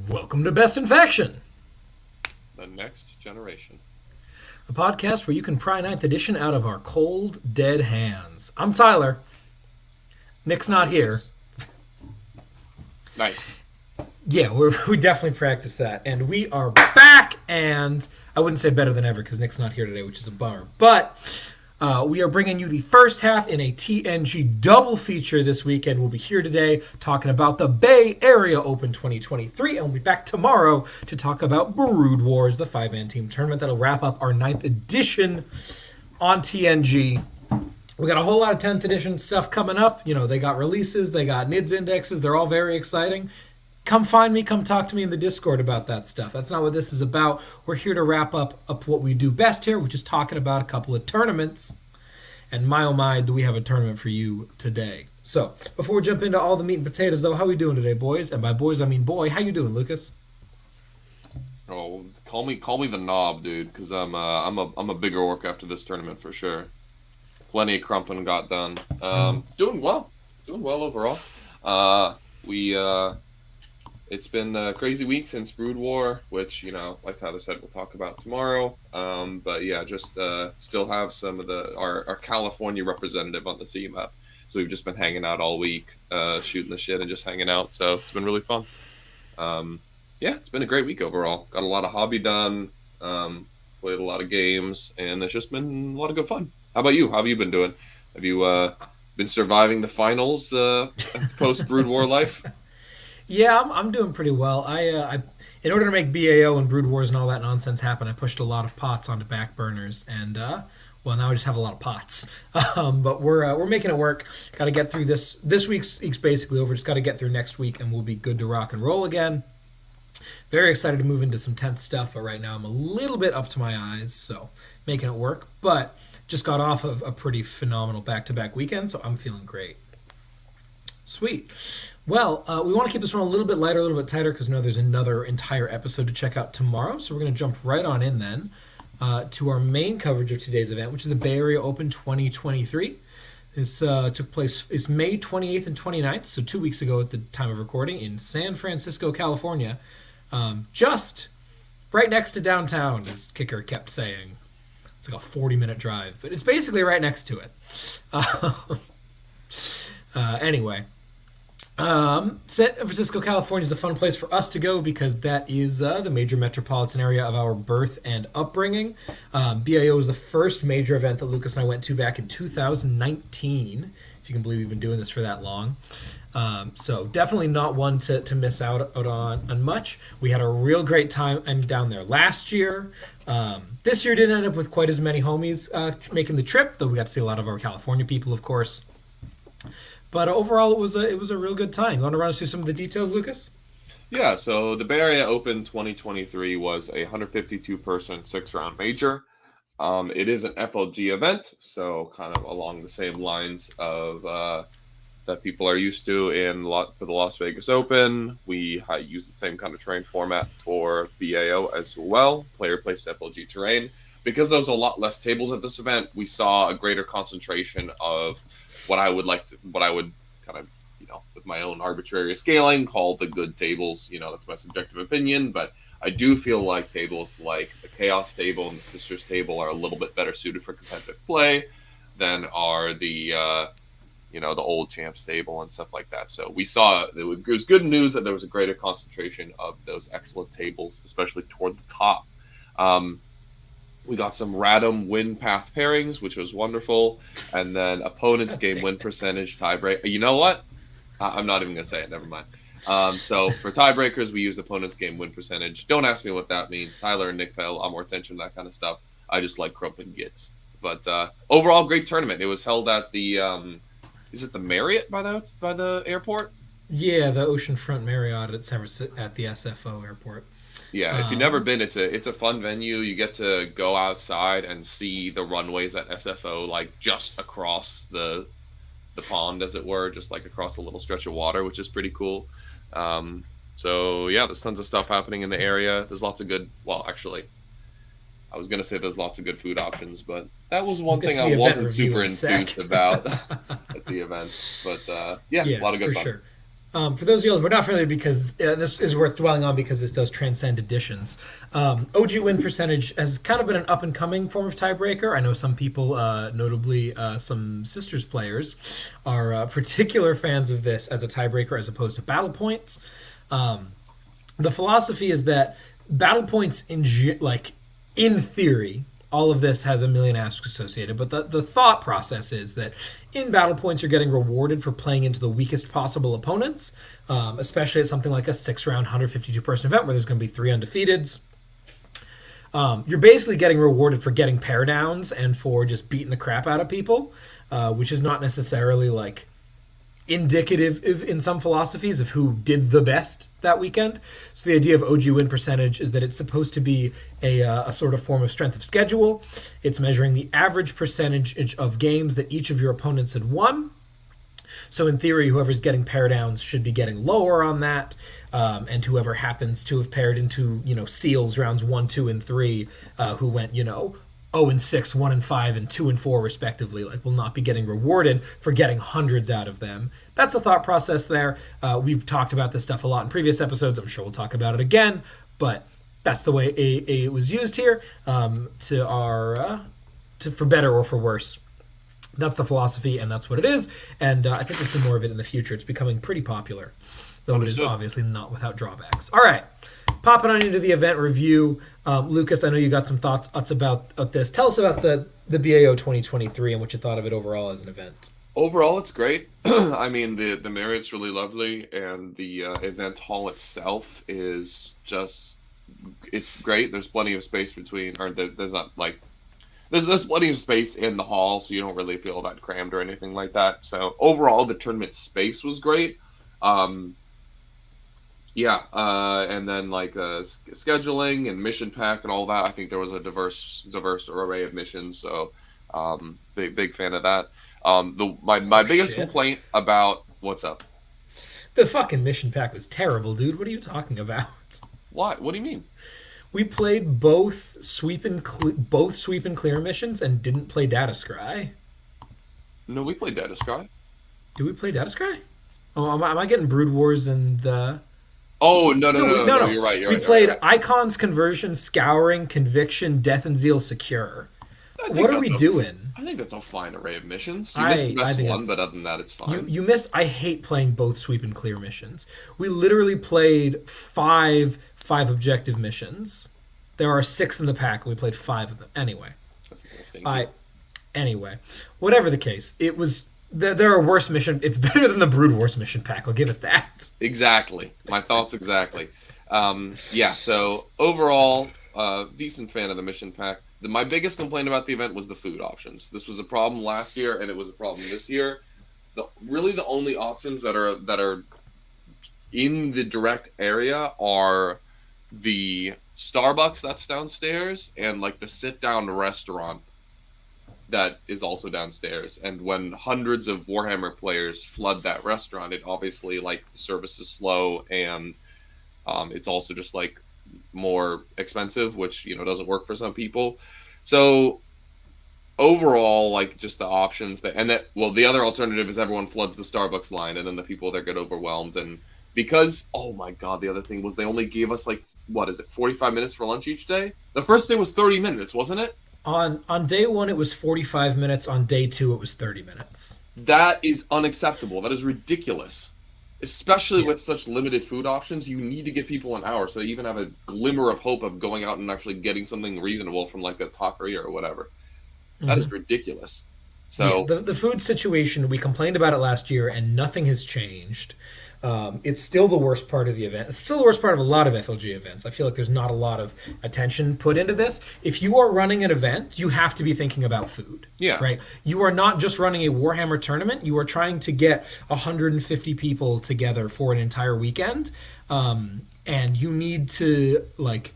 Welcome to Best in Faction, the next generation. a podcast where you can pry 9th edition out of our cold, dead hands. I'm Tyler. Nick's not here. Nice. Yeah, we definitely practiced that. And we are back, and I wouldn't say better than ever because Nick's not here today, which is a bummer. But we are bringing you the first half in a TNG double feature this weekend. We'll be here today talking about the Bay Area Open 2023, and we'll be back tomorrow to talk about Brood Wars, the 5-man team tournament that'll wrap up our 9th edition on TNG. We got a whole lot of 10th edition stuff coming up. You know, they got releases, they got NIDS indexes, they're all very exciting. Come find me, come talk to me in the Discord about that stuff. That's not what this is about. We're here to wrap up what we do best here, which is talking about a couple of tournaments. And my oh my, do we have a tournament for you today. So, before we jump into all the meat and potatoes, though, how we doing today, boys? And by boys, I mean boy. How you doing, Lucas? Oh, call me the knob, dude, because I'm a bigger orc after this tournament for sure. Plenty of crumping got done. Doing well overall. It's been a crazy week since Brood War, which, you know, like Tyler said, we'll talk about tomorrow. But yeah, just still have some of our California representative on the team up. So we've just been hanging out all week, shooting the shit and just hanging out. So it's been really fun. Yeah, it's been a great week overall. Got a lot of hobby done, played a lot of games, and it's just been a lot of good fun. How about you? How have you been doing? Have you been surviving the finals post Brood War life? Yeah, I'm doing pretty well. I in order to make BAO and Brood Wars and all that nonsense happen, I pushed a lot of pots onto back burners, and well, now I just have a lot of pots. But we're making it work. Got to get through this week's basically over. Just got to get through next week, and we'll be good to rock and roll again. Very excited to move into some 10th stuff, but right now I'm a little bit up to my eyes, so making it work. But just got off of a pretty phenomenal back-to-back weekend, so I'm feeling great. Sweet. Well, we want to keep this one a little bit lighter, a little bit tighter, because we know there's another entire episode to check out tomorrow. So we're going to jump right on in then to our main coverage of today's event, which is the Bay Area Open 2023. This took place, it's May 28th and 29th, so 2 weeks ago at the time of recording, in San Francisco, California. Just right next to downtown, as Kicker kept saying. It's like a 40-minute drive, but it's basically right next to it. Anyway. San Francisco, California is a fun place for us to go because that is the major metropolitan area of our birth and upbringing. BIO was the first major event that Lucas and I went to back in 2019, if you can believe we've been doing this for that long. So definitely not one to miss out on much. We had a real great time down there last year. This year didn't end up with quite as many homies making the trip, though we got to see a lot of our California people, of course. But overall, it was a real good time. You want to run us through some of the details, Lucas? Yeah, so the Bay Area Open 2023 was a 152-person 6-round major. It is an FLG event, so kind of along the same lines of that people are used to for the Las Vegas Open. We use the same kind of terrain format for BAO as well, player-placed FLG terrain. Because there was a lot less tables at this event, we saw a greater concentration of what I would kind of, you know, with my own arbitrary scaling, call the good tables. You know, that's my subjective opinion, but I do feel like tables like the Chaos table and the Sisters table are a little bit better suited for competitive play than are the old Champs table and stuff like that. So we saw it was good news that there was a greater concentration of those excellent tables, especially toward the top. We got some random win path pairings, which was wonderful. And then opponent's game win percentage tiebreak. You know what? I'm not even going to say it. Never mind. So for tiebreakers, we use opponent's game win percentage. Don't ask me what that means. Tyler and Nick pay a lot more attention to that kind of stuff. I just like Crump and Gits. But overall, great tournament. It was held at the is it the Marriott by the airport? Yeah, the Oceanfront Marriott at the SFO airport. Yeah, if you've never been, it's a fun venue. You get to go outside and see the runways at SFO, like just across the pond, as it were, just like across a little stretch of water, which is pretty cool. So yeah, there's tons of stuff happening in the area. There's lots of good. Well, actually, I was gonna say there's lots of good food options, but that was one thing I wasn't super enthused about at the event. But yeah, a Yeah, lot of good for fun. sure. For those of you who are not familiar, because this is worth dwelling on because this does transcend editions. OG win percentage has kind of been an up and coming form of tiebreaker. I know some people, notably some Sisters players, are particular fans of this as a tiebreaker as opposed to battle points. The philosophy is that battle points in theory, all of this has a million asks associated, but the thought process is that in battle points you're getting rewarded for playing into the weakest possible opponents, especially at something like a 6-round 152 person event where there's going to be 3 undefeateds. You're basically getting rewarded for getting pair downs and for just beating the crap out of people, which is not necessarily like indicative in some philosophies of who did the best that weekend. So the idea of OG win percentage is that it's supposed to be a sort of form of strength of schedule. It's measuring the average percentage of games that each of your opponents had won. So in theory, whoever's getting pair downs should be getting lower on that, and whoever happens to have paired into seals rounds 1, 2, and 3, who went 0 and 6, 1 and 5, and 2 and 4 respectively, will not be getting rewarded for getting hundreds out of them. That's the thought process there. We've talked about this stuff a lot in previous episodes. I'm sure we'll talk about it again, but that's the way it was used here, for better or for worse. That's the philosophy, and that's what it is. And I think we'll see more of it in the future. It's becoming pretty popular, though it is obviously not without drawbacks. All right, popping on into the event review. Lucas, I know you got some thoughts about this. Tell us about the BAO 2023 and what you thought of it overall as an event. Overall, it's great. I mean, the Marriott's really lovely, and the event hall itself is it's great. There's plenty of space between, or there's not like there's plenty of space in the hall, so you don't really feel that crammed or anything like that. So overall, the tournament space was great. Yeah, and then scheduling and mission pack and all that. I think there was a diverse array of missions. So big fan of that. My biggest complaint about what's up? The fucking mission pack was terrible, dude. What are you talking about? What? What do you mean? We played both sweep and clear missions and didn't play data scry. No, we played Data Scry. Did we play data scry? Oh, am I getting Brood Wars and the? Oh no! You're right. We played Icons, Conversion, Scouring, Conviction, Death and Zeal, Secure. What are we doing? I think that's a fine array of missions. You missed the best one, but other than that, it's fine. You missed. I hate playing both sweep and clear missions. We literally played five objective missions. There are 6 in the pack, and we played 5 of them. Anyway, anyway, whatever the case, it was. There are worse missions. It's better than the Brood Wars mission pack. I'll give it that. Exactly. My thoughts exactly. Yeah. So overall, decent fan of the mission pack. My biggest complaint about the event was the food options. This was a problem last year, and it was a problem this year. The only options that are in the direct area are the Starbucks that's downstairs and the sit down restaurant that is also downstairs. And when hundreds of Warhammer players flood that restaurant, it obviously the service is slow, and it's also just more expensive, which doesn't work for some people. So overall, just the options the other alternative is everyone floods the Starbucks line, and then the people there get overwhelmed. And because, oh my god, the other thing was they only gave us 45 minutes for lunch each day. The first day was 30 minutes, wasn't it? On day 1 it was 45 minutes. On day 2 it was 30 minutes. That is unacceptable. That is ridiculous. Especially with such limited food options, you need to give people an hour so they even have a glimmer of hope of going out and actually getting something reasonable from a taqueria or whatever. Mm-hmm. That is ridiculous. So the food situation, we complained about it last year and nothing has changed. It's still the worst part of the event. It's still the worst part of a lot of FLG events. I feel like there's not a lot of attention put into this. If you are running an event, you have to be thinking about food. Yeah. Right? You are not just running a Warhammer tournament. You are trying to get 150 people together for an entire weekend. And you need to, like,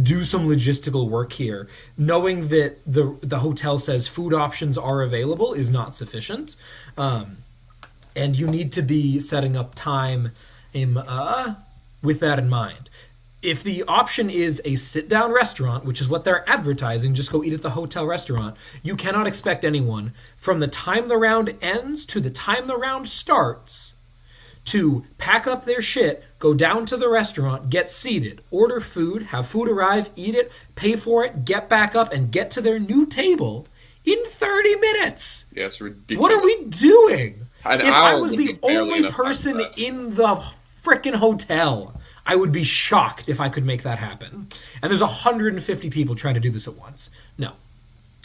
do some logistical work here. Knowing that the hotel says food options are available is not sufficient. And you need to be setting up time with that in mind. If the option is a sit-down restaurant, which is what they're advertising, just go eat at the hotel restaurant, you cannot expect anyone from the time the round ends to the time the round starts to pack up their shit, go down to the restaurant, get seated, order food, have food arrive, eat it, pay for it, get back up, and get to their new table in 30 minutes. Yeah, it's ridiculous. What are we doing? An If hour I was would the be barely only enough time for person that. in the frickin' hotel, I would be shocked if I could make that happen. And there's 150 people trying to do this at once. No.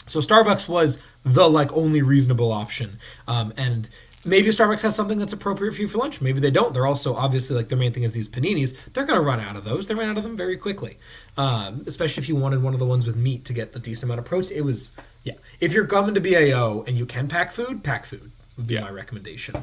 So Starbucks was the only reasonable option. And maybe Starbucks has something that's appropriate for you for lunch. Maybe they don't. They're also obviously their main thing is these paninis. They're going to run out of those. They ran out of them very quickly. Especially if you wanted one of the ones with meat to get a decent amount of protein. It was, yeah. If you're coming to BAO and you can pack food would be my recommendation.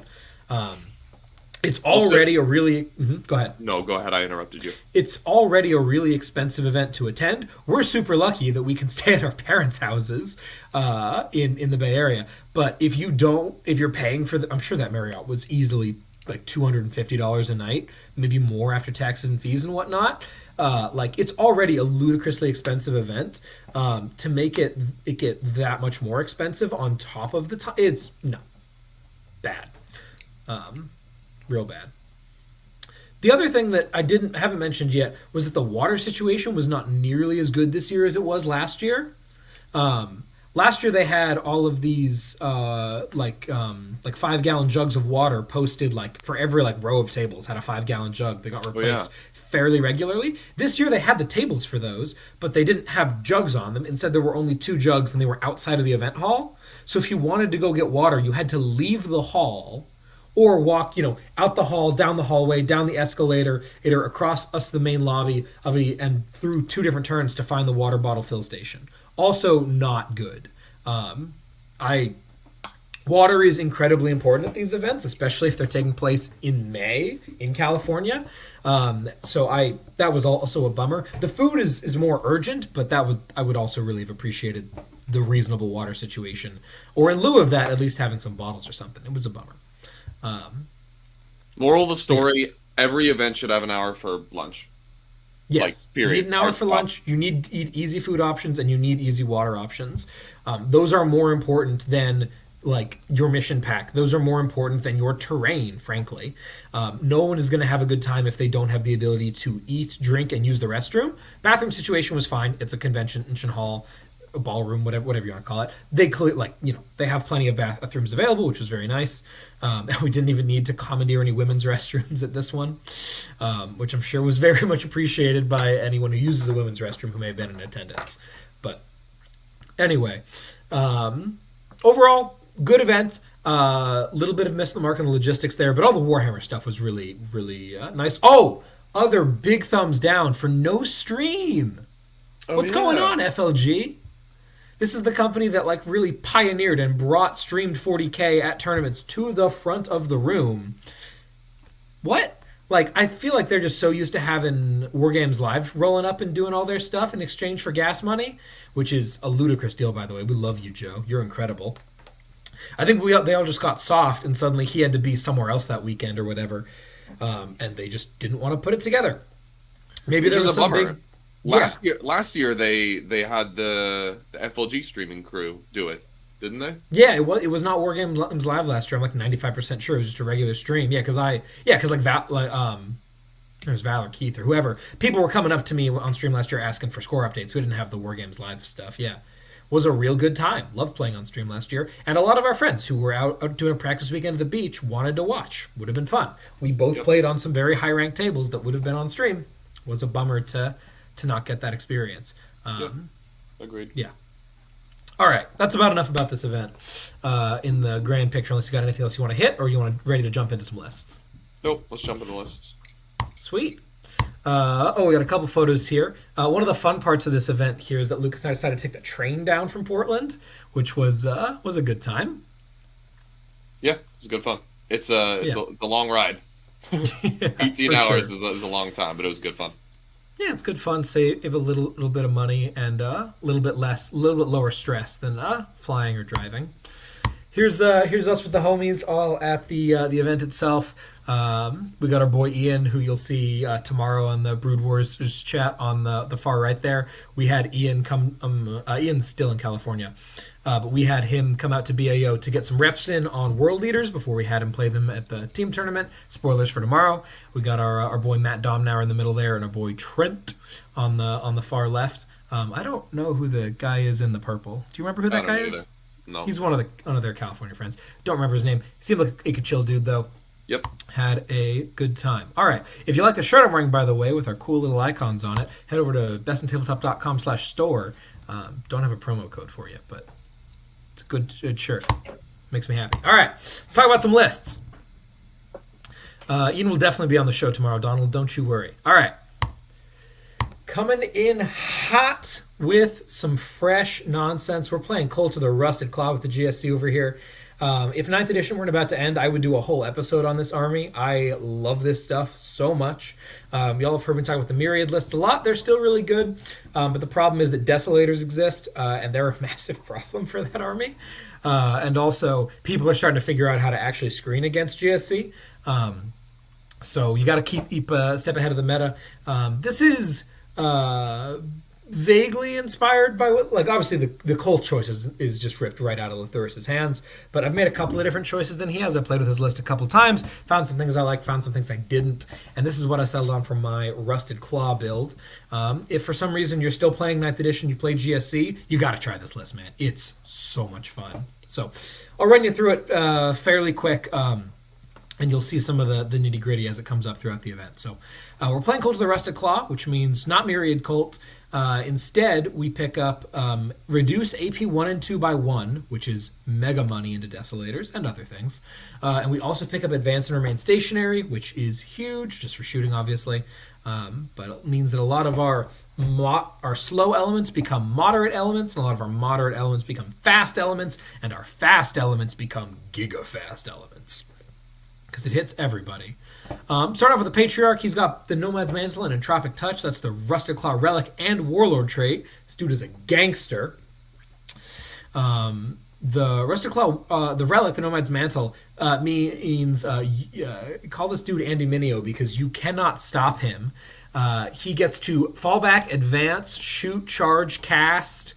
It's already a really... go ahead. No, go ahead. I interrupted you. It's already a really expensive event to attend. We're super lucky that we can stay at our parents' houses in the Bay Area. But if you're paying for I'm sure that Marriott was easily $250 a night, maybe more after taxes and fees and whatnot. It's already a ludicrously expensive event. To make it get that much more expensive on top of the time, it's bad. Real bad. The other thing that I haven't mentioned yet was that the water situation was not nearly as good this year as it was last year. Last year they had all of these 5-gallon jugs of water posted for every row of tables had a 5-gallon jug. They got replaced fairly regularly. This year they had the tables for those, but they didn't have jugs on them. Instead there were only 2 jugs and they were outside of the event hall. So if you wanted to go get water, you had to leave the hall or walk, out the hall, down the hallway, down the escalator, either across the main lobby, and through 2 different turns to find the water bottle fill station. Also not good. Water is incredibly important at these events, especially if they're taking place in May in California. So that was also a bummer. The food is more urgent, but I would also really have appreciated the reasonable water situation. Or in lieu of that, at least having some bottles or something. It was a bummer. Moral of the story, every event should have an hour for lunch. Yes, period. You need an hour for lunch, you need to eat easy food options, and you need easy water options. Those are more important than your mission pack. Those are more important than your terrain, frankly. No one is going to have a good time if they don't have the ability to eat, drink, and use the restroom. Bathroom situation was fine. It's a convention hall, a ballroom, whatever you want to call it. They they have plenty of bathrooms available, which was very nice. And we didn't even need to commandeer any women's restrooms at this one, which I'm sure was very much appreciated by anyone who uses a women's restroom who may have been in attendance. But anyway, overall, good event. Little bit of miss the mark on the logistics there, but all the Warhammer stuff was really, really nice. Oh, other big thumbs down for no stream. What's going on, FLG? This is the company that really pioneered and brought streamed 40K at tournaments to the front of the room. What? I feel like they're just so used to having Wargames Live rolling up and doing all their stuff in exchange for gas money, which is a ludicrous deal, by the way. We love you, Joe. You're incredible. I think they all just got soft, and suddenly he had to be somewhere else that weekend or whatever, and they just didn't want to put it together. Maybe there was some big... Last year they had the FLG streaming crew do it, didn't they? Yeah, it was not Wargames Live last year. I'm 95% sure it was just a regular stream. Yeah, because there's Val or Keith or whoever. People were coming up to me on stream last year asking for score updates. We didn't have the Wargames Live stuff. Yeah, was a real good time. Loved playing on stream last year, and a lot of our friends who were out doing a practice weekend at the beach wanted to watch. Would have been fun. We both played on some very high ranked tables that would have been on stream. Was a bummer to not get that experience. Agreed. Yeah. All right, that's about enough about this event in the grand picture, unless you got anything else you want to hit, or you want ready to jump into some lists. Nope. Let's jump in the list. Sweet. We got a couple photos here. One of the fun parts of this event here is that Lucas and I decided to take the train down from Portland, which was a good time. Yeah, it's good fun. Yeah, It's a long ride. yeah, 18 for hours sure. is a long time, but it was good fun. Yeah, it's good fun. Save a little bit of money and a little bit lower stress than flying or driving. Here's us with the homies all at the event itself. We got our boy Ian, who you'll see tomorrow on the Brood Wars chat on the far right there. We had Ian come. Ian's still in California, but we had him come out to BAO to get some reps in on World Leaders before we had him play them at the team tournament. Spoilers for tomorrow. We got our boy Matt Domnauer in the middle there, and our boy Trent on the far left. I don't know who the guy is in the purple. Do you remember who I that don't guy either. is? No. He's one of their California friends. Don't remember his name. Seemed like a chill dude though. Yep. Had a good time. All right. If you like the shirt I'm wearing, by the way, with our cool little icons on it, head over to bestintabletop.com/store. Don't have a promo code for you, but it's a good shirt. Makes me happy. All right. Let's talk about some lists. Ian will definitely be on the show tomorrow, Donald. Don't you worry. All right. Coming in hot with some fresh nonsense. We're playing Cult of the Rusted Claw with the GSC over here. If ninth edition weren't about to end, I would do a whole episode on this army. I love this stuff so much. Y'all have heard me talk about the Myriad lists a lot. They're still really good, but the problem is that Desolators exist, and they're a massive problem for that army. And also, people are starting to figure out how to actually screen against GSC. So you got to keep a step ahead of the meta. This is vaguely inspired by what, like, obviously the Colt choice is just ripped right out of Lathuris's hands, but I've made a couple of different choices than he has. I played with his list a couple times, found some things I liked, found some things I didn't, and this is what I settled on for my Rusted Claw build. If for some reason you're still playing 9th edition, you play GSC, you got to try this list, man. It's so much fun. So I'll run you through it fairly quick. And you'll see some of the nitty gritty as it comes up throughout the event. So we're playing Cult of the Rusted Claw, which means not Myriad Cult. Instead, we pick up reduce AP 1 and 2 by 1, which is mega money into Desolators and other things. And we also pick up Advance and Remain Stationary, which is huge, just for shooting, obviously. But it means that a lot of our slow elements become moderate elements, and a lot of our moderate elements become fast elements, and our fast elements become giga-fast elements. Because it hits everybody. Start off with the Patriarch. He's got the Nomad's Mantle and Entropic Touch. That's the Rusted Claw Relic and Warlord trait. This dude is a gangster. The Rusted Claw, the Relic, the Nomad's Mantle, means call this dude Andy Mineo because you cannot stop him. He gets to fall back, advance, shoot, charge, cast,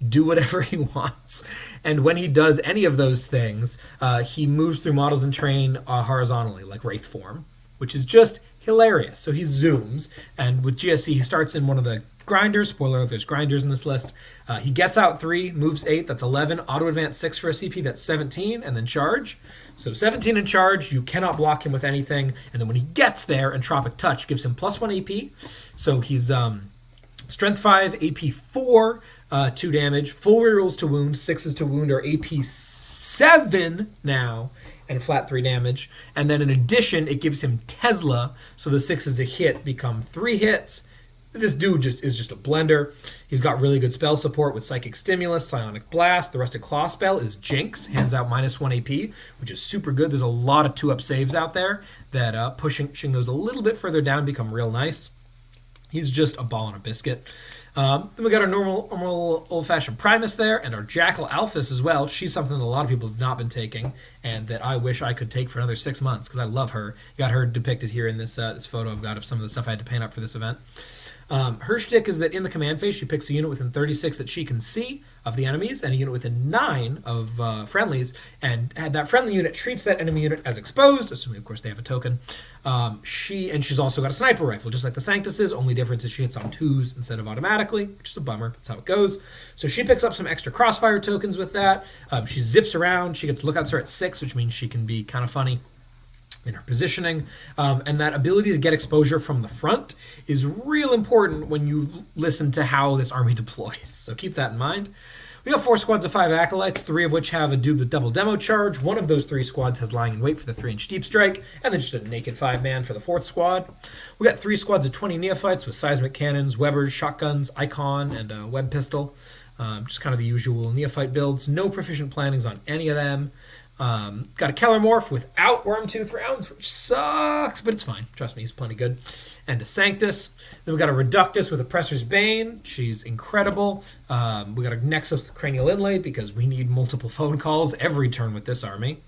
do whatever he wants. And when he does any of those things, he moves through models and terrain horizontally, like Wraith form, which is just hilarious. So he zooms, and with GSC, he starts in one of the grinders. Spoiler alert, there's grinders in this list. He gets out 3, moves 8, that's 11, auto advance 6 for a CP, that's 17, and then charge. So 17 in charge, you cannot block him with anything. And then when he gets there, Entropic Touch gives him plus 1 AP. So he's Strength 5, AP 4, 2 damage, full rerolls to wound, 6s to wound are AP 7 now, and flat 3 damage. And then in addition, it gives him Tesla, so the 6s to hit become 3 hits. This dude is just a blender. He's got really good spell support with Psychic Stimulus, Psionic Blast. The Rusted Claw spell is Jinx, hands out minus 1 AP, which is super good. There's a lot of 2-up saves out there that pushing those a little bit further down become real nice. He's just a ball and a biscuit. Then we got our normal old-fashioned Primus there, and our Jackal Alphys as well. She's something that a lot of people have not been taking, and that I wish I could take for another 6 months, because I love her. You got her depicted here in this photo I've got of some of the stuff I had to paint up for this event. Her shtick is that in the command phase, she picks a unit within 36 that she can see of the enemies, and a unit within 9 of friendlies, and that friendly unit treats that enemy unit as exposed, assuming, of course, they have a token. She's also got a sniper rifle, just like the Sanctus is. Only difference is she hits on 2s instead of automatically, which is a bummer. That's how it goes. So she picks up some extra crossfire tokens with that. She zips around. She gets Lookout Sir at 6, which means she can be kind of funny in her positioning, and that ability to get exposure from the front is real important when you listen to how this army deploys. So keep that in mind. We got 4 squads of 5 acolytes, 3 of which have a dude with double demo charge. One of those 3 squads has lying in wait for the 3-inch deep strike, and then just a naked 5-man for the 4th squad. We got 3 squads of 20 neophytes with seismic cannons, Webbers, shotguns, icon, and a web pistol. Just kind of the usual neophyte builds. No proficient plannings on any of them. Got a Kellermorph without Wormtooth rounds, which sucks, but it's fine. Trust me, he's plenty good. And a Sanctus. Then we got a Reductus with Oppressor's Bane. She's incredible. We got a Nexus with Cranial Inlay because we need multiple phone calls every turn with this army.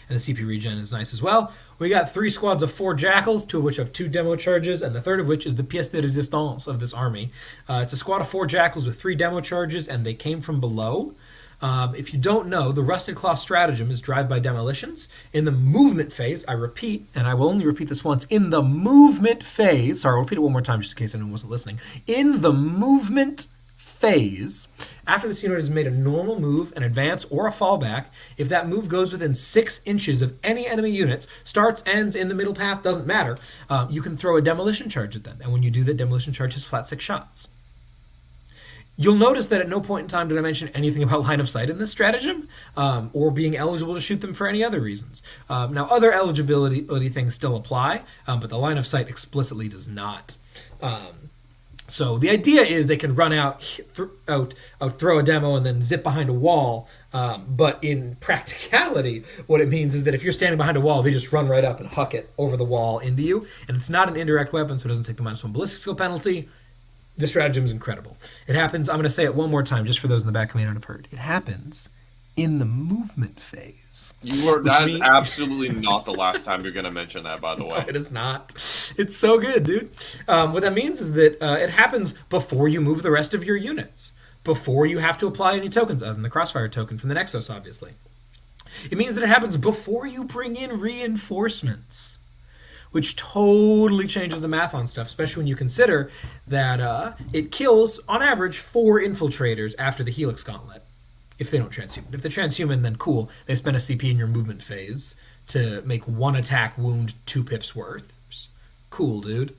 And the CP regen is nice as well. We got 3 squads of 4 Jackals, 2 of which have 2 demo charges, and the 3rd of which is the pièce de résistance of this army. It's a squad of 4 Jackals with 3 demo charges, and they came from below. If you don't know, the Rusted Claw stratagem is drive-by demolitions. In the movement phase, I repeat, and I will only repeat this once, in the movement phase, sorry, I'll repeat it one more time just in case anyone wasn't listening. In the movement phase, after this unit has made a normal move, an advance, or a fallback, if that move goes within 6 inches of any enemy units, starts, ends, in the middle path, doesn't matter, you can throw a demolition charge at them. And when you do that, demolition charge has flat 6 shots. You'll notice that at no point in time did I mention anything about line of sight in this stratagem, or being eligible to shoot them for any other reasons. Now, other eligibility things still apply, but the line of sight explicitly does not. So the idea is they can run out, throw a demo, and then zip behind a wall. But in practicality, what it means is that if you're standing behind a wall, they just run right up and huck it over the wall into you. And it's not an indirect weapon, so it doesn't take the -1 ballistic skill penalty. The stratagem is incredible. It happens, I'm going to say it one more time, just for those in the back who may not have heard. It happens in the movement phase. That is absolutely not the last time you're going to mention that, by the way. No, it is not. It's so good, dude. What that means is that it happens before you move the rest of your units, before you have to apply any tokens, other than the Crossfire token from the Nexus, obviously. It means that it happens before you bring in reinforcements, which totally changes the math on stuff, especially when you consider that it kills, on average, 4 infiltrators after the Helix Gauntlet, if they don't transhuman. If they're transhuman, then cool. They spend a CP in your movement phase to make 1 attack wound 2 pips worth. Cool, dude.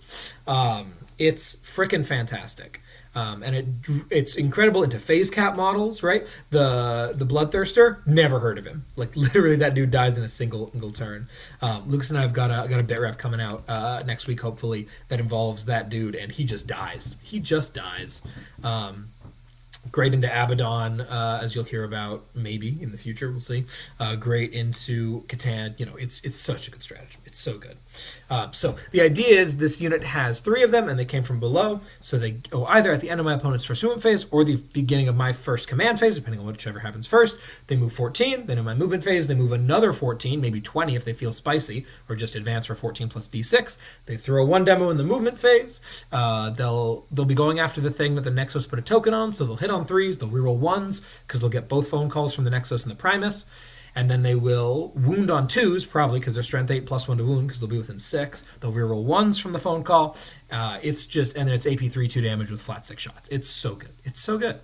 It's freaking fantastic. And it's incredible into phase cap models, right? The Bloodthirster, never heard of him. Like, literally, that dude dies in a single turn. Lucas and I have got a bit rep coming out next week, hopefully, that involves that dude, and he just dies. Great into Abaddon, as you'll hear about maybe in the future. We'll see. Great into Catan. It's such a good strategy. It's so good. So the idea is this unit has 3 of them, and they came from below. So they go either at the end of my opponent's first movement phase or the beginning of my first command phase, depending on whichever happens first. They move 14. Then in my movement phase, they move another 14, maybe 20 if they feel spicy, or just advance for 14 plus D6. They throw 1 demo in the movement phase. They'll be going after the thing that the Nexus put a token on, so they'll hit on 3s, they'll reroll 1s, because they'll get both phone calls from the Nexus and the Primus. And then they will wound on 2s, probably, because they're strength 8 plus 1 to wound, because they'll be within 6. They'll reroll 1s from the phone call. And then it's AP3, 2 damage with flat 6 shots. It's so good. It's so good.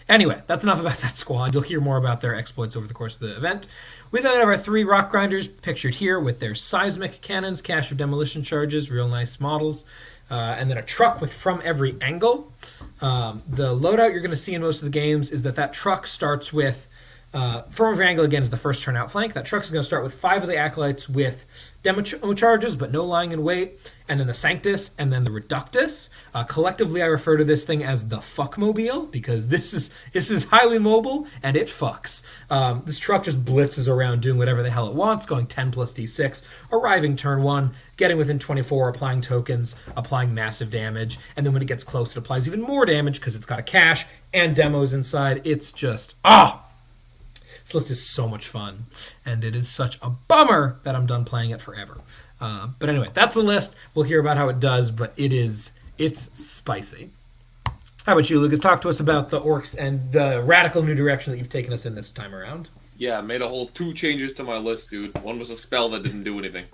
Anyway, that's enough about that squad. You'll hear more about their exploits over the course of the event. We then have our 3 rock grinders pictured here with their seismic cannons, cache of demolition charges, real nice models. And then a truck with from every angle. The loadout you're going to see in most of the games is that truck starts with from every angle, again, is the first turn outflank. That truck is going to start with 5 of the Acolytes with demo charges, but no lying in wait, and then the Sanctus, and then the Reductus. Collectively, I refer to this thing as the Fuckmobile, because this is highly mobile, and it fucks. This truck just blitzes around doing whatever the hell it wants, going 10 plus D6, arriving turn 1, getting within 24, applying tokens, applying massive damage, and then when it gets close, it applies even more damage, because it's got a cache and demos inside. It's just, this list is so much fun, and it is such a bummer that I'm done playing it forever. But anyway, that's the list. We'll hear about how it does, but it's spicy. How about you, Lucas? Talk to us about the Orcs and the radical new direction that you've taken us in this time around. Yeah, I made a whole 2 changes to my list, dude. One was a spell that didn't do anything.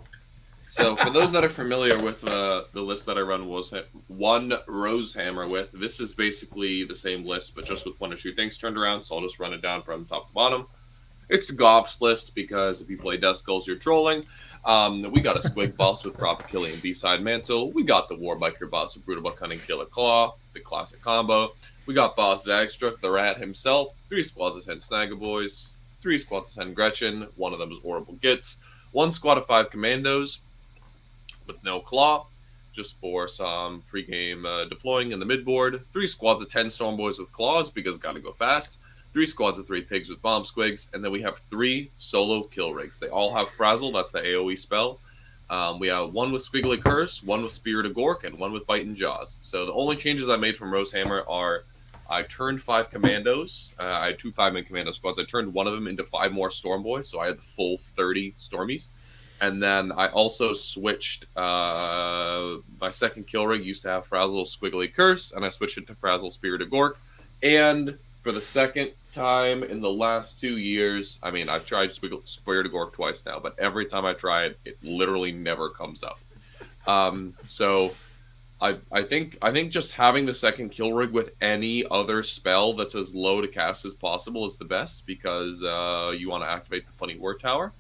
So for those that are familiar with the list that I run was 1 Rosehammer with. This is basically the same list, but just with 1 or 2 things turned around, so I'll just run it down from top to bottom. It's the Goff's list, because if you play Death Skulls, you're trolling. We got a Squig boss with Prop Killing B-Side Mantle. We got the Warbiker boss with Brutal Cunning Killer Claw. the classic combo. We got Boss Zagstruck, the rat himself, 3 squads of 10 Snaggaboys, 3 squads of 10 Gretchen, one of them is Horrible Gits, 1 squad of 5 Commandos with no claw, just for some pregame deploying in the midboard, 3 squads of 10 Stormboys with claws because gotta go fast, 3 squads of 3 pigs with bomb squigs, and then we have 3 solo kill rigs. They all have Frazzle, that's the AoE spell. We have 1 with Squiggly Curse, 1 with Spirit of Gork, and 1 with Bite and Jaws. So the only changes I made from Rosehammer are I turned 5 commandos. I had 2 5-man commando squads. I turned 1 of them into 5 more Stormboys, so I had the full 30 Stormies. And then I also switched my second kill rig used to have Frazzle Squiggly Curse, and I switched it to Frazzle Spirit of Gork. And for the second time in the last 2 years, I mean, I've tried Spirit of Gork twice now, but every time I try it, it literally never comes up. So I think just having the second kill rig with any other spell that's as low to cast as possible is the best, because you want to activate the Funny Word Tower.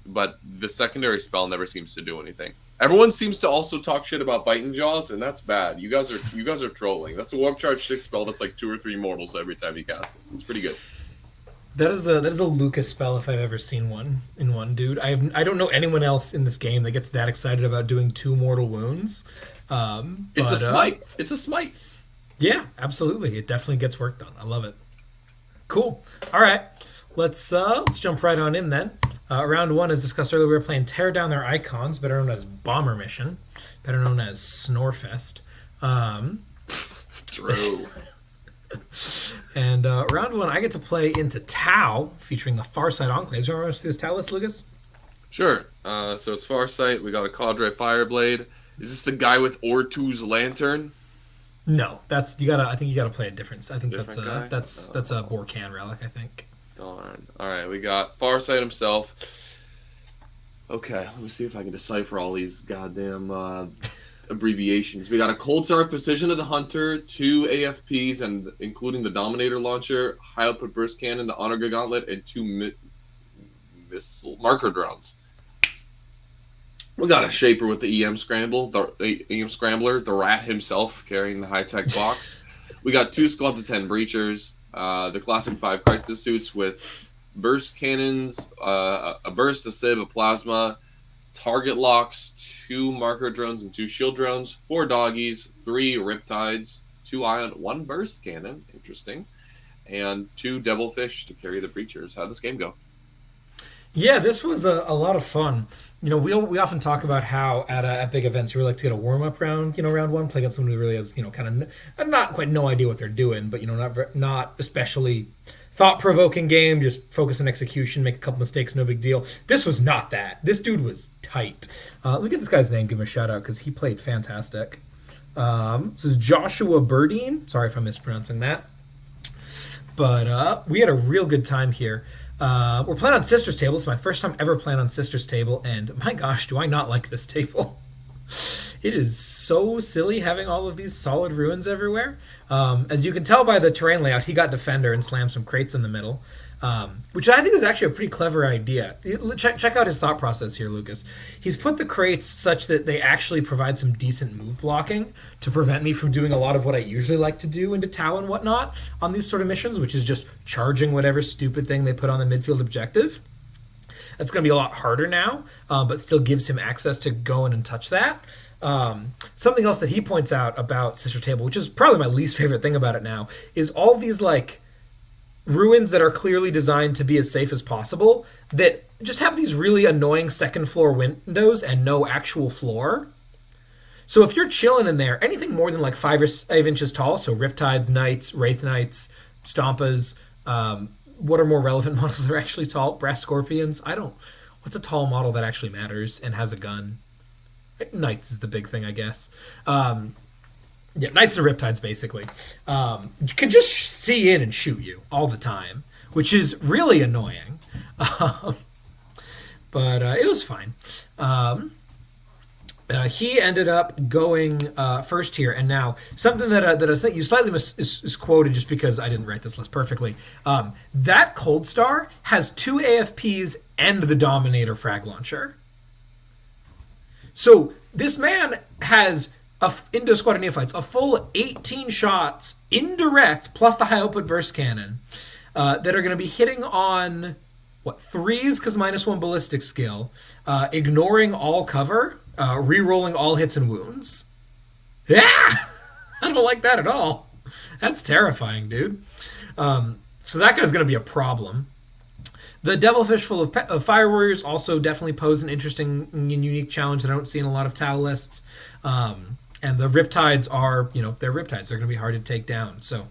But the secondary spell never seems to do anything. Everyone seems to also talk shit about Bite and Jaws, and that's bad. You guys are trolling. That's a Warp Charge 6 spell that's like 2 or 3 mortals every time you cast it. It's pretty good. That is a Lucas spell if I've ever seen one in one, dude. I don't know anyone else in this game that gets that excited about doing 2 mortal wounds. It's a smite. It's a smite. Yeah, absolutely. It definitely gets work done. I love it. Cool. All right, let's jump right on in then. Round 1, as discussed earlier, we were playing Tear Down Their Icons, better known as Bomber Mission, better known as Snorefest. True. And round 1, I get to play into Tau, featuring the Farside Enclaves. Remember us do this Tau list, Lucas? Sure. So it's Farsight. We got a Cadre Fireblade. Is this the guy with Ortu's Lantern? No, that's you gotta. I think you gotta play a different. I think that's Different guy? that's a Borkan relic. I think. Darn. All right, we got Farsight himself. Okay, let me see if I can decipher all these goddamn abbreviations. We got a Cold Start Precision of the Hunter, 2 AFPs, and including the Dominator Launcher, High Output Burst Cannon, the Honor Gauntlet, and 2 missile marker drones. We got a Shaper with the EM Scramble, the EM Scrambler, the Rat himself carrying the high-tech box. We got 2 squads of 10 Breachers, the classic 5 Crisis Suits with burst cannons, a burst, a sieve, a plasma, target locks, 2 marker drones and 2 shield drones, 4 doggies, 3 riptides, 2 ion, 1 burst cannon, interesting, and 2 devilfish to carry the Breachers. How'd this game go? Yeah, this was a lot of fun. You know, we often talk about how at big events you really like to get a warm up round. You know, round 1, play against someone who really has kind of not quite no idea what they're doing, but not especially thought provoking game. Just focus on execution, make a couple mistakes, no big deal. This was not that. This dude was tight. Let me get this guy's name, give him a shout out because he played fantastic. This is Joshua Burdine. Sorry if I'm mispronouncing that, but we had a real good time here. We're playing on Sister's Table. It's my first time ever playing on Sister's Table, and my gosh, do I not like this table. It is so silly having all of these solid ruins everywhere. As you can tell by the terrain layout, he got Defender and slammed some crates in the middle, which I think is actually a pretty clever idea. Check out his thought process here, Lucas. He's put the crates such that they actually provide some decent move blocking to prevent me from doing a lot of what I usually like to do into Tau and whatnot on these sort of missions, which is just charging whatever stupid thing they put on the midfield objective. That's going to be a lot harder now, but still gives him access to go in and touch that. Something else that he points out about Sister Table, which is probably my least favorite thing about it now, is all these ruins that are clearly designed to be as safe as possible that just have these really annoying second floor windows and no actual floor. So if you're chilling in there, anything more than 5 or 5 inches tall, so Riptides, Knights, Wraith Knights, Stompas, what are more relevant models that are actually tall? Brass Scorpions? What's a tall model that actually matters and has a gun? Knights is the big thing, I guess. Yeah, Knights and Riptides, basically. Can just see in and shoot you all the time, which is really annoying. But it was fine. He ended up going first here, and now something that I think you slightly is quoted just because I didn't write this list perfectly. That Cold Star has 2 AFPs and the Dominator frag launcher. So this man has into a squad of neophytes, a full 18 shots indirect plus the high output burst cannon that are going to be hitting on what threes because -1 ballistic skill, ignoring all cover, re-rolling all hits and wounds. Yeah, I don't like that at all. That's terrifying, dude. So that guy's going to be a problem. The Devilfish full of Fire Warriors also definitely pose an interesting and unique challenge that I don't see in a lot of Tau lists. And the Riptides are, they're Riptides. They're going to be hard to take down. So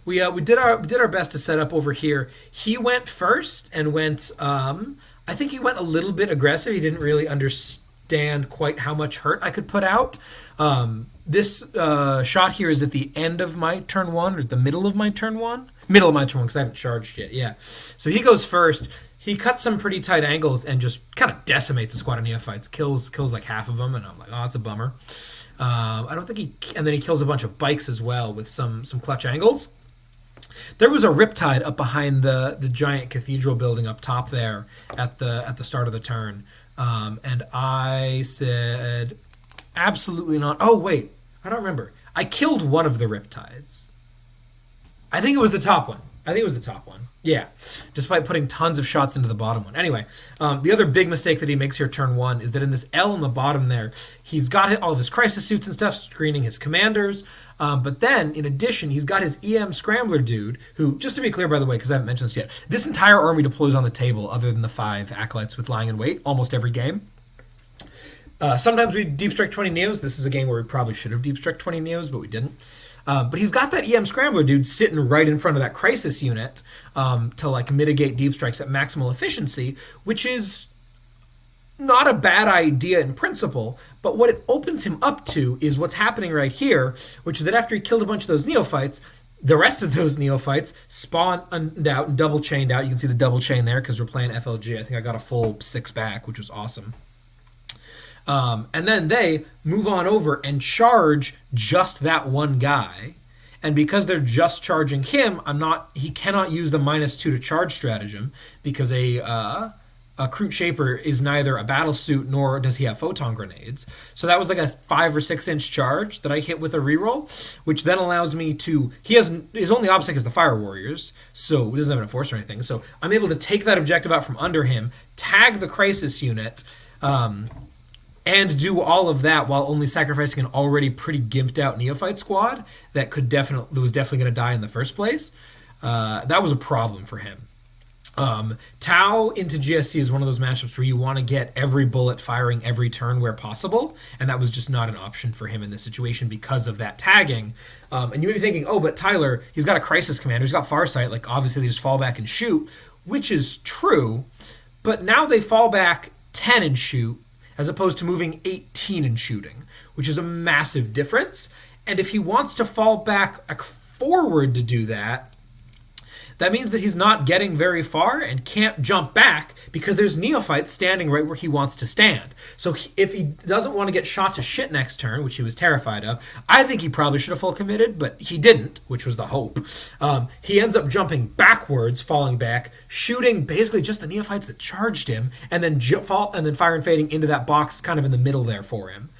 we did our best to set up over here. He went first and went. I think he went a little bit aggressive. He didn't really understand quite how much hurt I could put out. This shot here is at the end of my turn 1 or the middle of my turn 1. Middle of my turn 1 because I haven't charged yet. Yeah. So he goes first. He cuts some pretty tight angles and just kind of decimates a squad of neophytes. Kills like half of them, and I'm like, oh, that's a bummer. I don't think and then he kills a bunch of bikes as well with some clutch angles. There was a Riptide up behind the giant cathedral building up top there at the start of the turn, and I said, absolutely not. Oh wait, I don't remember. I killed one of the Riptides. I think it was the top one. Yeah, despite putting tons of shots into the bottom one. Anyway, the other big mistake that he makes here turn 1 is that in this L in the bottom there, he's got all of his crisis suits and stuff screening his commanders, but then, in addition, he's got his EM Scrambler dude, who, just to be clear, by the way, because I haven't mentioned this yet, this entire army deploys on the table other than the 5 Acolytes with lying in wait almost every game. Sometimes we deep strike 20 Neos. This is a game where we probably should have deep struck 20 Neos, but we didn't. But he's got that EM Scrambler dude sitting right in front of that crisis unit to mitigate deep strikes at maximal efficiency, which is not a bad idea in principle. But what it opens him up to is what's happening right here, which is that after he killed a bunch of those neophytes, the rest of those neophytes spawned out and double chained out. You can see the double chain there because we're playing FLG. I think I got a full 6 back, which was awesome. And then they move on over and charge just that one guy. And because they're just charging him, he cannot use the -2 to charge stratagem because a Kroot Shaper is neither a battle suit nor does he have photon grenades. So that was like a 5 or 6 inch charge that I hit with a reroll, which then allows me to. His only obstacle is the Fire Warriors, so he doesn't have an enforcer or anything. So I'm able to take that objective out from under him, tag the crisis unit, and do all of that while only sacrificing an already pretty gimped out neophyte squad that was definitely going to die in the first place. That was a problem for him. Tau into GSC is one of those matchups where you want to get every bullet firing every turn where possible, and that was just not an option for him in this situation because of that tagging. And you may be thinking, oh, but Tyler, he's got a crisis commander, he's got Farsight, obviously they just fall back and shoot, which is true, but now they fall back 10 and shoot, as opposed to moving 18 and shooting, which is a massive difference. And if he wants to fall back forward to do that, that means that he's not getting very far and can't jump back because there's neophytes standing right where he wants to stand. So if he doesn't want to get shot to shit next turn, which he was terrified of, I think he probably should have full committed, but he didn't, which was the hope. He ends up jumping backwards, falling back, shooting basically just the neophytes that charged him, and then fire and fading into that box kind of in the middle there for him,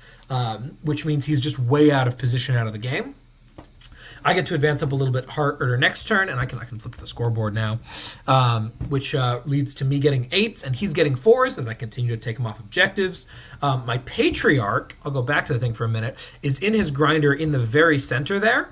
which means he's just way out of position out of the game. I get to advance up a little bit harder next turn, and I can flip the scoreboard now, which leads to me getting 8s, and he's getting 4s as I continue to take him off objectives. My Patriarch, I'll go back to the thing for a minute, is in his grinder in the very center there,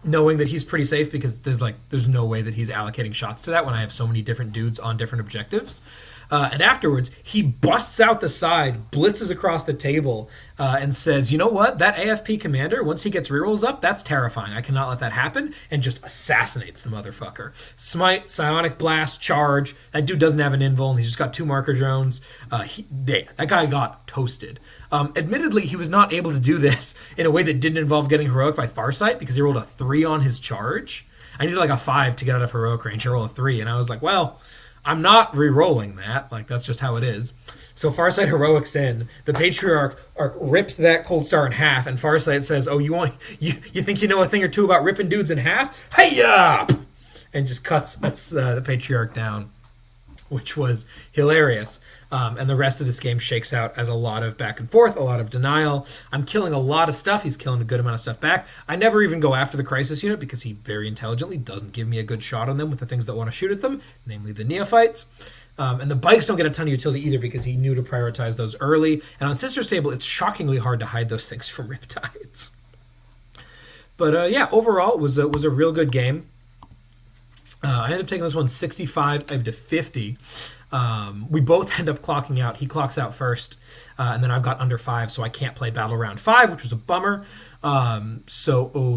knowing that he's pretty safe because there's no way that he's allocating shots to that when I have so many different dudes on different objectives. And afterwards, he busts out the side, blitzes across the table, and says, you know what? That AFP commander, once he gets rerolls up, that's terrifying. I cannot let that happen, and just assassinates the motherfucker. Smite, Psionic Blast, Charge. That dude doesn't have an invul, and he's just got 2 marker drones. That guy got toasted. Admittedly, he was not able to do this in a way that didn't involve getting heroic by Farsight because he rolled a 3 on his charge. I needed a 5 to get out of heroic range. I rolled a 3, and I was like, well, I'm not re-rolling that. That's just how it is. So Farsight heroics in. The Patriarch rips that Cold Star in half, and Farsight says, "Oh, you think you know a thing or two about ripping dudes in half? Hey-ya!" And just cuts the Patriarch down. which was hilarious. And the rest of this game shakes out as a lot of back and forth, a lot of denial. I'm killing a lot of stuff. He's killing a good amount of stuff back. I never even go after the crisis unit because he very intelligently doesn't give me a good shot on them with the things that want to shoot at them, namely the neophytes. And the bikes don't get a ton of utility either because he knew to prioritize those early. And on Sister's Table, it's shockingly hard to hide those things from Riptides. But yeah, overall, it was a real good game. I ended up taking this one 65 to 50. We both end up clocking out. He clocks out first, and then I've got under 5, so I can't play Battle Round 5, which was a bummer. That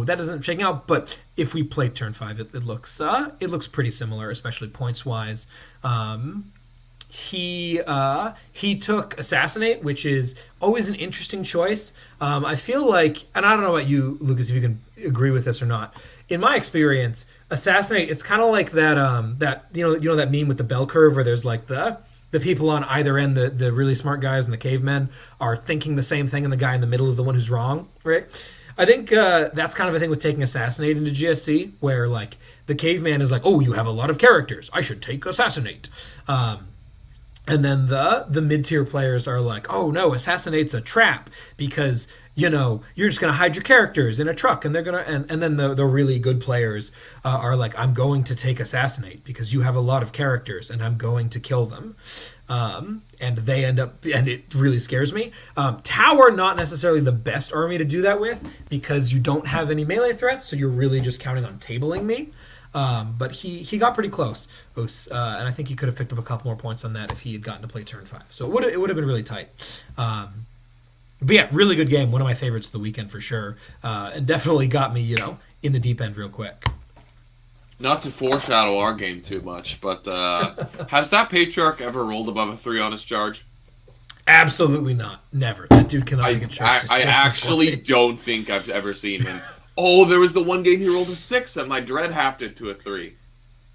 doesn't shake out. But if we play turn 5, it looks pretty similar, especially points wise. He took Assassinate, which is always an interesting choice. I feel like, and I don't know about you, Lucas, if you can agree with this or not. In my experience, Assassinate, it's kind of like that that meme with the bell curve where there's like the people on either end, the really smart guys and the cavemen are thinking the same thing, and the guy in the middle is the one who's wrong, right? I think that's kind of a thing with taking Assassinate into GSC, where like the caveman is like, oh, you have a lot of characters, I should take Assassinate. And then the mid-tier players are like, oh no, Assassinate's a trap because, you're just going to hide your characters in a truck, and they're going to, and then the really good players are like, I'm going to take Assassinate because you have a lot of characters and I'm going to kill them. And they end up, and it really scares me. Tower, not necessarily the best army to do that with because you don't have any melee threats, so you're really just counting on tabling me. But he got pretty close, and I think he could have picked up a couple more points on that if he had gotten to play turn 5. So it would have been really tight. But yeah, really good game. One of my favorites of the weekend for sure, and definitely got me in the deep end real quick. Not to foreshadow our game too much, but has that Patriarch ever rolled above a 3 on his charge? Absolutely not. Never. That dude cannot make a charge. I actually don't think I've ever seen him. Oh, there was the one game he rolled a 6 that my dread halved to a 3.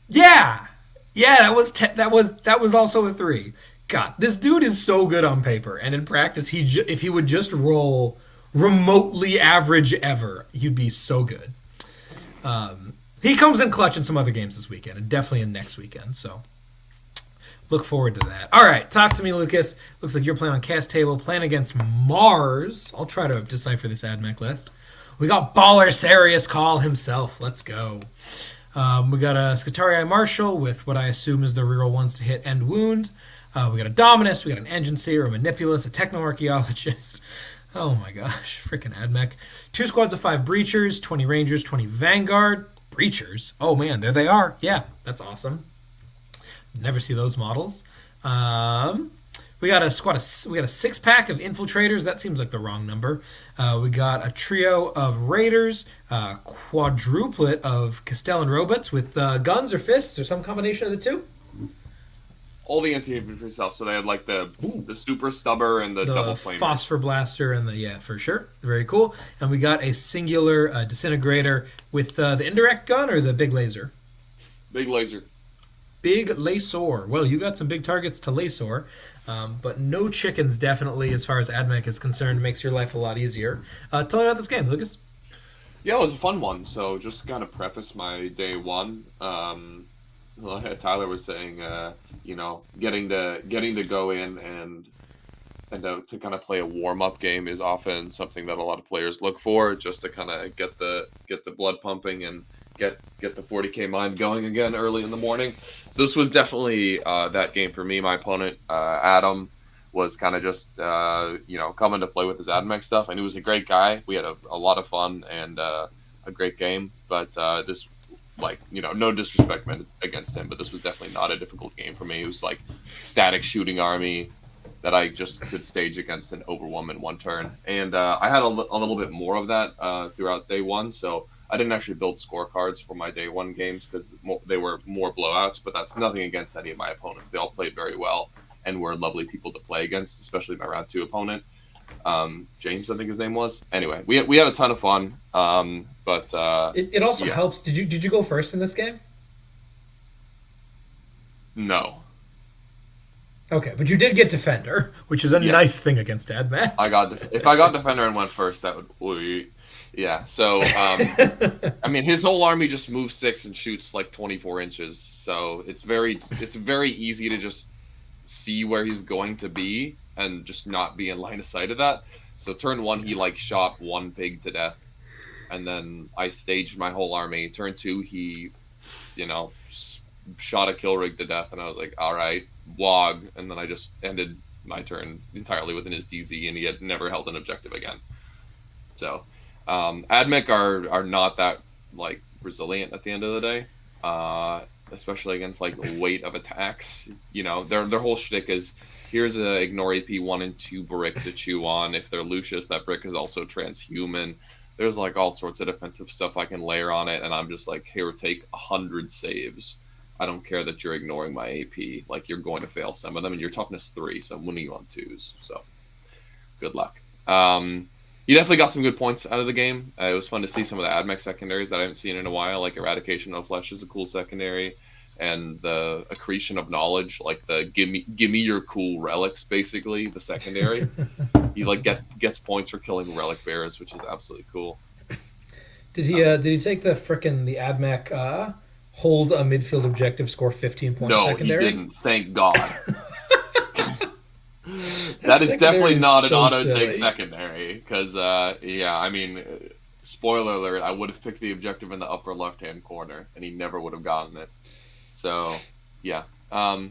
Yeah, that was also a 3. God, this dude is so good on paper, and in practice, if he would just roll remotely average ever, he'd be so good. He comes in clutch in some other games this weekend, and definitely in next weekend. So look forward to that. All right, talk to me, Lucas. Looks like you're playing on Cast Table, playing against Mars. I'll try to decipher this AdMech list. We got Baller Sarius Call himself. Let's go. We got a Scutarii Marshal with what I assume is the reroll ones to hit and wound. We got a Dominus. We got an Engine Seer, a Manipulus, a Techno-Archaeologist. Oh my gosh, freaking AdMech. 2 squads of 5 Breachers, 20 Rangers, 20 Vanguard. Breachers? Oh man, there they are. Yeah, that's awesome. Never see those models. We got a 6-pack of Infiltrators. That seems like the wrong number. We got a trio of Raiders, quadruplet of Castellan Robots with guns or fists or some combination of the two. All the anti-infantry stuff. So they had like the super stubber and the double flamer. Phosphor blaster and for sure. Very cool. And we got a singular disintegrator with the indirect gun or the big laser? Big laser. Big laser. Well, you got some big targets to laser. But no chickens, definitely, as far as AdMech is concerned, makes your life a lot easier. Tell me about this game, Lucas. Yeah, it was a fun one. So just to kind of preface my day one, Tyler was saying, getting to go in and to kind of play a warm-up game is often something that a lot of players look for, just to kind of get the blood pumping and get the 40k mind going again early in the morning. So this was definitely that game for me. My opponent, Adam, was kind of just coming to play with his AdMech stuff. I knew he was a great guy. We had a lot of fun and a great game. But this, no disrespect meant against him, but this was definitely not a difficult game for me. It was like static shooting army that I just could stage against an overwhelm in one turn. And I had a little bit more of that throughout day one, so I didn't actually build scorecards for my day one games because they were more blowouts, but that's nothing against any of my opponents. They all played very well and were lovely people to play against, especially my round 2 opponent. James, I think his name was. Anyway, we had a ton of fun. But it also helps. Did you go first in this game? No. Okay, but you did get Defender, which is a nice thing against AdMech. If I got Defender and went first, that would Yeah. So, I mean, his whole army just moves 6 and shoots like 24 inches. So it's very easy to just see where he's going to be and just not be in line of sight of that. So turn 1, he like shot 1 pig to death, and then I staged my whole army. Turn 2, he, shot a kill rig to death, and I was like, all right, wog, and then I just ended my turn entirely within his DZ, and he had never held an objective again. So, Admech are not that like resilient at the end of the day, especially against like weight of attacks. Their whole shtick is, here's a ignore AP 1 and 2 brick to chew on. If they're Lucius, that brick is also transhuman. There's like all sorts of defensive stuff I can layer on it, and I'm just like, here, take 100 saves. I don't care that you're ignoring my AP. Like, you're going to fail some of them, and you're toughness 3, so I'm winning you on 2s. So, good luck. You definitely got some good points out of the game. It was fun to see some of the AdMech secondaries that I haven't seen in a while, like Eradication of Flesh is a cool secondary, and the Accretion of Knowledge, like the give me your cool relics, basically, the secondary. He like gets points for killing relic bearers, which is absolutely cool. Did he take the AdMech hold a midfield objective, score 15 points secondary? No, he didn't. Thank God. That is definitely not an auto-take secondary, because, I mean, spoiler alert, I would have picked the objective in the upper left-hand corner, and he never would have gotten it. So, yeah.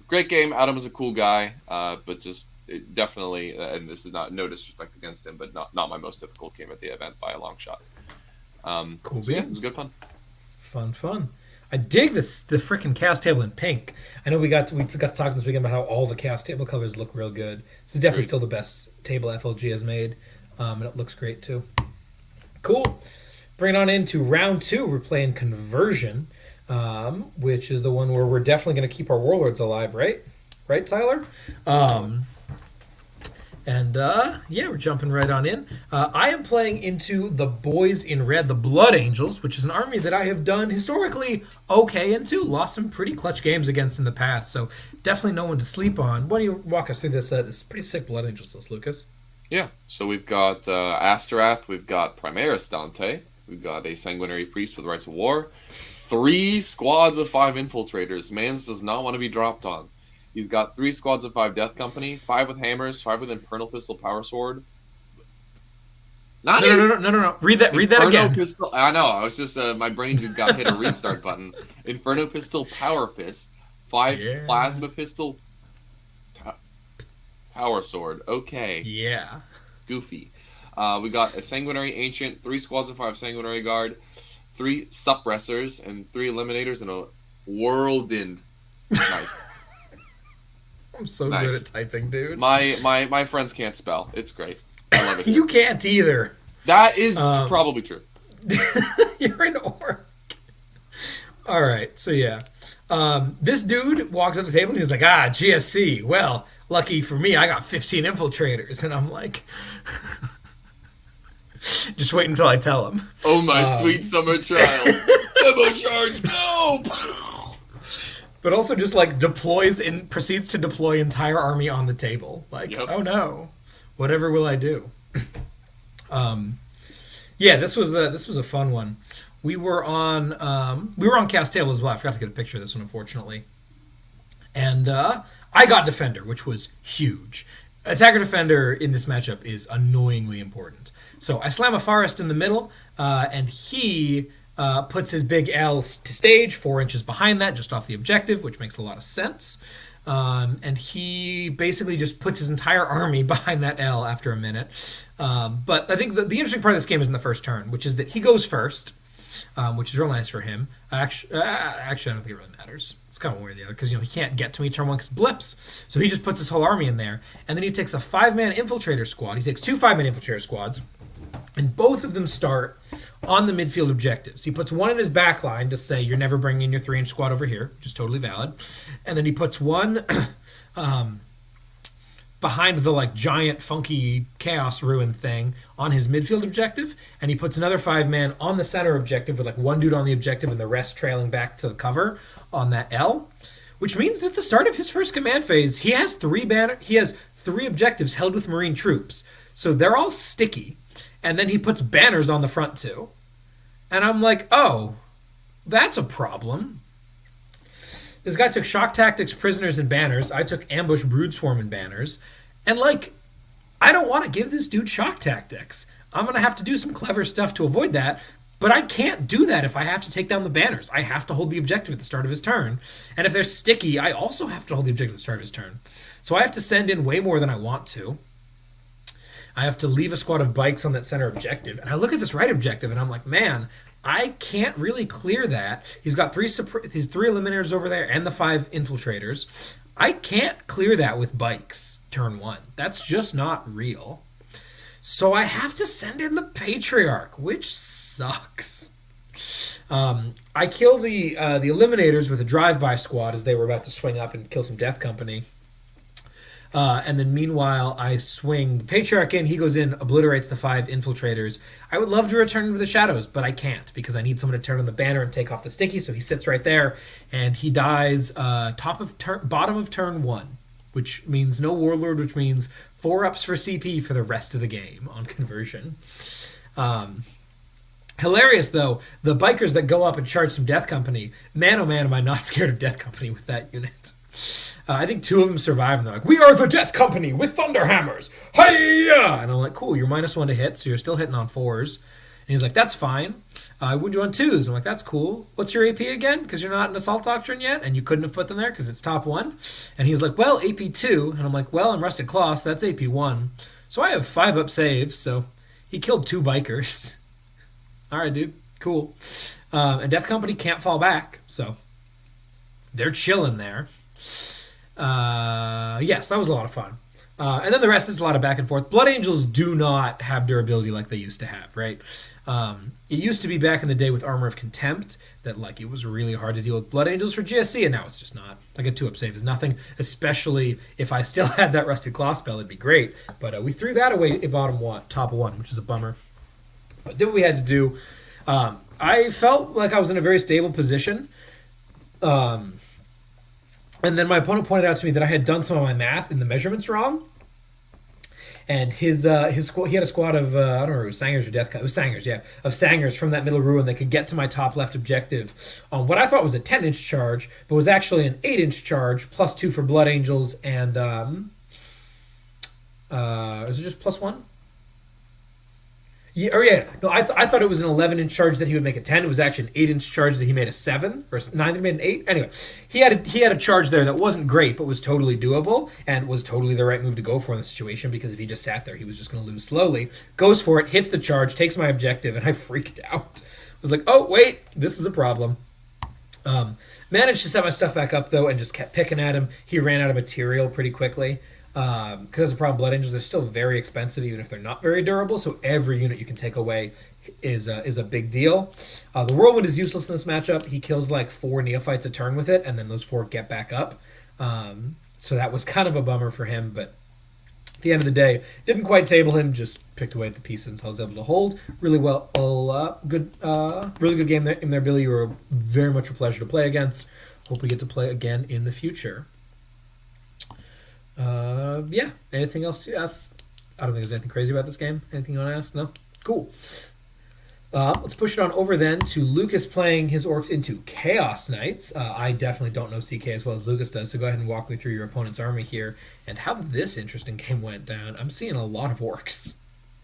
Great game. Adam is a cool guy, but just definitely, and this is no disrespect against him, but not my most difficult game at the event by a long shot. Cool so, yeah, it was good fun. Fun. I dig the freaking chaos table in pink. I know we got to talk this weekend about how all the chaos table colors look real good. This is definitely still the best table FLG has made, and it looks great too. Cool. Bring it on into round 2. We're playing Conversion, which is the one where we're definitely going to keep our warlords alive, right? Right, Tyler? We're jumping right on in. I am playing into the Boys in Red, the Blood Angels, which is an army that I have done historically okay into. Lost some pretty clutch games against in the past, so definitely no one to sleep on. Why don't you walk us through this pretty sick Blood Angels list, Lucas? Yeah, so we've got Asterath, we've got Primaris Dante, we've got a Sanguinary Priest with Rights of War, 3 squads of 5 Infiltrators. Mans does not want to be dropped on. He's got 3 squads of 5 Death Company, 5 with Hammers, 5 with Infernal Pistol Power Sword. No. Read that again. Pistol, I know. I was just my brain got hit a restart button. Inferno Pistol Power Fist, 5 Plasma Pistol Power Sword. Okay. Yeah. Goofy. We got a Sanguinary Ancient, 3 squads of 5 Sanguinary Guard, 3 Suppressors, and 3 Eliminators, and a Whirlwind. Nice. I'm so good at typing, dude. My friends can't spell. It's great. I love it. You can't either. That is probably true. You're an orc. All right, so yeah. This dude walks up the table and he's like, GSC. Well, lucky for me, I got 15 infiltrators. And I'm like, just wait until I tell him. Oh, my sweet summer child. Demo charge, no! But also just like proceeds to deploy entire army on the table. Like, Oh no, whatever will I do? This was a fun one. We were on cast table as well. I forgot to get a picture of this one, unfortunately. And I got defender, which was huge. Attacker defender in this matchup is annoyingly important. So I slam a forest in the middle, and he puts his big L to stage 4 inches behind that, just off the objective, which makes a lot of sense. And he basically just puts his entire army behind that L after a minute. But I think the interesting part of this game is in the first turn, which is that he goes first, which is real nice for him. Actually, I don't think it really matters. It's kind of one or the other, because he can't get to me turn 1 because blips. So he just puts his whole army in there. And then he takes a 5-man infiltrator squad. He takes 2 5-man infiltrator squads. And both of them start on the midfield objectives. He puts one in his back line to say, you're never bringing your 3-inch squad over here, which is totally valid. And then he puts one behind the giant funky chaos ruin thing on his midfield objective. And he puts another 5-man on the center objective with one dude on the objective and the rest trailing back to the cover on that L. Which means that at the start of his first command phase, he has 3 objectives held with Marine troops. So they're all sticky. And then he puts banners on the front too. And I'm like, oh, that's a problem. This guy took shock tactics, prisoners, and banners. I took ambush, brood swarm, and banners. And like, I don't want to give this dude shock tactics. I'm gonna have to do some clever stuff to avoid that. But I can't do that if I have to take down the banners. I have to hold the objective at the start of his turn. And if they're sticky, I also have to hold the objective at the start of his turn. So I have to send in way more than I want to. I have to leave a squad of bikes on that center objective. And I look at this right objective and I'm like, man, I can't really clear that. He's got his 3 eliminators over there and the 5 infiltrators. I can't clear that with bikes turn 1. That's just not real. So I have to send in the Patriarch, which sucks. I kill the eliminators with a drive-by squad as they were about to swing up and kill some Death Company. And then meanwhile, I swing the Patriarch in. He goes in, obliterates the 5 infiltrators. I would love to return to the shadows, but I can't because I need someone to turn on the banner and take off the sticky. So he sits right there, and he dies bottom of turn 1, which means no Warlord, which means 4 ups for CP for the rest of the game on conversion. Hilarious, though, the bikers that go up and charge some Death Company. Man, oh man, am I not scared of Death Company with that unit. I think 2 of them survive, and they're like, we are the Death Company with Thunderhammers! Hiya! And I'm like, cool, you're -1 to hit, so you're still hitting on 4s. And he's like, that's fine. I wound you on 2s. And I'm like, that's cool. What's your AP again? Because you're not an Assault Doctrine yet, and you couldn't have put them there because it's top 1. And he's like, well, AP 2. And I'm like, well, I'm Rusted Claw, so that's AP 1. So I have 5 up saves, so he killed 2 bikers. All right, dude. Cool. And Death Company can't fall back, so they're chilling there. Yes, that was a lot of fun. And then the rest is a lot of back and forth. Blood Angels do not have durability like they used to have, right? It used to be back in the day with Armor of Contempt that like it was really hard to deal with Blood Angels for GSC, and now it's just not. Like a 2-up save is nothing, especially if I still had that Rusted Claw spell, it'd be great. But we threw that away at top 1, which is a bummer. But did what we had to do. I felt like I was in a very stable position. And then my opponent pointed out to me that I had done some of my math in the measurements wrong. And his squad, he had a squad of, I don't know, it was Sangers or Death. It was Sangers, yeah. Of Sangers from that middle ruin that could get to my top left objective on what I thought was a 10-inch charge, but was actually an 8-inch charge, +2 for Blood Angels, and, is it just +1? Yeah, or yeah, no, I thought it was an 11-inch charge that he would make a 10. It was actually an 8-inch charge that he made a 7, or 9 that he made an 8. Anyway, he had a charge there that wasn't great, but was totally doable, and was totally the right move to go for in the situation, because if he just sat there, he was just going to lose slowly. Goes for it, hits the charge, takes my objective, and I freaked out. I was like, oh, wait, this is a problem. Managed to set my stuff back up, though, and just kept picking at him. He ran out of material pretty quickly. Because that's the problem, Blood Angels, they're still very expensive, even if they're not very durable, so every unit you can take away is a big deal. The Whirlwind is useless in this matchup. He kills like 4 Neophytes a turn with it, and then those 4 get back up. So that was kind of a bummer for him, but at the end of the day, didn't quite table him, just picked away at the pieces until I was able to hold. Really well, really good game there, in there, Billy. You were very much a pleasure to play against. Hope we get to play again in the future. Yeah. Anything else to ask? I don't think there's anything crazy about this game. Anything you want to ask? No? Cool. Let's push it on over then to Lucas playing his Orcs into Chaos Knights. I definitely don't know CK as well as Lucas does, so go ahead and walk me through your opponent's army here and how this interesting game went down. I'm seeing a lot of Orcs.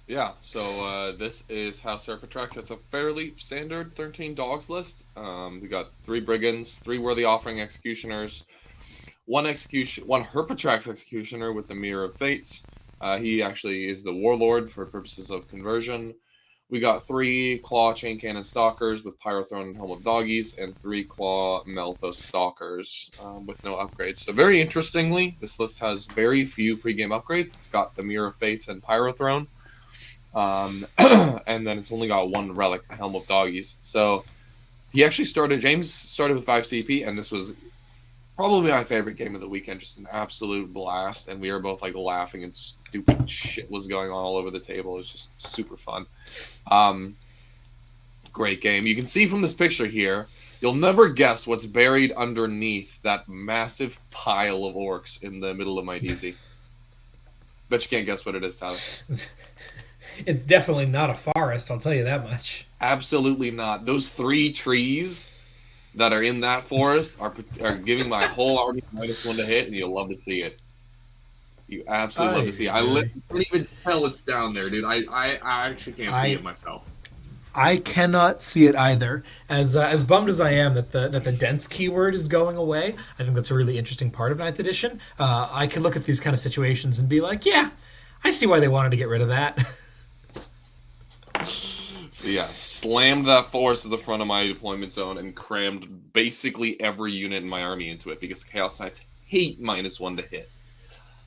Yeah, so this is House Serpatrax. It's a fairly standard 13 dogs list. We got 3 Brigands, 3 Worthy Offering Executioners, one Herpatrax Executioner with the Mirror of Fates. He actually is the Warlord for purposes of conversion. We got 3 Claw Chain Cannon Stalkers with Pyrothrone and Helm of Doggies, and 3 Claw Melthos Stalkers with no upgrades. So very interestingly, this list has very few pregame upgrades. It's got the Mirror of Fates and Pyrothrone. And then it's only got 1 Relic, Helm of Doggies. So James started with 5 CP, and this was probably my favorite game of the weekend, just an absolute blast, and we were both like laughing and stupid shit was going on all over the table. It was just super fun. Great game. You can see from this picture here, you'll never guess what's buried underneath that massive pile of Orcs in the middle of my DZ. Bet you can't guess what it is, Tyler. It's definitely not a forest, I'll tell you that much. Absolutely not. Those 3 trees that are in that forest are giving my whole army -1 to hit, and you'll love to see it. You absolutely love to see it. I I can't even tell it's down there, dude. I actually can't see I it myself. I cannot see it either. As bummed as I am that the dense keyword is going away, I think that's a really interesting part of Ninth Edition. I can look at these kind of situations and be like, yeah, I see why they wanted to get rid of that. So yeah, slammed that forest to the front of my deployment zone and crammed basically every unit in my army into it because Chaos Knights hate -1 to hit.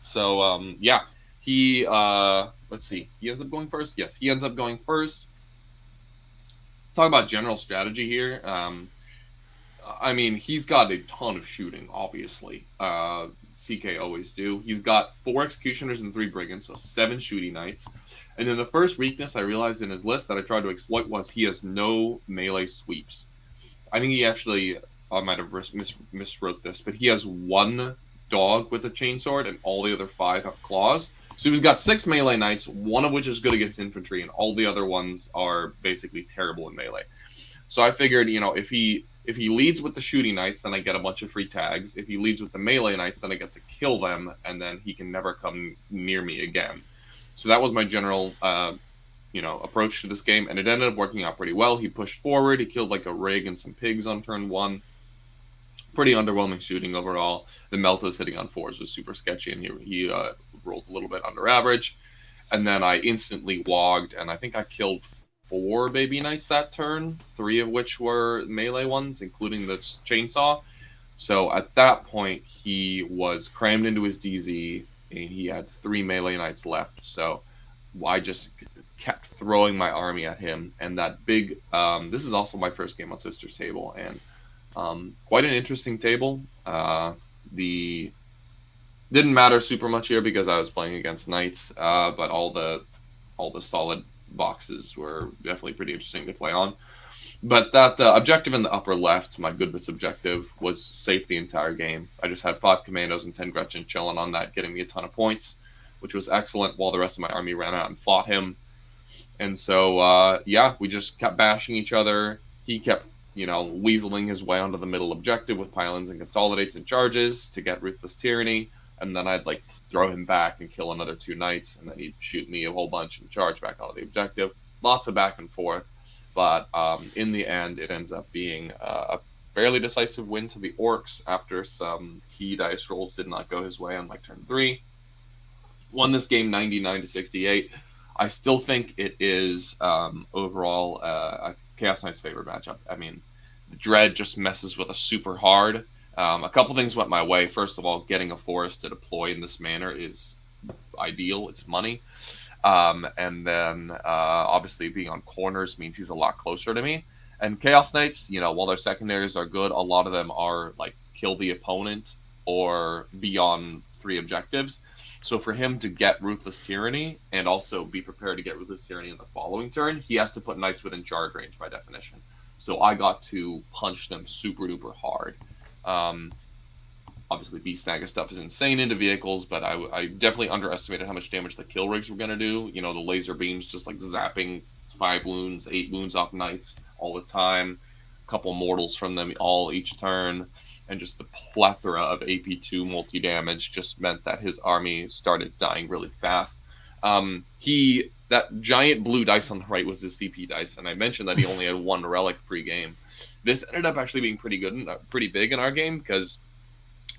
So yeah, he let's see, he ends up going first. Yes, he ends up going first. Talk about general strategy here. I mean, he's got a ton of shooting, obviously. CK always do. He's got 4 executioners and 3 brigands, so 7 shooting knights. And then the first weakness I realized in his list that I tried to exploit was he has no melee sweeps. I think he actually, I might have miswrote this, but he has 1 dog with a chainsword, and all the other 5 have claws. So he's got 6 melee knights, one of which is good against infantry, and all the other ones are basically terrible in melee. So I figured, if he leads with the shooting knights, then I get a bunch of free tags. If he leads with the melee knights, then I get to kill them, and then he can never come near me again. So that was my general, approach to this game, and it ended up working out pretty well. He pushed forward. He killed like a rig and some pigs on turn 1. Pretty underwhelming shooting overall. The Meltas hitting on 4s was super sketchy, and he rolled a little bit under average. And then I instantly wogged, and I think I killed 4 baby knights that turn, 3 of which were melee ones, including the chainsaw. So at that point, he was crammed into his DZ, and he had 3 melee knights left. So I just kept throwing my army at him, and that big. This is also my first game on Sister's Table, and quite an interesting table. The didn't matter super much here because I was playing against knights, but all the solid boxes were definitely pretty interesting to play on. But that objective in the upper left, my good bits objective, was safe the entire game. I just had 5 commandos and 10 Gretchen chilling on that, getting me a ton of points, which was excellent while the rest of my army ran out and fought him. And so, yeah, we just kept bashing each other. He kept, weaseling his way onto the middle objective with pylons and consolidates and charges to get Ruthless Tyranny. And then I'd, throw him back and kill another 2 knights, and then he'd shoot me a whole bunch and charge back onto the objective. Lots of back and forth. But in the end, it ends up being a fairly decisive win to the Orcs after some key dice rolls did not go his way on turn 3. Won this game 99-68. I still think it is overall a Chaos Knight's favorite matchup. I mean, the Dread just messes with us super hard. A couple things went my way. First of all, getting a forest to deploy in this manner is ideal. It's money. And then obviously being on corners means he's a lot closer to me. And Chaos Knights, while their secondaries are good, a lot of them are kill the opponent or be on 3 objectives. So for him to get Ruthless Tyranny and also be prepared to get Ruthless Tyranny in the following turn, he has to put knights within charge range by definition. So I got to punch them super duper hard. Obviously, Beast Snagger stuff is insane into vehicles, but I definitely underestimated how much damage the kill rigs were going to do. The laser beams just zapping 5 wounds, 8 wounds off knights all the time. A couple mortals from them each turn. And just the plethora of AP2 multi-damage just meant that his army started dying really fast. That giant blue dice on the right was his CP dice, and I mentioned that he only had 1 relic pre-game. This ended up actually being pretty good and pretty big in our game because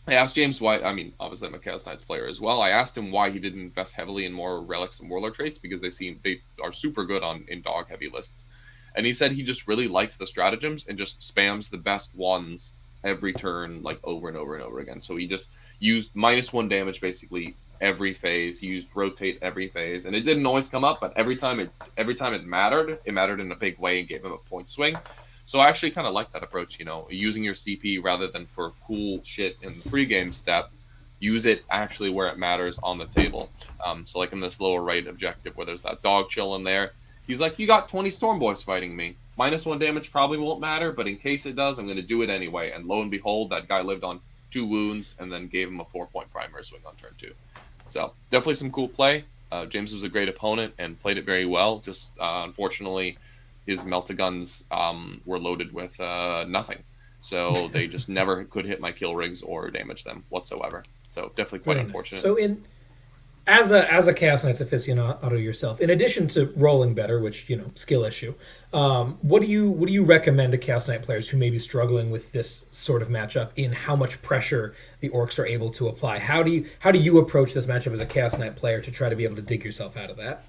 I asked James why. I mean, obviously I'm a Chaos Knights player as well. I asked him why he didn't invest heavily in more relics and warlord traits because they are super good in dog heavy lists, and he said he just really likes the stratagems and just spams the best ones every turn over and over and over again. So he just used -1 damage basically every phase. He used rotate every phase, and it didn't always come up, but every time it mattered in a big way and gave him a point swing. So I actually kind of like that approach, using your CP rather than for cool shit in the pregame step, use it actually where it matters on the table. So in this lower right objective where there's that dog chill in there, he's like, you got 20 Storm Boys fighting me. -1 damage probably won't matter, but in case it does, I'm going to do it anyway. And lo and behold, that guy lived on 2 wounds and then gave him a 4-point primary swing on turn 2. So definitely some cool play. James was a great opponent and played it very well. Just unfortunately, his meltaguns were loaded with nothing, so they just never could hit my kill rigs or damage them whatsoever. So definitely quite Very nice. unfortunate. So in as a Chaos Knights aficionado yourself, in addition to rolling better, which skill issue, what do you recommend to Chaos Knight players who may be struggling with this sort of matchup in how much pressure the Orcs are able to apply? How do you approach this matchup as a Chaos Knight player to try to be able to dig yourself out of that?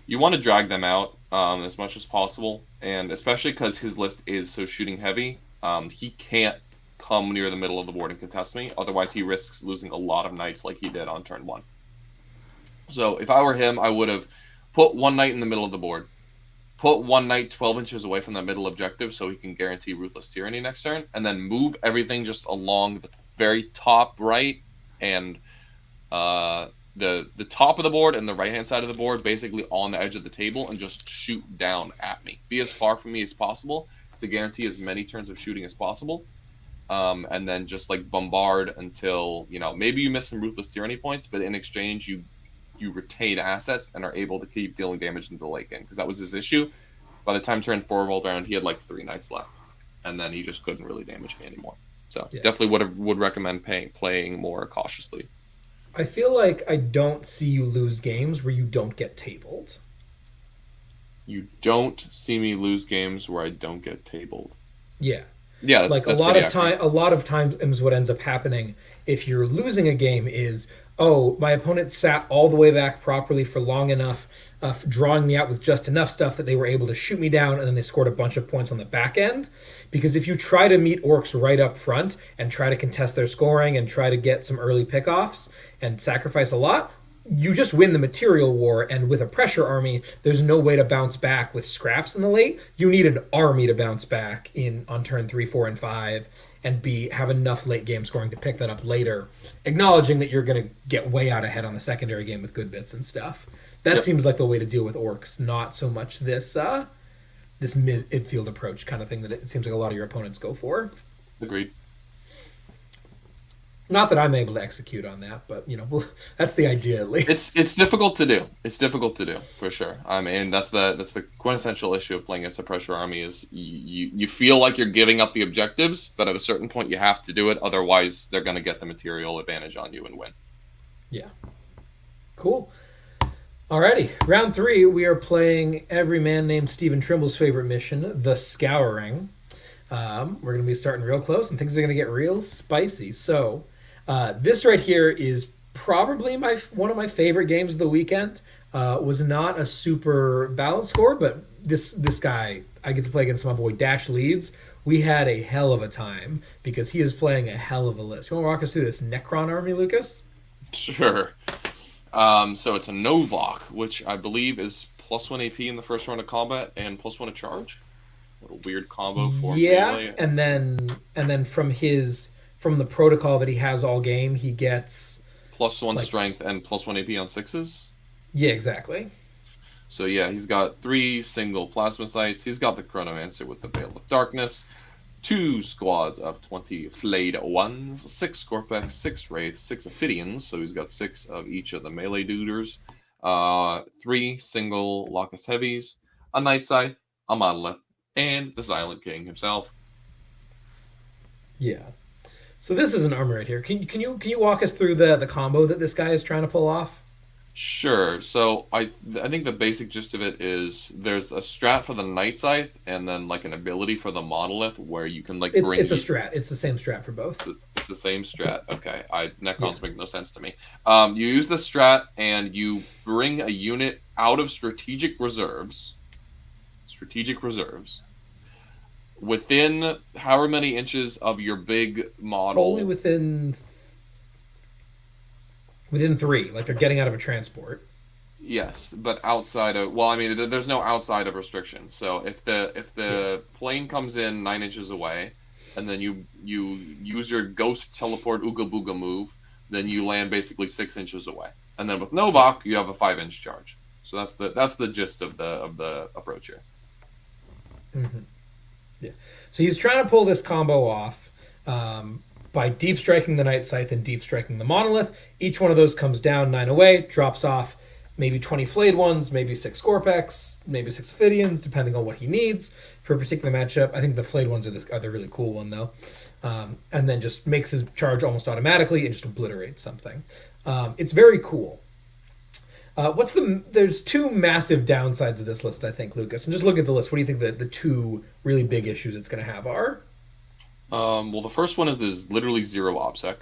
You want to drag them out as much as possible, and especially because his list is so shooting heavy, he can't come near the middle of the board and contest me. Otherwise, he risks losing a lot of knights like he did on turn one. So if I were him, I would have put one knight in the middle of the board, put one knight 12 inches away from that middle objective so he can guarantee Ruthless Tyranny next turn, and then move everything just along the very top right and the top of the board and the right hand side of the board, basically on the edge of the table, and just shoot down at me. Be as far from me as possible to guarantee as many turns of shooting as possible. And then just like bombard until maybe you miss some Ruthless Tyranny points, but in exchange you retain assets and are able to keep dealing damage into the late game, because that was his issue. By the time turn 4 rolled around, he had like 3 knights left, and then he just couldn't really damage me anymore. So Yeah. definitely would recommend playing more cautiously. I feel like I don't see you lose games where you don't get tabled. You don't see me lose games where I don't get tabled. Yeah. Yeah, Like that's pretty accurate. a lot of times what ends up happening if you're losing a game is, oh, my opponent sat all the way back properly for long enough, drawing me out with just enough stuff that they were able to shoot me down, and then they scored a bunch of points on the back end. Because if you try to meet Orcs right up front and try to contest their scoring and try to get some early pickoffs and sacrifice a lot, you just win the material war. And with a pressure army, there's no way to bounce back with scraps in the late. You need an army to bounce back in on turn 3, 4, and 5, and have enough late game scoring to pick that up later, acknowledging that you're going to get way out ahead on the secondary game with good bits and stuff. That Yep, seems like the way to deal with Orcs, not so much this midfield approach kind of thing that it seems like a lot of your opponents go for. agreed. Not that I'm able to execute on that, but that's the idea at It's least. it's difficult to do. It's difficult to do for sure. I mean, that's the quintessential issue of playing against a pressure army is you feel like you're giving up the objectives, but at a certain point you have to do it. Otherwise, they're going to get the material advantage on you and win. Yeah, cool. Alrighty, round 3, we are playing every man named Stephen Trimble's favorite mission, the Scouring. We're going to be starting real close, and things are going to get real spicy. So, this right here is probably one of my favorite games of the weekend. Was not a super balanced score, but this guy, I get to play against my boy Dash Leeds. We had a hell of a time because he is playing a hell of a list. You want to walk us through this Necron army, Lucas? Sure. So it's a Novak, which I believe is +1 AP in the first round of combat and +1 a charge. What a weird combo for Yeah, melee. and then from the protocol that he has all game, he gets +1 like strength and +1 AP on sixes. yeah, exactly. So yeah, he's got 3 single plasma sites. He's got the Chronomancer with the Veil of Darkness, 2 squads of 20 flayed ones, 6 Scorpex, 6 Wraiths, 6 Ophidians. So he's got 6 of each of the melee duders, 3 single Locust Heavies, a Night Scythe, a Monolith, and the Silent King himself. Yeah. So this is an armor right here. Can you walk us through the combo that this guy is trying to pull off? Sure. So I think the basic gist of it is there's a strat for the Night Scythe and then like an ability for the Monolith where you can like It's bring it's a strat. It's the same strat for both. it's the same strat. Okay, Yeah. Necrons make no sense to me. You use the strat and you bring a unit out of strategic reserves, within however many inches of your big Wholly model. within 3, like they're getting out of a transport. Yes, but outside of, well, I mean, there's no outside of restriction. So if Yeah. the plane comes in 9 inches away, and then you use your ghost teleport Ooga Booga move, then you land basically 6 inches away. And then with Yeah. Novak, you have a 5 inch charge. So that's the gist of the approach here. hmm Yeah. So he's trying to pull this combo off by deep striking the Night Scythe and deep striking the Monolith. Each one of those comes down 9 away, drops off maybe 20 flayed ones, maybe 6 Scorpex, maybe 6 Ophidians, depending on what he needs for a particular matchup. I think the flayed ones are the really cool one, though. And then just makes his charge almost automatically and just obliterates something. It's very cool. There's two massive downsides of this list, I think, Lucas. And just look at the list. What do you think the two really big issues it's going to have are? Well, the first one is there's literally 0 OBSEC.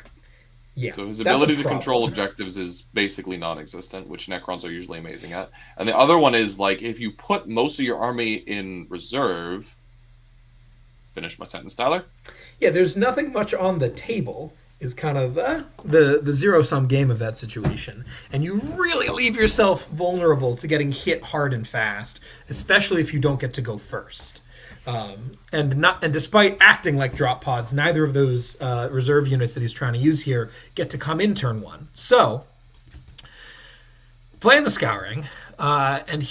Yeah, so his ability to control objectives is basically non-existent, which Necrons are usually amazing at. And the other one is, like, if you put most of your army in reserve... Finish my sentence, Tyler? Yeah, there's nothing much on the table is kind of the zero-sum game of that situation. And you really leave yourself vulnerable to getting hit hard and fast, especially if you don't get to go first. And despite acting like drop pods, neither of those reserve units that he's trying to use here get to come in turn 1. So, playing the Scouring, and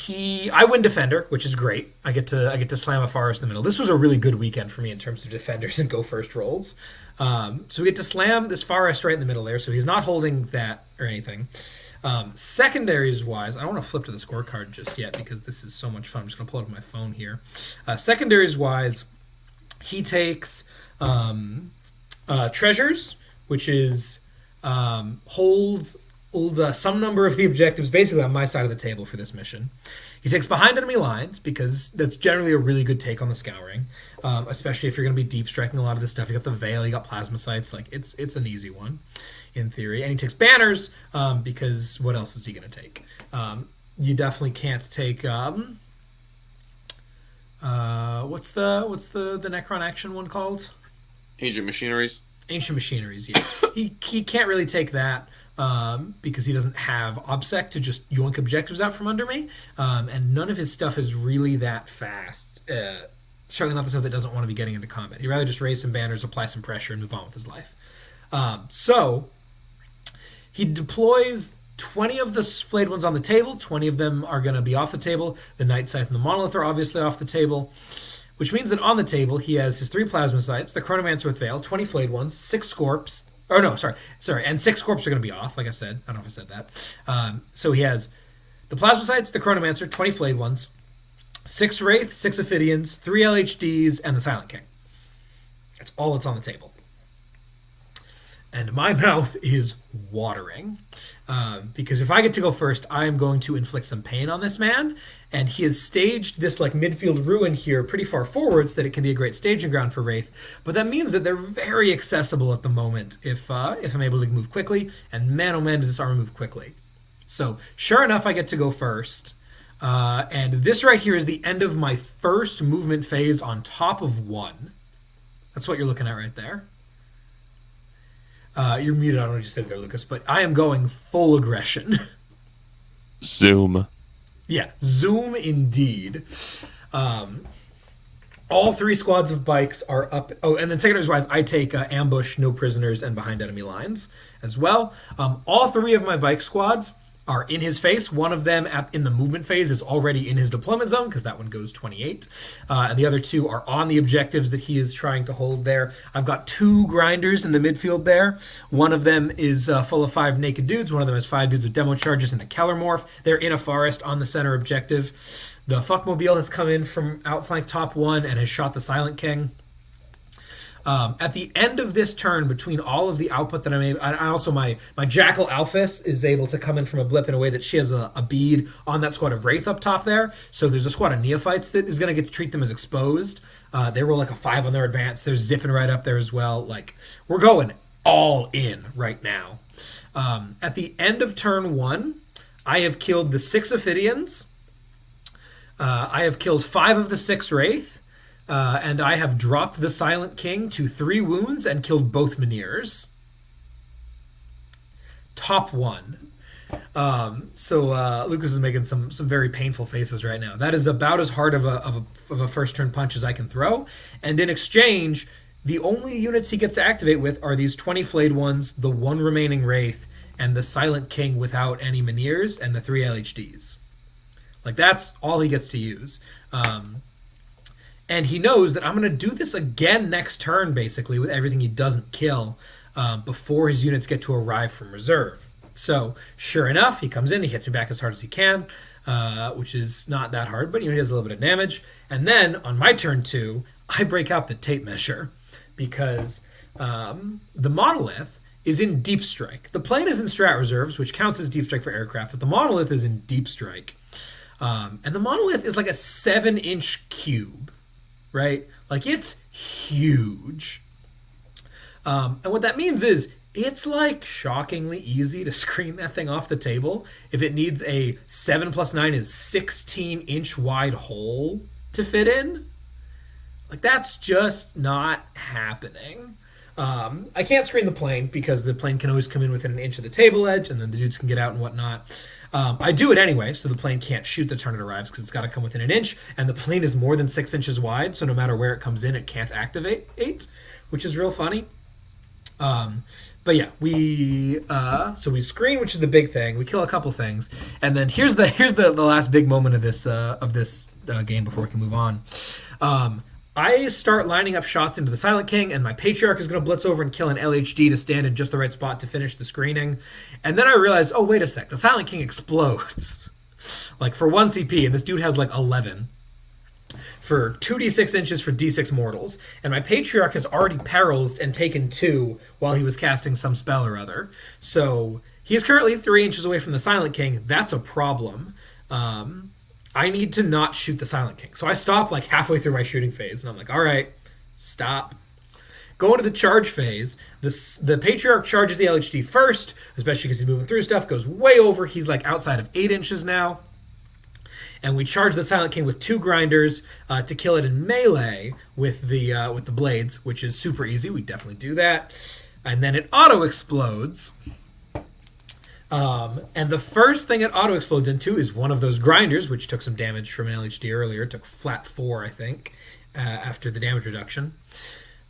I win Defender, which is great. I get to slam a Forest in the middle. This was a really good weekend for me in terms of Defenders and go first rolls. So we get to slam this Forest right in the middle there, so he's not holding that or anything. Secondaries-wise, I don't want to flip to the scorecard just yet because this is so much fun. I'm just going to pull it up on my phone here. Secondaries-wise, he takes Treasures, which is holds some number of the objectives basically on my side of the table for this mission. He takes Behind Enemy Lines because that's generally a really good take on the Scouring, especially if you're going to be deep striking a lot of this stuff. You got the Veil, you got Plasma Sights, like it's an easy one in theory. And he takes Banners because what else is he going to take? You definitely can't take what's the Necron action one called? Ancient Machineries. Ancient Machineries, yeah. he can't really take that. Because he doesn't have OBSEC to just yoink objectives out from under me, and none of his stuff is really that fast. Certainly not the stuff that doesn't want to be getting into combat. He'd rather just raise some banners, apply some pressure, and move on with his life. So he deploys 20 of the flayed ones on the table. 20 of them are going to be off the table. The Night Scythe and the Monolith are obviously off the table, which means that on the table he has his 3 Plasma Sights, the Chronomancer with Veil, 20 flayed ones, 6 Scorps. Oh, no, sorry. And 6 Scorps are going to be off, like I said. I don't know if I said that. So he has the Plasma Sights, the Chronomancer, 20 flayed ones, 6 Wraith, 6 Ophidians, 3 LHDs, and the Silent King. That's all that's on the table. And my mouth is watering. Because if I get to go first, I am going to inflict some pain on this man. And he has staged this like midfield ruin here pretty far forward so that it can be a great staging ground for Wraith. But that means that they're very accessible at the moment if I'm able to move quickly. And man, oh man, does this army move quickly. So sure enough, I get to go first. And this right here is the end of my first movement phase on top of 1. That's what you're looking at right there. You're muted, I don't know what you said there, Lucas, but I am going full aggression. Zoom. Yeah, zoom indeed. All 3 squads of bikes are up. Oh, and then secondaries-wise, I take Ambush, No Prisoners, and Behind Enemy Lines as well. All 3 of my bike squads are in his face. One of them in the movement phase is already in his deployment zone because that one goes 28. And the other 2 are on the objectives that he is trying to hold there. I've got 2 grinders in the midfield there. One of them is full of 5 naked dudes. One of them has 5 dudes with demo charges and a Keller Morph. They're in a forest on the center objective. The Fuckmobile has come in from outflank top 1 and has shot the Silent King. At the end of this turn, between all of the output that I'm able, I also my Jackal Alphys is able to come in from a blip in a way that she has a bead on that squad of Wraith up top there. So there's a squad of Neophytes that is going to get to treat them as exposed. They roll like a 5 on their advance. They're zipping right up there as well. Like, we're going all in right now. At the end of turn 1, I have killed the 6 Ophidians. I have killed 5 of the 6 Wraith. And I have dropped the Silent King to 3 wounds and killed both Meniers. Top 1. So Lucas is making some very painful faces right now. That is about as hard of a first turn punch as I can throw. And in exchange, the only units he gets to activate with are these 20 flayed ones, the 1 remaining Wraith, and the Silent King without any Meniers, and the 3 LHDs. Like, that's all he gets to use. And he knows that I'm going to do this again next turn, basically, with everything he doesn't kill before his units get to arrive from reserve. So sure enough, he comes in, he hits me back as hard as he can, which is not that hard, but he does a little bit of damage. And then on my turn 2, I break out the tape measure because the monolith is in deep strike. The plane is in strat reserves, which counts as deep strike for aircraft, but the monolith is in deep strike. And the monolith is like a 7-inch cube, right? Like it's huge. And what that means is it's like shockingly easy to screen that thing off the table if it needs a 7 plus 9 is 16-inch wide hole to fit in. Like that's just not happening. I can't screen the plane because the plane can always come in within an inch of the table edge and then the dudes can get out and whatnot. I do it anyway, so the plane can't shoot the turn it arrives because it's got to come within an inch, and the plane is more than 6 inches wide, so no matter where it comes in, it can't activate, which is real funny. But yeah, we screen, which is the big thing. We kill a couple things, and then here's the last big moment of this game before we can move on. I start lining up shots into the Silent King, and my Patriarch is going to blitz over and kill an LHD to stand in just the right spot to finish the screening. And then I realize, oh, wait a sec, the Silent King explodes. Like, for 1 CP, and this dude has, like, 11. For 2d6 inches for d6 mortals. And my Patriarch has already perils and taken 2 while he was casting some spell or other. So, he's currently 3 inches away from the Silent King. That's a problem. I need to not shoot the Silent King. So I stop like halfway through my shooting phase, and I'm like, all right, stop. Go into the charge phase. The Patriarch charges the LHD first, especially because he's moving through stuff, goes way over. He's like outside of 8 inches now. And we charge the Silent King with 2 grinders to kill it in melee with the blades, which is super easy. We definitely do that. And then it auto-explodes. And the first thing it auto-explodes into is one of those grinders, which took some damage from an LHD earlier. It took flat 4, I think, after the damage reduction.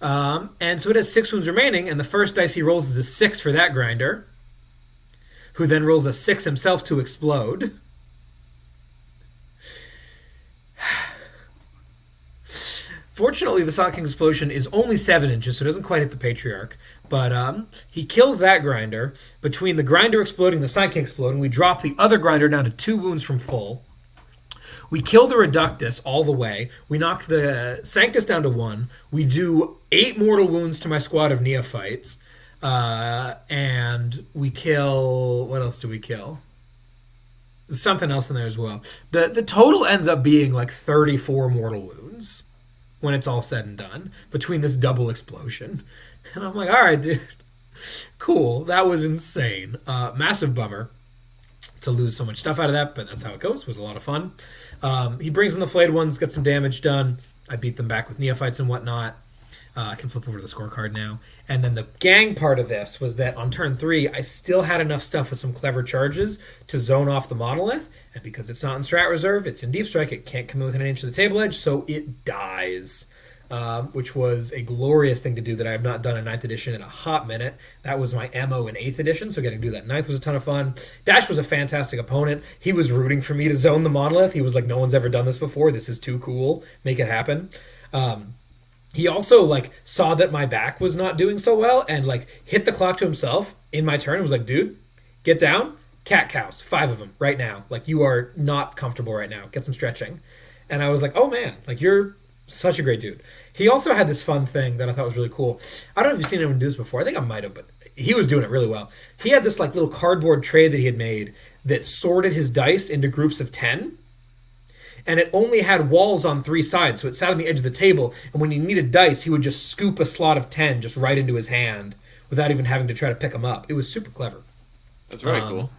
And so it has 6 wounds remaining, and the first dice he rolls is a 6 for that grinder, who then rolls a 6 himself to explode. Fortunately, the Silent King's explosion is only 7 inches, so it doesn't quite hit the Patriarch. But he kills that grinder. Between the grinder exploding and the Silent King exploding, we drop the other grinder down to 2 wounds from full. We kill the Reductus all the way. We knock the Sanctus down to 1. We do 8 mortal wounds to my squad of Neophytes. And we kill... What else do we kill? There's something else in there as well. The total ends up being like 34 mortal wounds when it's all said and done between this double explosion. And I'm like, all right, dude. Cool. That was insane. Massive bummer to lose so much stuff out of that, but that's how it goes. It was a lot of fun. He brings in the flayed ones, gets some damage done. I beat them back with Neophytes and whatnot. I can flip over to the scorecard now. And then the gang part of this was that on turn 3, I still had enough stuff with some clever charges to zone off the monolith. And because it's not in strat reserve, it's in deep strike, it can't come within an inch of the table edge, so it dies. Which was a glorious thing to do that I have not done in 9th edition in a hot minute. That was my MO in 8th edition, so getting to do that in 9th was a ton of fun. Dash was a fantastic opponent. He was rooting for me to zone the monolith. He was like, no one's ever done this before. This is too cool. Make it happen. He also like saw that my back was not doing so well and like hit the clock to himself in my turn and was like, dude, get down. Cat cows, 5 of them right now. Like, you are not comfortable right now. Get some stretching. And I was like, oh man, like, you're such a great dude. He also had this fun thing that I thought was really cool. I don't know if you've seen anyone do this before. I think I might have, but he was doing it really well. He had this like little cardboard tray that he had made that sorted his dice into groups of 10. And it only had walls on 3 sides, so it sat on the edge of the table. And when he needed dice, he would just scoop a slot of 10 just right into his hand without even having to try to pick them up. It was super clever. That's very cool.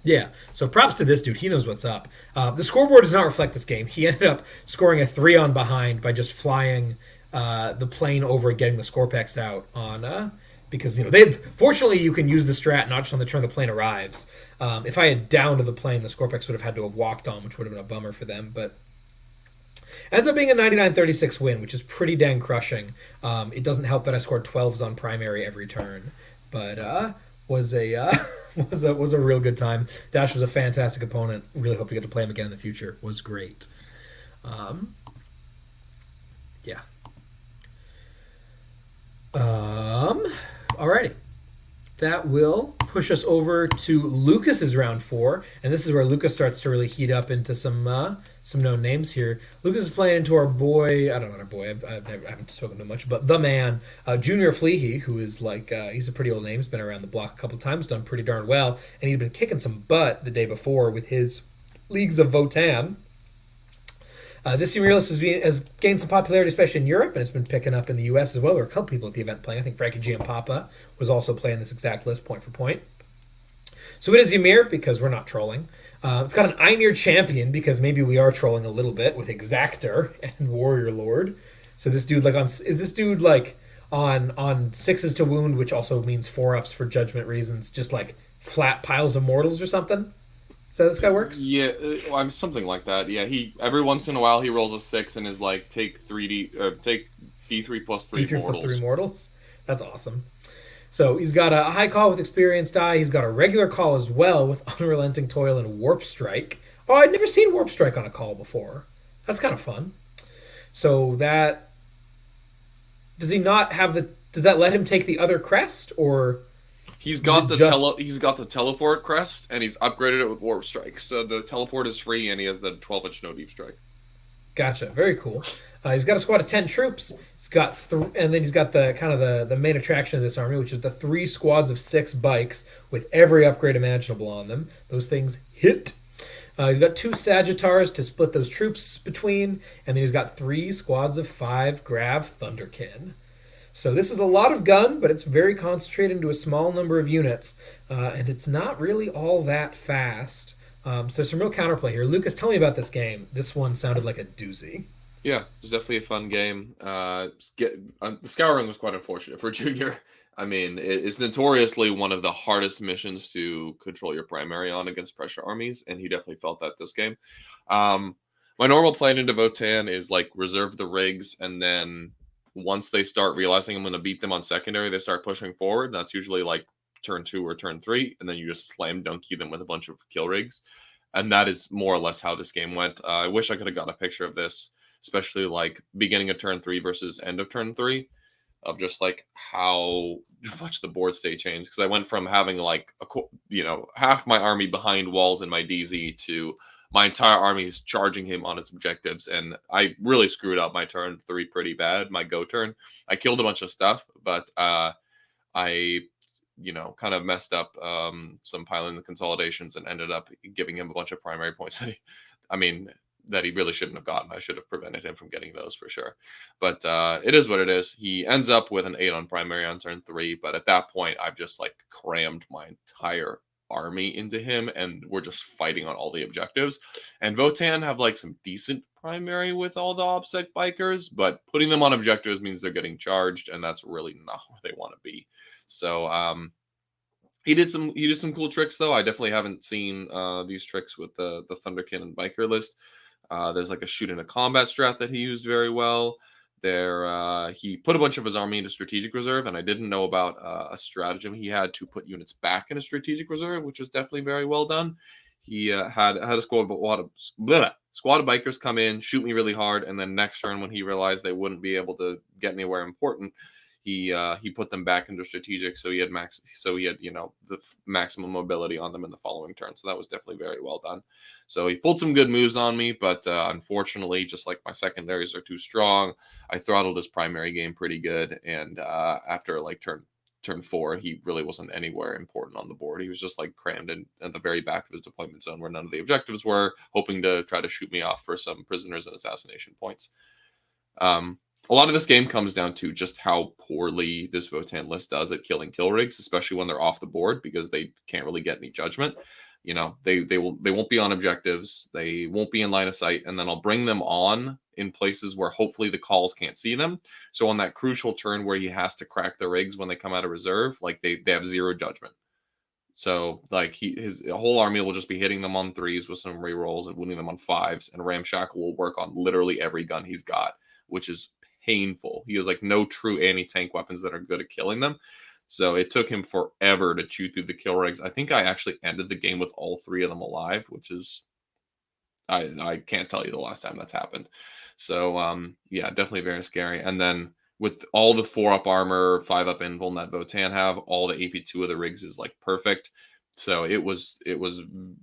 Yeah, so props to this dude. He knows what's up. The scoreboard does not reflect this game. He ended up scoring a 3 on behind by just flying the plane over and getting the Scorpex out on... because, you know, fortunately you can use the strat not just on the turn the plane arrives. If I had downed to the plane, the Scorpex would have had to have walked on, which would have been a bummer for them. But ends up being a 99-36 win, which is pretty dang crushing. It doesn't help that I scored 12s on primary every turn. But... was a real good time. Dash was a fantastic opponent. Really hope you get to play him again in the future. Was great. Yeah. Alrighty. That will push us over to Lucas's round 4, and this is where Lucas starts to really heat up into some known names here. Lucas is playing into our boy. I don't know our boy. I haven't spoken to him much, but the man, Junior Fleehey, who is like he's a pretty old name. He's been around the block a couple times, done pretty darn well, and he'd been kicking some butt the day before with his Leagues of Votan. This Euryalus has gained some popularity, especially in Europe, and it's been picking up in the U.S. as well. There were a couple people at the event playing. I think Frankie G and Papa was also playing this exact list point for point. So it is Ymir, because we're not trolling. It's got an Ymir champion, because maybe we are trolling a little bit, with Exactor and Warrior Lord. So this dude, on sixes to wound, which also means 4-ups for judgment reasons, just like flat piles of mortals or something? Is that how this guy works? Yeah, I'm something like that. Yeah, he every once in a while he rolls a 6 and is like take D3 plus 3 D3 mortals. plus 3 mortals. That's awesome. So he's got a high call with experienced die. He's got a regular call as well with unrelenting toil and warp strike. Oh, I'd never seen warp strike on a call before. That's kind of fun. So that does he not have the? Does that let him take the other crest, or He's is got it the just he's got the teleport crest, and he's upgraded it with warp strike. So the teleport is free, and he has the 12-inch no deep strike. Gotcha. Very cool. He's got a squad of 10 troops. He's got and then he's got the kind of the main attraction of this army, which is the 3 squads of 6 bikes with every upgrade imaginable on them. Those things hit. He's got 2 Sagittars to split those troops between, and then he's got 3 squads of 5 Grav Thunderkin. So this is a lot of gun, but it's very concentrated into a small number of units, and it's not really all that fast. So there's some real counterplay here. Lucas, tell me about this game. This one sounded like a doozy. Yeah, it's definitely a fun game. The scouring was quite unfortunate for Junior. I mean, it's notoriously one of the hardest missions to control your primary on against pressure armies, and he definitely felt that this game. My normal plan into Votan is like reserve the rigs, and then once they start realizing I'm going to beat them on secondary, they start pushing forward. That's usually like turn 2 or turn 3, and then you just slam donkey them with a bunch of kill rigs. And that is more or less how this game went. I wish I could have got a picture of this, especially like beginning of turn 3 versus end of turn 3, of just like how much the board state changed. Because I went from having like half my army behind walls in my DZ to my entire army is charging him on his objectives, and I really screwed up my turn 3 pretty bad. My go turn, I killed a bunch of stuff, but I kind of messed up some piling the consolidations and ended up giving him a bunch of primary points that he really shouldn't have gotten. I should have prevented him from getting those for sure. But it is what it is. He ends up with an 8 on primary on turn 3, but at that point, I've just like crammed my entire army into him, and we're just fighting on all the objectives. And Votan have like some decent primary with all the OBSEC bikers, but putting them on objectives means they're getting charged, and that's really not where they want to be. So he did some cool tricks though. I definitely haven't seen these tricks with the Thunderkin and biker list. There's like a shoot in a combat strat that he used very well. He put a bunch of his army into strategic reserve, and I didn't know about a stratagem he had to put units back in a strategic reserve, which was definitely very well done. He had a squad of bikers come in, shoot me really hard, and then next turn when he realized they wouldn't be able to get anywhere important, he put them back into strategic, so he had the maximum mobility on them in the following turn. So that was definitely very well done. So he pulled some good moves on me, but unfortunately, just like my secondaries are too strong, I throttled his primary game pretty good. And after like turn 4, he really wasn't anywhere important on the board. He was just like crammed in at the very back of his deployment zone where none of the objectives were, hoping to try to shoot me off for some prisoners and assassination points. A lot of this game comes down to just how poorly this Votan list does at killing kill rigs, especially when they're off the board, because they can't really get any judgment. They won't be on objectives, they won't be in line of sight, and then I'll bring them on in places where hopefully the calls can't see them. So on that crucial turn where he has to crack the rigs when they come out of reserve, like they have 0 judgment. So like his whole army will just be hitting them on 3s with some rerolls and winning them on 5s, and Ramshackle will work on literally every gun he's got, which is painful. He has like no true anti-tank weapons that are good at killing them. So it took him forever to chew through the kill rigs. I think I actually ended the game with all 3 of them alive, which is I can't tell you the last time that's happened. So yeah, definitely very scary. And then with all the 4-up armor, 5-up invul that Votan have, all the AP2 of the rigs is like perfect. So it was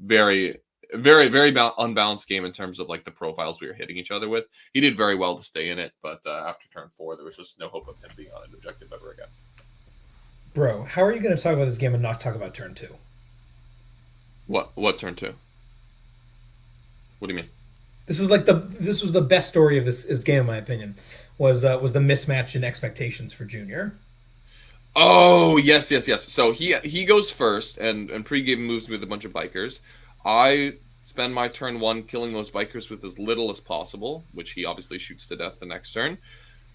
very, very, very unbalanced game in terms of like the profiles we were hitting each other with. He did very well to stay in it, but after turn 4, there was just no hope of him being on an objective ever again. Bro, how are you going to talk about this game and not talk about turn 2? What turn 2? What do you mean? This was the best story of this game, in my opinion. Was the mismatch in expectations for Junior. Oh, yes. So he goes first and pregame moves with a bunch of bikers. I spend my turn 1 killing those bikers with as little as possible, which he obviously shoots to death the next turn.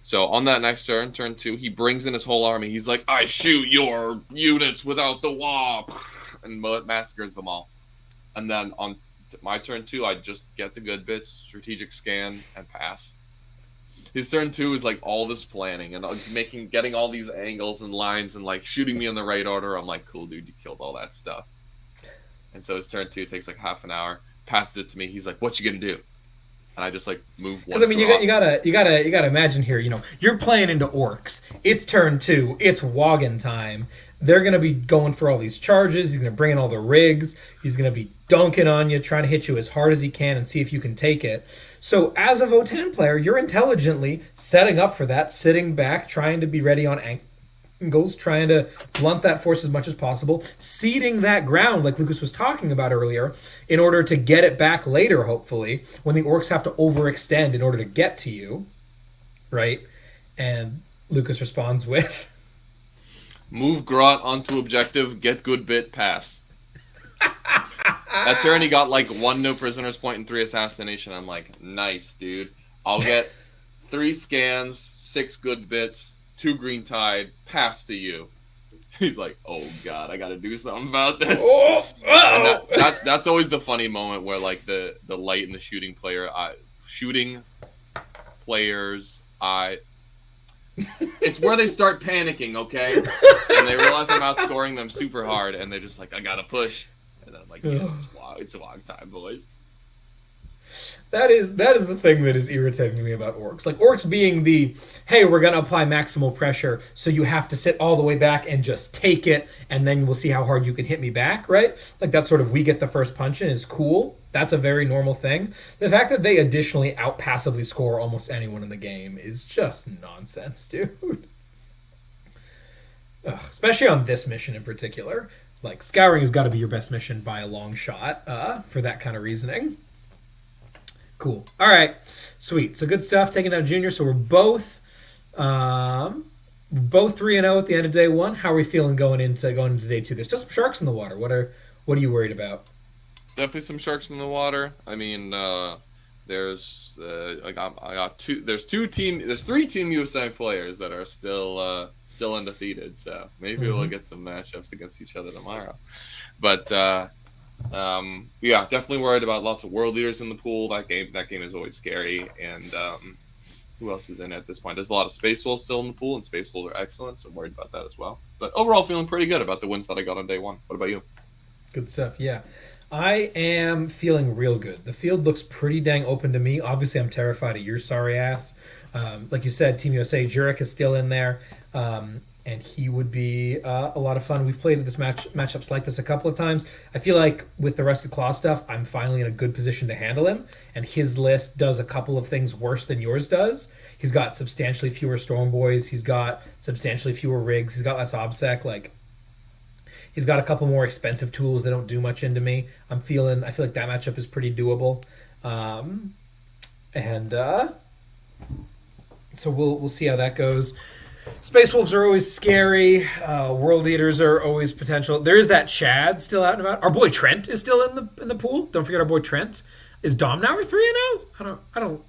So on that next turn 2, he brings in his whole army. He's like, I shoot your units without the wall, and massacres them all. And then on my turn 2, I just get the good bits, strategic scan, and pass. His turn 2 is like all this planning and getting all these angles and lines and like shooting me in the right order. I'm like, cool, dude, you killed all that stuff. And so his turn 2 takes like half an hour. Passes it to me. He's like, "What you gonna do?" And I just like move one. Because I mean, you gotta imagine here. You know, you're playing into Orcs. It's turn 2. It's Wagon time. They're gonna be going for all these charges. He's gonna bring in all the rigs. He's gonna be dunking on you, trying to hit you as hard as he can and see if you can take it. So as a Votan player, you're intelligently setting up for that, sitting back, trying to be ready on angles, trying to blunt that force as much as possible, seeding that ground like Lucas was talking about earlier in order to get it back later, hopefully, when the Orcs have to overextend in order to get to you, right? And Lucas responds with... Move Grot onto objective, get good bit, pass. That turn he got like 1 no prisoners point and 3 assassination. I'm like, nice, dude. I'll get 3 scans, 6 good bits, 2 green tide, pass to you. He's like, oh god, I gotta do something about this. And that's always the funny moment where like the light and the shooting players it's where they start panicking, okay? And they realize I'm outscoring them super hard, and they're just like, I gotta push. And then I'm like, yes, it's Wog time, boys. That is the thing that is irritating me about Orcs. Like, Orcs being the, hey, we're going to apply maximal pressure, so you have to sit all the way back and just take it, and then we'll see how hard you can hit me back, right? Like, that sort of we get the first punch in is cool. That's a very normal thing. The fact that they additionally out-passively score almost anyone in the game is just nonsense, dude. Ugh, especially on this mission in particular. Like, Scouring has got to be your best mission by a long shot for that kind of reasoning. Cool. All right. Sweet. So good stuff. Taking down Junior. So we're both 3-0 at the end of day 1. How are we feeling going into day 2? There's still some sharks in the water. What are you worried about? Definitely some sharks in the water. I mean, there's I got 2. There's 3 Team USA players that are still undefeated. So maybe we'll get some matchups against each other tomorrow. But yeah, definitely worried about lots of world leaders in the pool. That game is always scary. And who else is in it at this point? There's a lot of Space Wolves still in the pool, and Space Wolves are excellent, so I'm worried about that as well. But overall, feeling pretty good about the wins that I got on day 1. What about you? Good stuff. Yeah, I am feeling real good. The field looks pretty dang open to me. Obviously, I'm terrified of your sorry ass. Like you said, Team USA, Jurek is still in there. And he would be a lot of fun. We've played this matchups like this a couple of times. I feel like with the Rusted Claw stuff, I'm finally in a good position to handle him. And his list does a couple of things worse than yours does. He's got substantially fewer Storm Boys. He's got substantially fewer rigs. He's got less OBSEC. Like, he's got a couple more expensive tools that don't do much into me. I feel like that matchup is pretty doable. So we'll see how that goes. Space Wolves are always scary. World Eaters are always potential. There is that Chad still out and about. Our boy Trent is still in the pool. Don't forget our boy Trent. Is Domnauer 3-0? I don't.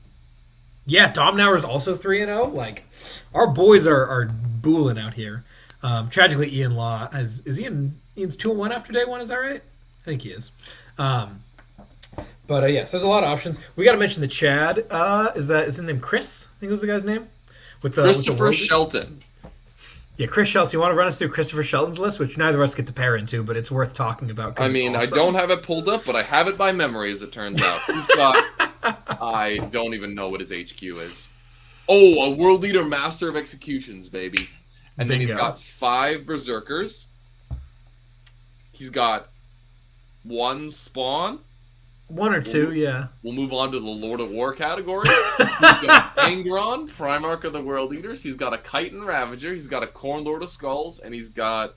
Yeah, Domnauer is also 3-0. Like, our boys are booling out here. Tragically, Ian Law is Ian's 2-1 after day 1. Is that right? I think he is. But yes, there's a lot of options. We got to mention the Chad. Is his name Chris? I think was the guy's name. Christopher Shelton. Yeah, Chris Shelton. You want to run us through Christopher Shelton's list, which neither of us get to pair into, but it's worth talking about. I mean, awesome. I don't have it pulled up, but I have it by memory, as it turns out. He's got... I don't even know what his HQ is. Oh, a world leader, master of executions, baby. And then he's Bingo. got 5 berserkers. He's got 1 spawn. One or two, We'll, yeah. we'll move on to the Lord of War category. He's got Angron, Primarch of the World Eaters. He's got a Chitin Ravager. He's got a Corn Lord of Skulls, and he's got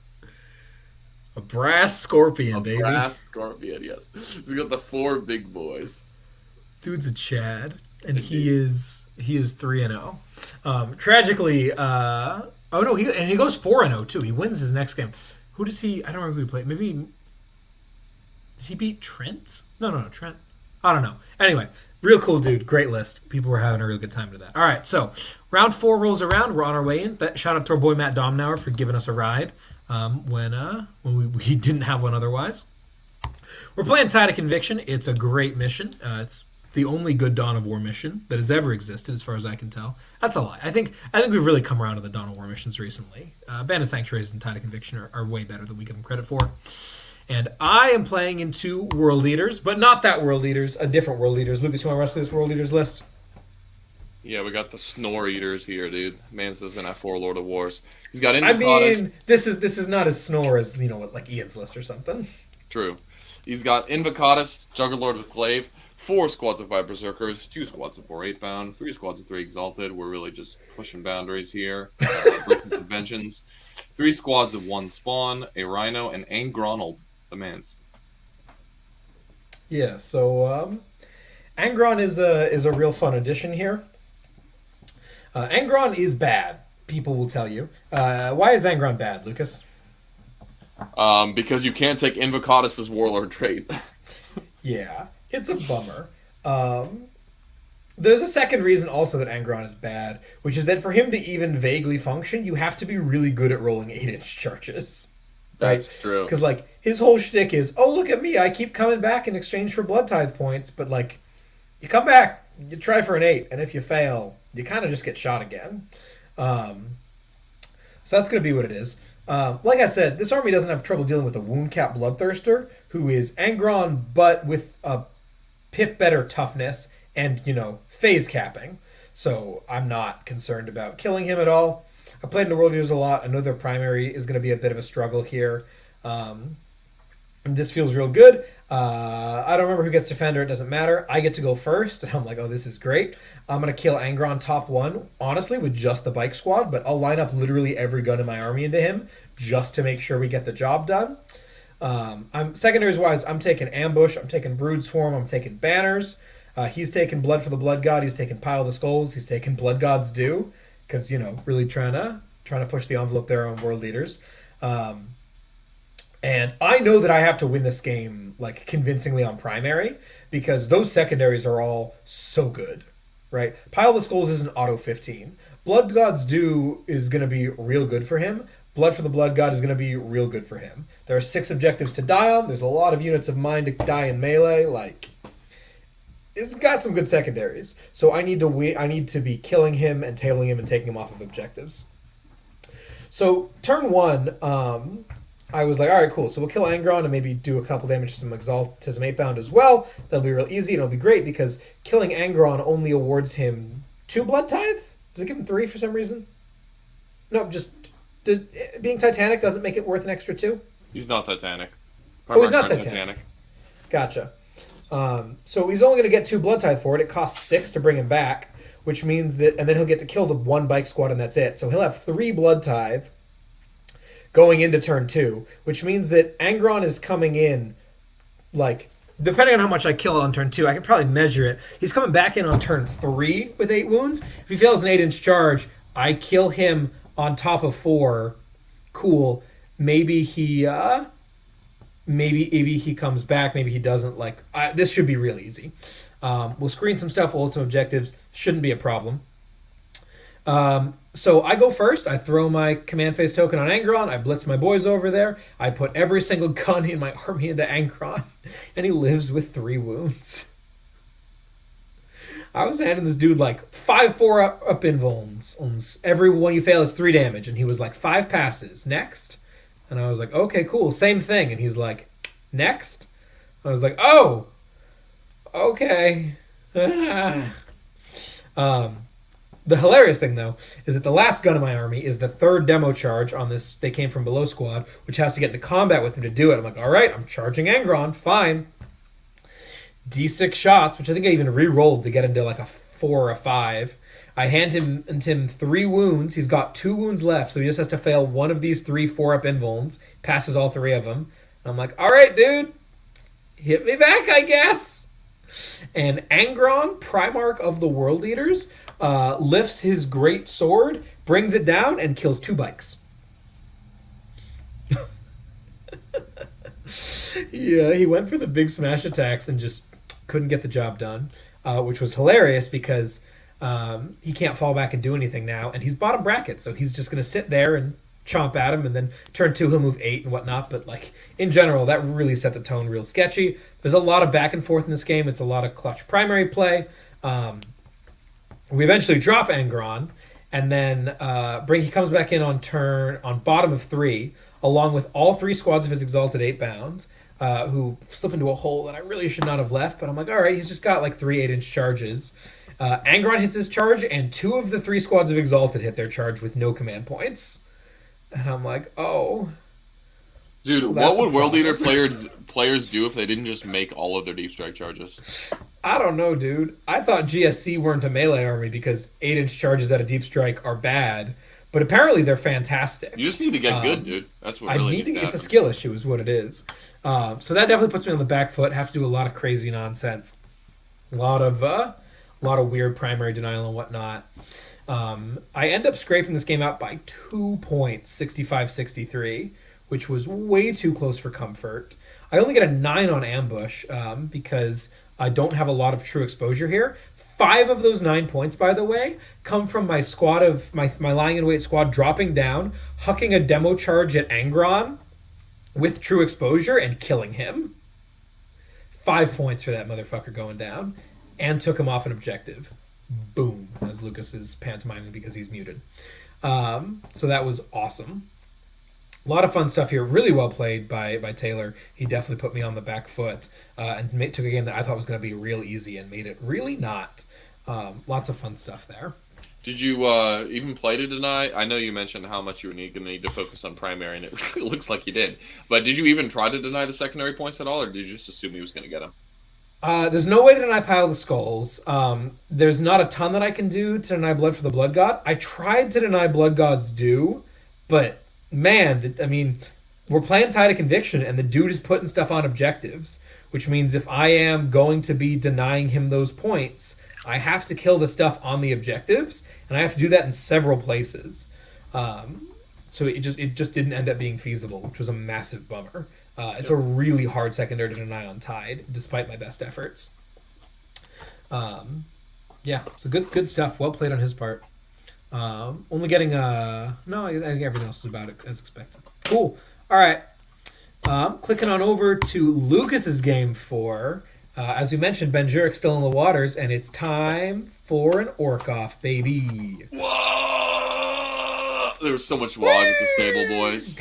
A brass scorpion, a baby. Brass Scorpion. Yes, he's got the 4 big boys. Dude's a Chad, and Indeed. he is 3-0. Tragically, oh no, he goes 4-0 too. He wins his next game. Who does he? I don't remember who he played. Maybe did he beat Trent? No, Trent. I don't know. Anyway, real cool dude. Great list. People were having a real good time with that. All right, so round 4 rolls around. We're on our way in. Shout out to our boy Matt Domnauer for giving us a ride when we didn't have one otherwise. We're playing Tide of Conviction. It's a great mission. It's the only good Dawn of War mission that has ever existed, as far as I can tell. That's a lie. I think we've really come around to the Dawn of War missions recently. Band of Sanctuaries and Tide of Conviction are way better than we give them credit for. And I am playing into World Leaders, but not that World Leaders, a different World Leaders. Lucas, you want to rush through this World Leaders list? Yeah, we got the Snore Eaters here, dude. Man's an F4 Lord of Wars. He's got I Invocatus. mean, this is not as snore as like Ian's list or something. True. He's got Invocatus, Juggerlord with Glaive, 4 squads of 5 Berserkers, 2 squads of 4 8-bound, 3 squads of 3 Exalted. We're really just pushing boundaries here, breaking conventions. 3 squads of 1 Spawn, a Rhino, and Angronald, the man's. Yeah. So Angron is a real fun addition here. Angron is bad. People will tell you. Why is Angron bad, Lucas? Because you can't take Invocatus' Warlord trait. Yeah, it's a bummer. There's a second reason also that Angron is bad, which is that for him to even vaguely function, you have to be really good at rolling 8-inch charges. Right? That's true. Because, like, his whole shtick is, oh, look at me, I keep coming back in exchange for Blood Tithe points, but, like, you come back, you try for an 8, and if you fail, you kind of just get shot again. So that's going to be what it is. Like I said, this army doesn't have trouble dealing with a wound cap bloodthirster, who is Angron, but with a pip better toughness and, phase capping. So I'm not concerned about killing him at all. I played in the World Eaters a lot. I know their primary is going to be a bit of a struggle here. And this feels real good. I don't remember who gets Defender. It doesn't matter. I get to go first. And I'm like, oh, this is great. I'm going to kill Angron top 1, honestly, with just the bike squad. But I'll line up literally every gun in my army into him just to make sure we get the job done. I'm secondaries-wise, I'm taking Ambush. I'm taking Brood Swarm. I'm taking Banners. He's taking Blood for the Blood God. He's taking Pile the Skulls. He's taking Blood God's Due. Because, really trying to push the envelope there on World Leaders. And I know that I have to win this game like convincingly on primary because those secondaries are all so good, right? Pile the Skulls is an auto 15. Blood God's Due is going to be real good for him. Blood for the Blood God is going to be real good for him. There are 6 objectives to die on. There's a lot of units of mine to die in melee. Like, it's got some good secondaries. So I need to be killing him and tailing him and taking him off of objectives. So turn 1, I was like, all right, cool. So we'll kill Angron and maybe do a couple damage to some Exalt to some 8-bound as well. That'll be real easy and it'll be great because killing Angron only awards him 2 Blood Tithe? Does it give him 3 for some reason? No, just being Titanic doesn't make it worth an extra 2? He's not Titanic. Oh, he's not Titanic. Gotcha. So he's only going to get 2 Blood Tithe for it. It costs 6 to bring him back, which means that, and then he'll get to kill the 1 bike squad and that's it. So he'll have 3 Blood Tithe going into turn 2, which means that Angron is coming in, like, depending on how much I kill on turn 2, I can probably measure it. He's coming back in on turn 3 with 8 wounds. If he fails an 8-inch charge, I kill him on top of 4. Cool. Maybe he comes back. Maybe he doesn't. Like, this should be real easy. We'll screen some stuff. We'll hold some objectives. Shouldn't be a problem. So I go first. I throw my command phase token on Angron. I blitz my boys over there. I put every single gun in my army into Angron, and he lives with 3 wounds. I was handing this dude like 5-4 up invulns. Every one you fail is 3 damage, and he was like 5 passes. Next. And I was like, okay, cool, same thing. And he's like, next? I was like, oh, okay. The hilarious thing, though, is that the last gun in my army is the third demo charge on this. They came from below squad, which has to get into combat with him to do it. I'm like, all right, I'm charging Angron, fine. D6 shots, which I think I even re-rolled to get into like a 4 or a 5. I hand him 3 wounds. He's got 2 wounds left, so he just has to fail one of these 3 4-up invulns. Passes all 3 of them. And I'm like, all right, dude, hit me back, I guess. And Angron, Primarch of the World Eaters, lifts his great sword, brings it down, and kills 2 bikes. Yeah, he went for the big smash attacks and just couldn't get the job done, which was hilarious because he can't fall back and do anything now, and he's bottom bracket, so he's just going to sit there and chomp at him, and then turn 2 he'll move 8 and whatnot. But like in general, that really set the tone real sketchy. There's a lot of back and forth in this game. It's a lot of clutch primary play. We eventually drop Angron, and then he comes back in on bottom of 3, along with all 3 squads of his Exalted 8-bound, who slip into a hole that I really should not have left. But I'm like, all right, he's just got like 3 8-inch charges. Angron hits his charge, and 2 of the 3 squads of Exalted hit their charge with no command points. And I'm like, oh. Dude, what would World Eater players do if they didn't just make all of their Deep Strike charges? I don't know, dude. I thought GSC weren't a melee army because 8-inch charges at a Deep Strike are bad, but apparently they're fantastic. You just need to get good, dude. That's what really needs to happen. It's a skill issue is what it is. So that definitely puts me on the back foot. Have to do a lot of crazy nonsense. A lot of weird primary denial and whatnot. I end up scraping this game out by 2 points, 65-63, which was way too close for comfort. I only get a 9 on ambush because I don't have a lot of true exposure here. 5 of those 9 points, by the way, come from my squad of my lying in wait squad dropping down, hucking a demo charge at Angron with true exposure and killing him. 5 points for that motherfucker going down, and took him off an objective. Boom, as Lucas is pantomiming because he's muted. So that was awesome. A lot of fun stuff here. Really well played by Taylor. He definitely put me on the back foot and took a game that I thought was going to be real easy and made it really not. Lots of fun stuff there. Did you even play to deny? I know you mentioned how much you were going to need to focus on primary, and it really looks like you did. But did you even try to deny the secondary points at all, or did you just assume he was going to get them? There's no way to deny Pile of the Skulls. There's not a ton that I can do to deny Blood for the Blood God. I tried to deny Blood God's due, but man, I mean, we're playing Tide of Conviction, and the dude is putting stuff on objectives, which means if I am going to be denying him those points, I have to kill the stuff on the objectives, and I have to do that in several places. So it just didn't end up being feasible, which was a massive bummer. It's a really hard secondary to deny on Tide, despite my best efforts. Yeah, so good stuff. Well played on his part. Only getting no, I think everything else is about it as expected. Cool. All right. Clicking on over to Lucas's game 4. As we mentioned, Ben Jurick's still in the waters, and it's time for an orc off, baby. Whoa! There was so much wog at this table, boys.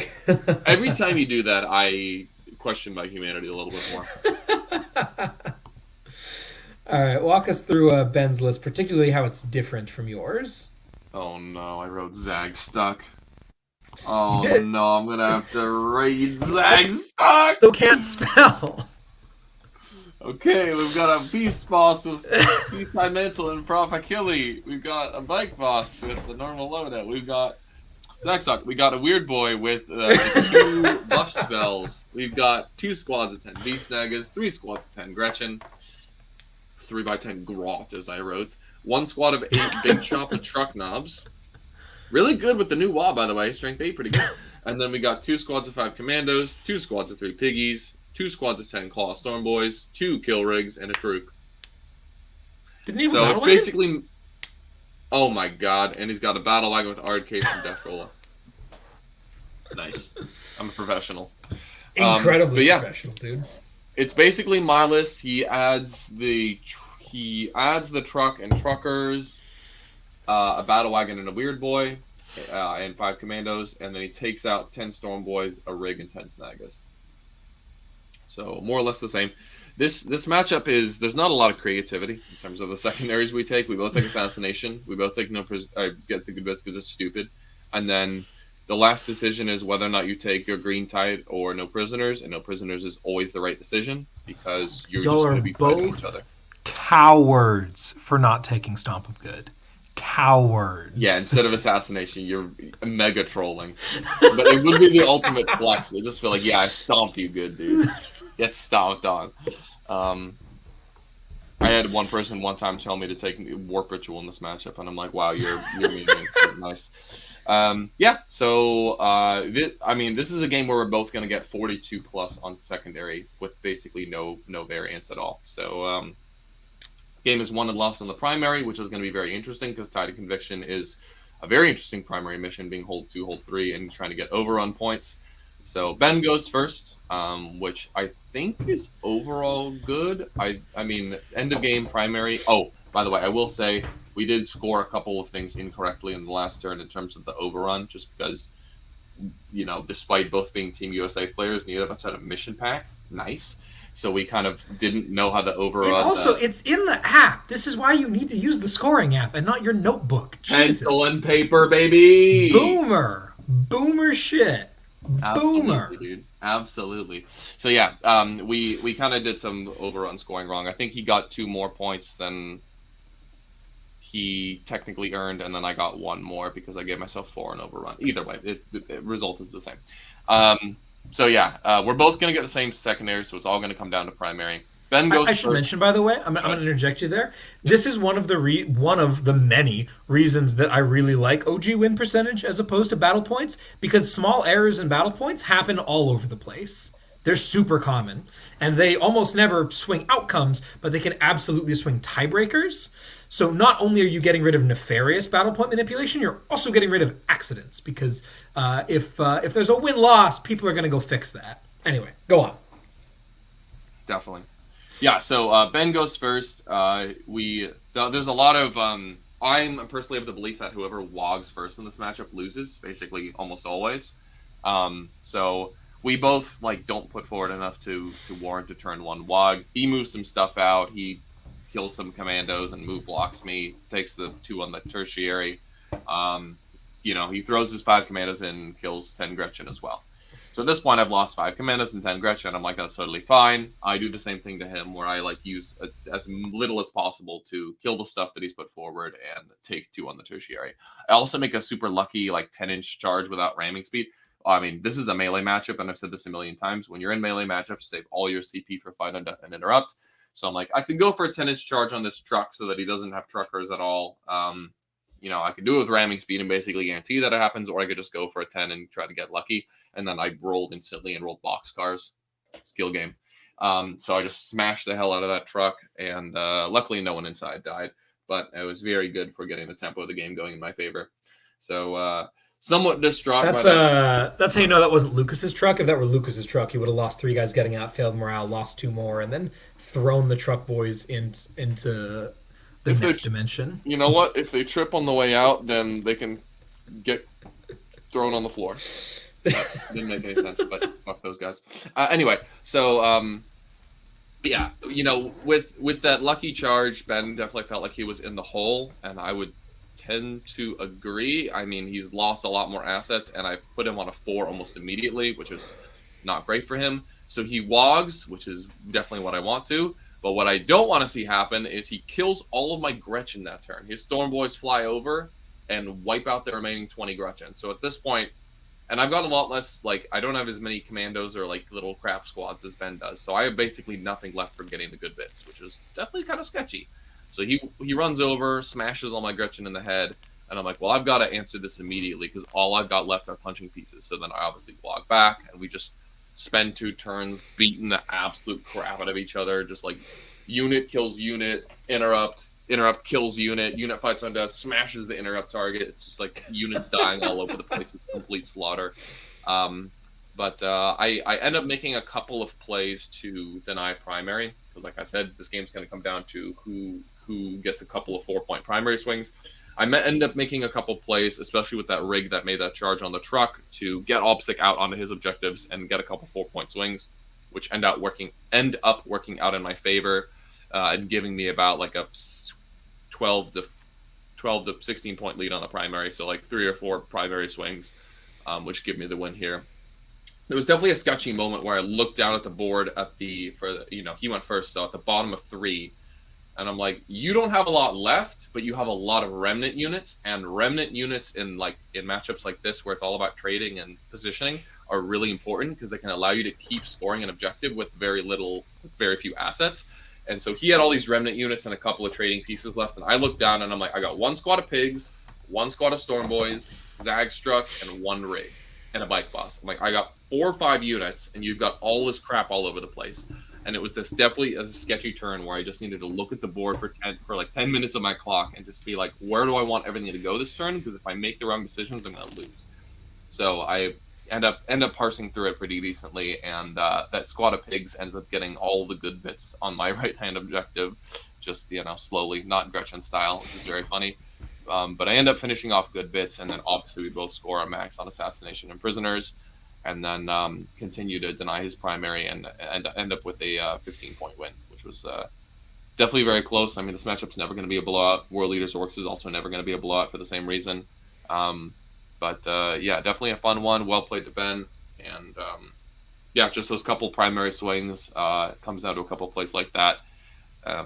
Every time you do that, I question my humanity a little bit more. All right, walk us through Ben's list, particularly how it's different from yours. Oh no, I wrote Zag Stuck. Oh no, I'm gonna have to read Zag Stuck! Who can't spell? Okay, we've got a beast boss with Beast High Mental and Prof Achille. We've got a bike boss with the normal loadout. We've got Zag Stuck. We got a weird boy with 2 buff spells. We've got 2 squads of 10 Beast Nagas, 3 squads of 10 Gretchen, 3x10 Grot, as I wrote. 1 squad of 8 Big Chop and Truck Knobs. Really good with the new WA, by the way. Strength 8, pretty good. And then we got 2 squads of 5 Commandos, 2 squads of 3 Piggies, 2 squads of 10 Claw Storm Boys, 2 Kill Rigs, and a Troop. Didn't even so it's basically... Oh my god. And he's got a Battle Wagon with Ard Case and Death Rolla. Nice. I'm a professional. Incredibly professional, dude. It's basically my list. He adds the truck and truckers, a battle wagon and a weird boy, and 5 commandos, and then he takes out 10 storm boys, a rig, and 10 snagas. So more or less the same. This matchup is there's not a lot of creativity in terms of the secondaries we take. We both take assassination. We both take get the good bits because it's stupid, and then the last decision is whether or not you take a green tide or no prisoners, and no prisoners is always the right decision because you're Y'all just are going to be fighting each both other. cowards for not taking Stomp of Good. Cowards. Yeah, instead of assassination, you're mega trolling. But it would be the ultimate flex. I just feel like, yeah, I stomped you good, dude. Get stomped on. I had one person one time tell me to take Warp Ritual in this matchup, and I'm like, wow, you're mean. Nice. Yeah, so, this is a game where we're both going to get 42 plus on secondary with basically no variance at all. So, game is won and lost on the primary, which is going to be very interesting because Tide of Conviction is a very interesting primary mission, being hold 2, hold 3, and trying to get overrun points. So Ben goes first, which I think is overall good. I mean, end of game primary. Oh, by the way, I will say we did score a couple of things incorrectly in the last turn in terms of the overrun, just because, despite both being Team USA players, neither of us had a mission pack. Nice. So we kind of didn't know how to overrun. And also, it's in the app. This is why you need to use the scoring app and not your notebook. Jesus. Pencil and paper, baby. Boomer shit. Absolutely, Boomer. dude. Absolutely. So yeah, we kind of did some overrun scoring wrong. I think he got 2 more points than he technically earned, and then I got 1 more because I gave myself 4 in overrun. Either way, the result is the same. So yeah, we're both going to get the same secondary, so it's all going to come down to primary. Ben goes I should first. mention, by the way, I'm going to interject you there. This is one of the many reasons that I really like OG win percentage as opposed to battle points, because small errors in battle points happen all over the place. They're super common, and they almost never swing outcomes, but they can absolutely swing tiebreakers. So not only are you getting rid of nefarious battle point manipulation, you're also getting rid of accidents, because if there's a win-loss, people are going to go fix that. Anyway, go on. Definitely. Yeah, so Ben goes first. There's a lot of... I'm personally of the belief that whoever wogs first in this matchup loses, basically almost always. So we both don't put forward enough to warrant a turn 1 wog. He moves some stuff out. He kills some commandos and move blocks me. Takes the 2 on the tertiary. He throws his 5 commandos in, kills 10 Gretchen as well. So at this point, I've lost 5 commandos and 10 Gretchen. I'm like, that's totally fine. I do the same thing to him, where I use as little as possible to kill the stuff that he's put forward and take 2 on the tertiary. I also make a super lucky 10-inch charge without ramming speed. I mean, this is a melee matchup, and I've said this a million times. When you're in melee matchups, save all your CP for Fight on Death and Interrupt. So I'm like, I can go for a 10-inch charge on this truck so that he doesn't have truckers at all. I could do it with ramming speed and basically guarantee that it happens, or I could just go for a 10 and try to get lucky. And then I rolled instantly and rolled boxcars. Skill game. So I just smashed the hell out of that truck, and luckily no one inside died. But it was very good for getting the tempo of the game going in my favor. So somewhat distraught. That's how you know that wasn't Lucas's truck. If that were Lucas's truck, he would have lost 3 guys getting out, failed morale, lost 2 more, and then thrown the truck boys into the next dimension. You know what? If they trip on the way out, then they can get thrown on the floor. That didn't make any sense, but fuck those guys. Anyway, so yeah, with that lucky charge, Ben definitely felt like he was in the hole, and I would tend to agree. I mean, he's lost a lot more assets, and I put him on a 4 almost immediately, which is not great for him. So he wogs, which is definitely what I want to. But what I don't want to see happen is he kills all of my Gretchen that turn. His Storm Boys fly over and wipe out the remaining 20 Gretchen. So at this point, and I've got a lot less, I don't have as many commandos or little crap squads as Ben does. So I have basically nothing left for getting the good bits, which is definitely kind of sketchy. So he runs over, smashes all my Gretchen in the head, and I'm like, well, I've got to answer this immediately because all I've got left are punching pieces. So then I obviously walk back, and we just spend 2 turns beating the absolute crap out of each other, just unit kills unit, interrupt kills unit fights on death, smashes the interrupt target. It's just units dying all over the place. It's complete slaughter. But I end up making a couple of plays to deny primary because, like I said, this game's going to come down to who gets a couple of 4-point primary swings. I end up making a couple plays, especially with that rig that made that charge on the truck, to get OBSIC out onto his objectives and get a couple 4-point swings, which end up working out in my favor, and giving me about like a 12 to 16 point lead on the primary. So like 3 or 4 primary swings, which give me the win here. There was definitely a sketchy moment where I looked down at the board he went first, so at the bottom of 3, and I'm like, you don't have a lot left, but you have a lot of remnant units, and remnant units in matchups like this where it's all about trading and positioning are really important because they can allow you to keep scoring an objective with very few assets. And so he had all these remnant units and a couple of trading pieces left, and I looked down and I'm like, I got 1 squad of pigs, 1 squad of storm boys, Zagstruck, and 1 rig, and a bike boss. I'm like, I got 4 or 5 units, and you've got all this crap all over the place. And it was definitely a sketchy turn where I just needed to look at the board for 10 minutes of my clock and just be like, where do I want everything to go this turn? Because if I make the wrong decisions, I'm going to lose. So I end up parsing through it pretty decently, and that squad of pigs ends up getting all the good bits on my right-hand objective, just, slowly, not Gretchen style, which is very funny. But I end up finishing off good bits, and then obviously we both score a max on assassination and prisoners, and then continue to deny his primary and end up with a 15-point win, which was definitely very close. I mean, this matchup's never going to be a blowout. World Leaders Orcs is also never going to be a blowout for the same reason. But yeah, definitely a fun one. Well played to Ben. And yeah, just those couple primary swings comes down to a couple plays like that. Yeah,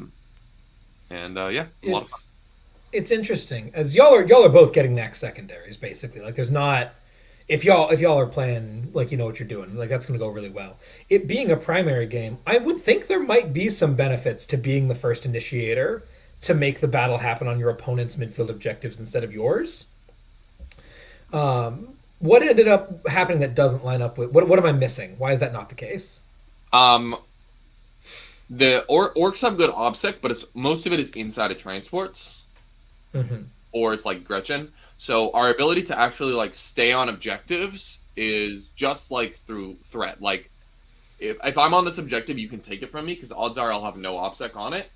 it's a lot of fun. It's interesting as y'all are both getting max secondaries basically. Like there's not if y'all are playing like you know what you're doing, like that's going to go really well. It being a primary game, I would think there might be some benefits to being the first initiator to make the battle happen on your opponent's midfield objectives instead of yours. What ended up happening that doesn't line up with what am I missing? Why is that not the case? The Orcs have good obsec, but most of it is inside of transports, or it's like Gretchen. So our ability to actually like stay on objectives is just like through threat. Like if I'm on this objective, you can take it from me because odds are I'll have no obsec on it.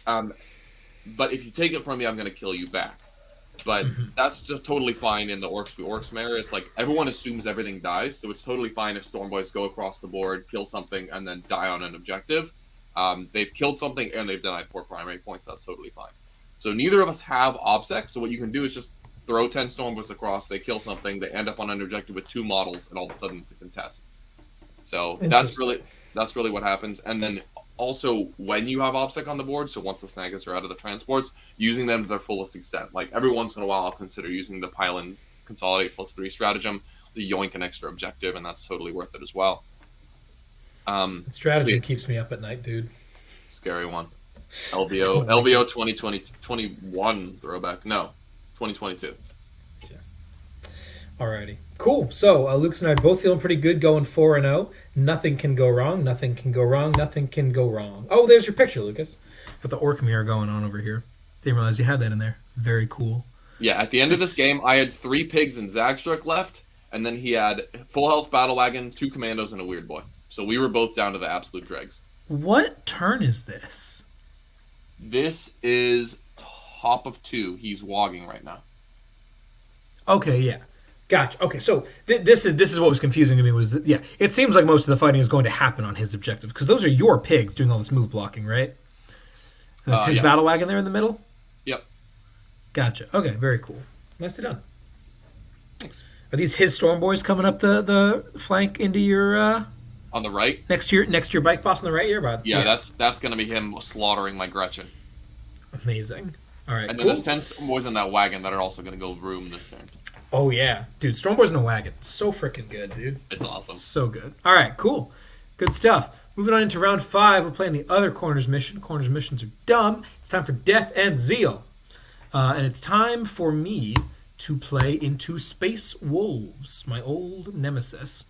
But if you take it from me, I'm going to kill you back. But that's just totally fine in the Orcs v Orcs mirror. It's like everyone assumes everything dies, so it's totally fine if Storm Boys go across the board, kill something, and then die on an objective. They've killed something and they've denied 4 primary points. That's totally fine. So neither of us have obsec, so what you can do is just throw 10 Storm Boys across, they kill something, they end up on an objective with 2 models, and all of a sudden it's a contest. So that's really what happens. And then also when you have obsec on the board, so once the snaggers are out of the transports, using them to their fullest extent. Like every once in a while I'll consider using the pile and consolidate +3 stratagem, the yoink an extra objective, and that's totally worth it as well. Strategy keeps me up at night, dude. Scary one. LVO 2021 throwback. No, 2022. Alrighty. Cool. So Lucas and I are both feeling pretty good going 4-0. Nothing can go wrong. Nothing can go wrong. Nothing can go wrong. Oh, there's your picture, Lucas. Got the orc mirror going on over here. Didn't realize you had that in there. Very cool. Yeah, at the end of this game, I had 3 pigs and Zagstruck left, and then he had full health battle wagon, 2 commandos, and a weird boy. So we were both down to the absolute dregs. What turn is this? This is top of 2. He's wogging right now. Okay, yeah. Gotcha. Okay, so this is what was confusing to me was that, yeah, it seems like most of the fighting is going to happen on his objective because those are your pigs doing all this move blocking, right? And that's his battle wagon there in the middle? Yep. Gotcha. Okay, very cool. Nicely done. Thanks. Are these his storm boys coming up the flank into your on the right? Next to your bike boss on the right here, bud? Yeah, that's gonna be him slaughtering my Gretchen. Amazing. All right. And then there's 10 storm boys in that wagon that are also gonna go room this turn. Oh, yeah. Dude, Storm Boys in a wagon. So freaking good, dude. It's awesome. So good. All right, cool. Good stuff. Moving on into round 5, we're playing the other Corners mission. Corners missions are dumb. It's time for Death and Zeal. And it's time for me to play into Space Wolves, my old nemesis.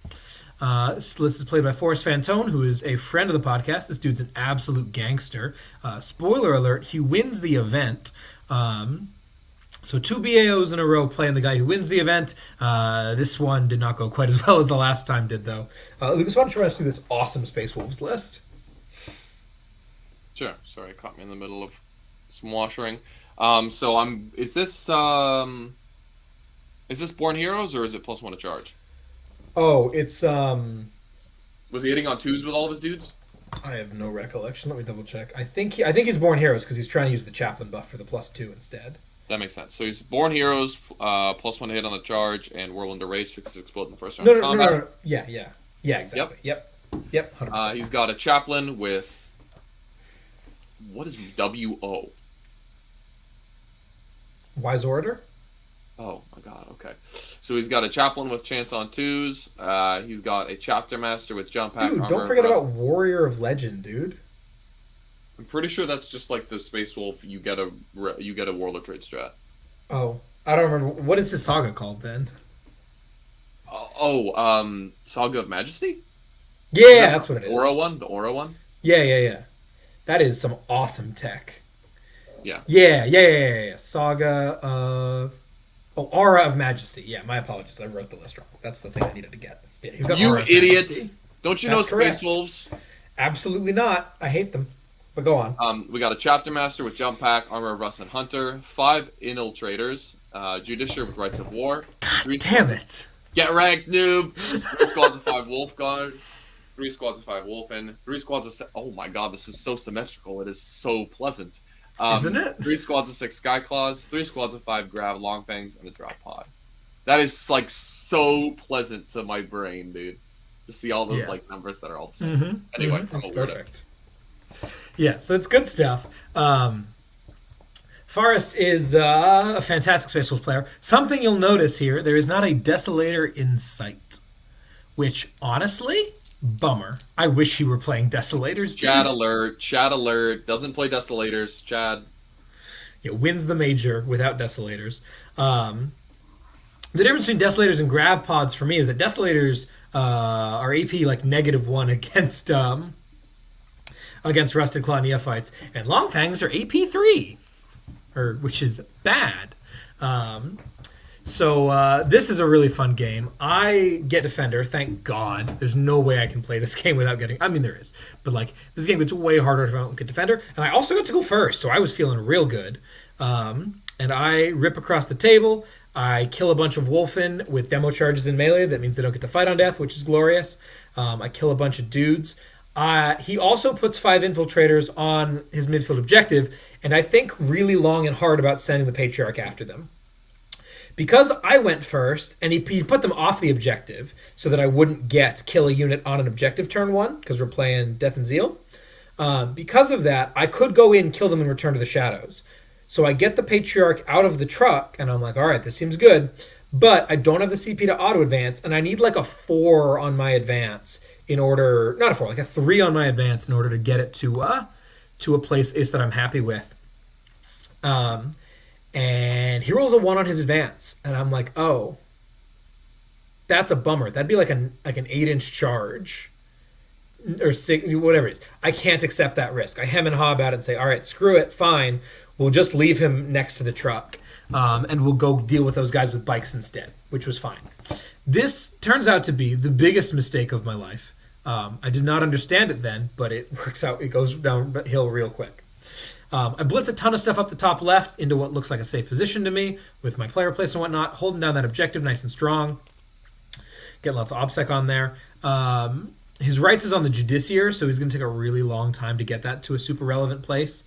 This is played by Forrest Fantone, who is a friend of the podcast. This dude's an absolute gangster. Spoiler alert, he wins the event. So 2 BAOs in a row playing the guy who wins the event. This one did not go quite as well as the last time did, though. Lucas, why don't you run us through this awesome Space Wolves list? Sure. Sorry, caught me in the middle of some washing. Is this Born Heroes or is it +1 to charge? Oh, it's Was he hitting on twos with all of his dudes? I have no recollection. Let me double check. I think he's Born Heroes because he's trying to use the Chaplain buff for the +2 instead. That makes sense. So he's Born Heroes, +1 hit on the charge, and Whirlwind Rage, 6 explode in the first round No, of no, no, combat. no, no. Yeah, exactly. Yep, 100%. He's got a Chaplain with... What is WO? Wise Orator? Oh my god, okay. So he's got a Chaplain with Chance on twos. He's got a Chapter Master with Jump Pack. Dude, Armor, don't forget Rust. about Warrior of Legend, dude. I'm pretty sure that's just like the Space Wolf. You get a Warlord trade strat. Oh, I don't remember. What is his saga called then? Saga of Majesty? Yeah, that's what it is. Aura one? The Aura one? Yeah. That is some awesome tech. Yeah. Yeah. Saga of... Oh, Aura of Majesty. Yeah, my apologies. I wrote the list wrong. That's the thing I needed to get. Yeah, he's got You Aura of idiot! Majesty. Don't you That's know Space correct. Wolves? Absolutely not. I hate them. But go on. We got a Chapter Master with Jump Pack, Armor of Rust, and Hunter. 5 Infiltrators. Judiciary with Rights of War. Damn it. Get wrecked, noob! 3 squads of 5 Wolf Guard. 3 squads of 5 Wolfen. 3 squads of... Oh my god, this is so symmetrical. It is so pleasant. Isn't it? 3 squads of 6 Sky Claws. 3 squads of 5 Grav Longfangs, and a Drop Pod. That is, like, so pleasant to my brain, dude. To see all those, like, numbers that are all the same. Anyway, That's I'm a weirdo. perfect. Yeah, so it's good stuff. Forrest is a fantastic Space Wolf player. Something you'll notice here, there is not a Desolator in sight. Which, honestly, bummer. I wish he were playing Desolators. Chad alert. Doesn't play Desolators. Chad. It wins the major without Desolators. The difference between Desolators and Grav Pods for me is that Desolators are AP like -1 against Rusted Claw Neophytes, and Longfangs are AP3, which is bad. So this is a really fun game. I get Defender, thank God. There's no way I can play this game without getting... I mean, there is. But, like, this game gets way harder if I don't get Defender. And I also got to go first, so I was feeling real good. And I rip across the table. I kill a bunch of Wolfen with demo charges in melee. That means they don't get to fight on death, which is glorious. I kill a bunch of dudes. He also puts 5 infiltrators on his midfield objective, and I think really long and hard about sending the Patriarch after them. Because I went first, and he put them off the objective so that I wouldn't kill a unit on an objective turn 1, because we're playing Death and Zeal. Because of that, I could go in, kill them, and return to the shadows. So I get the Patriarch out of the truck, and I'm like, all right, this seems good. But I don't have the CP to auto-advance, and I need like a 4 on my advance in order... Not a 4, like a 3 on my advance in order to get it to a place that I'm happy with. And he rolls a 1 on his advance, and I'm like, oh, that's a bummer. That'd be like an 8-inch charge, or 6, whatever it is. I can't accept that risk. I hem and haw about it and say, all right, screw it, fine. We'll just leave him next to the truck, and we'll go deal with those guys with bikes instead, which was fine. This turns out to be the biggest mistake of my life. I did not understand it then, but it works out. It goes downhill real quick. I blitz a ton of stuff up the top left into what looks like a safe position to me with my player place and whatnot, holding down that objective nice and strong. Getting lots of OBSEC on there. His rights is on the Judiciary, so he's going to take a really long time to get that to a super relevant place.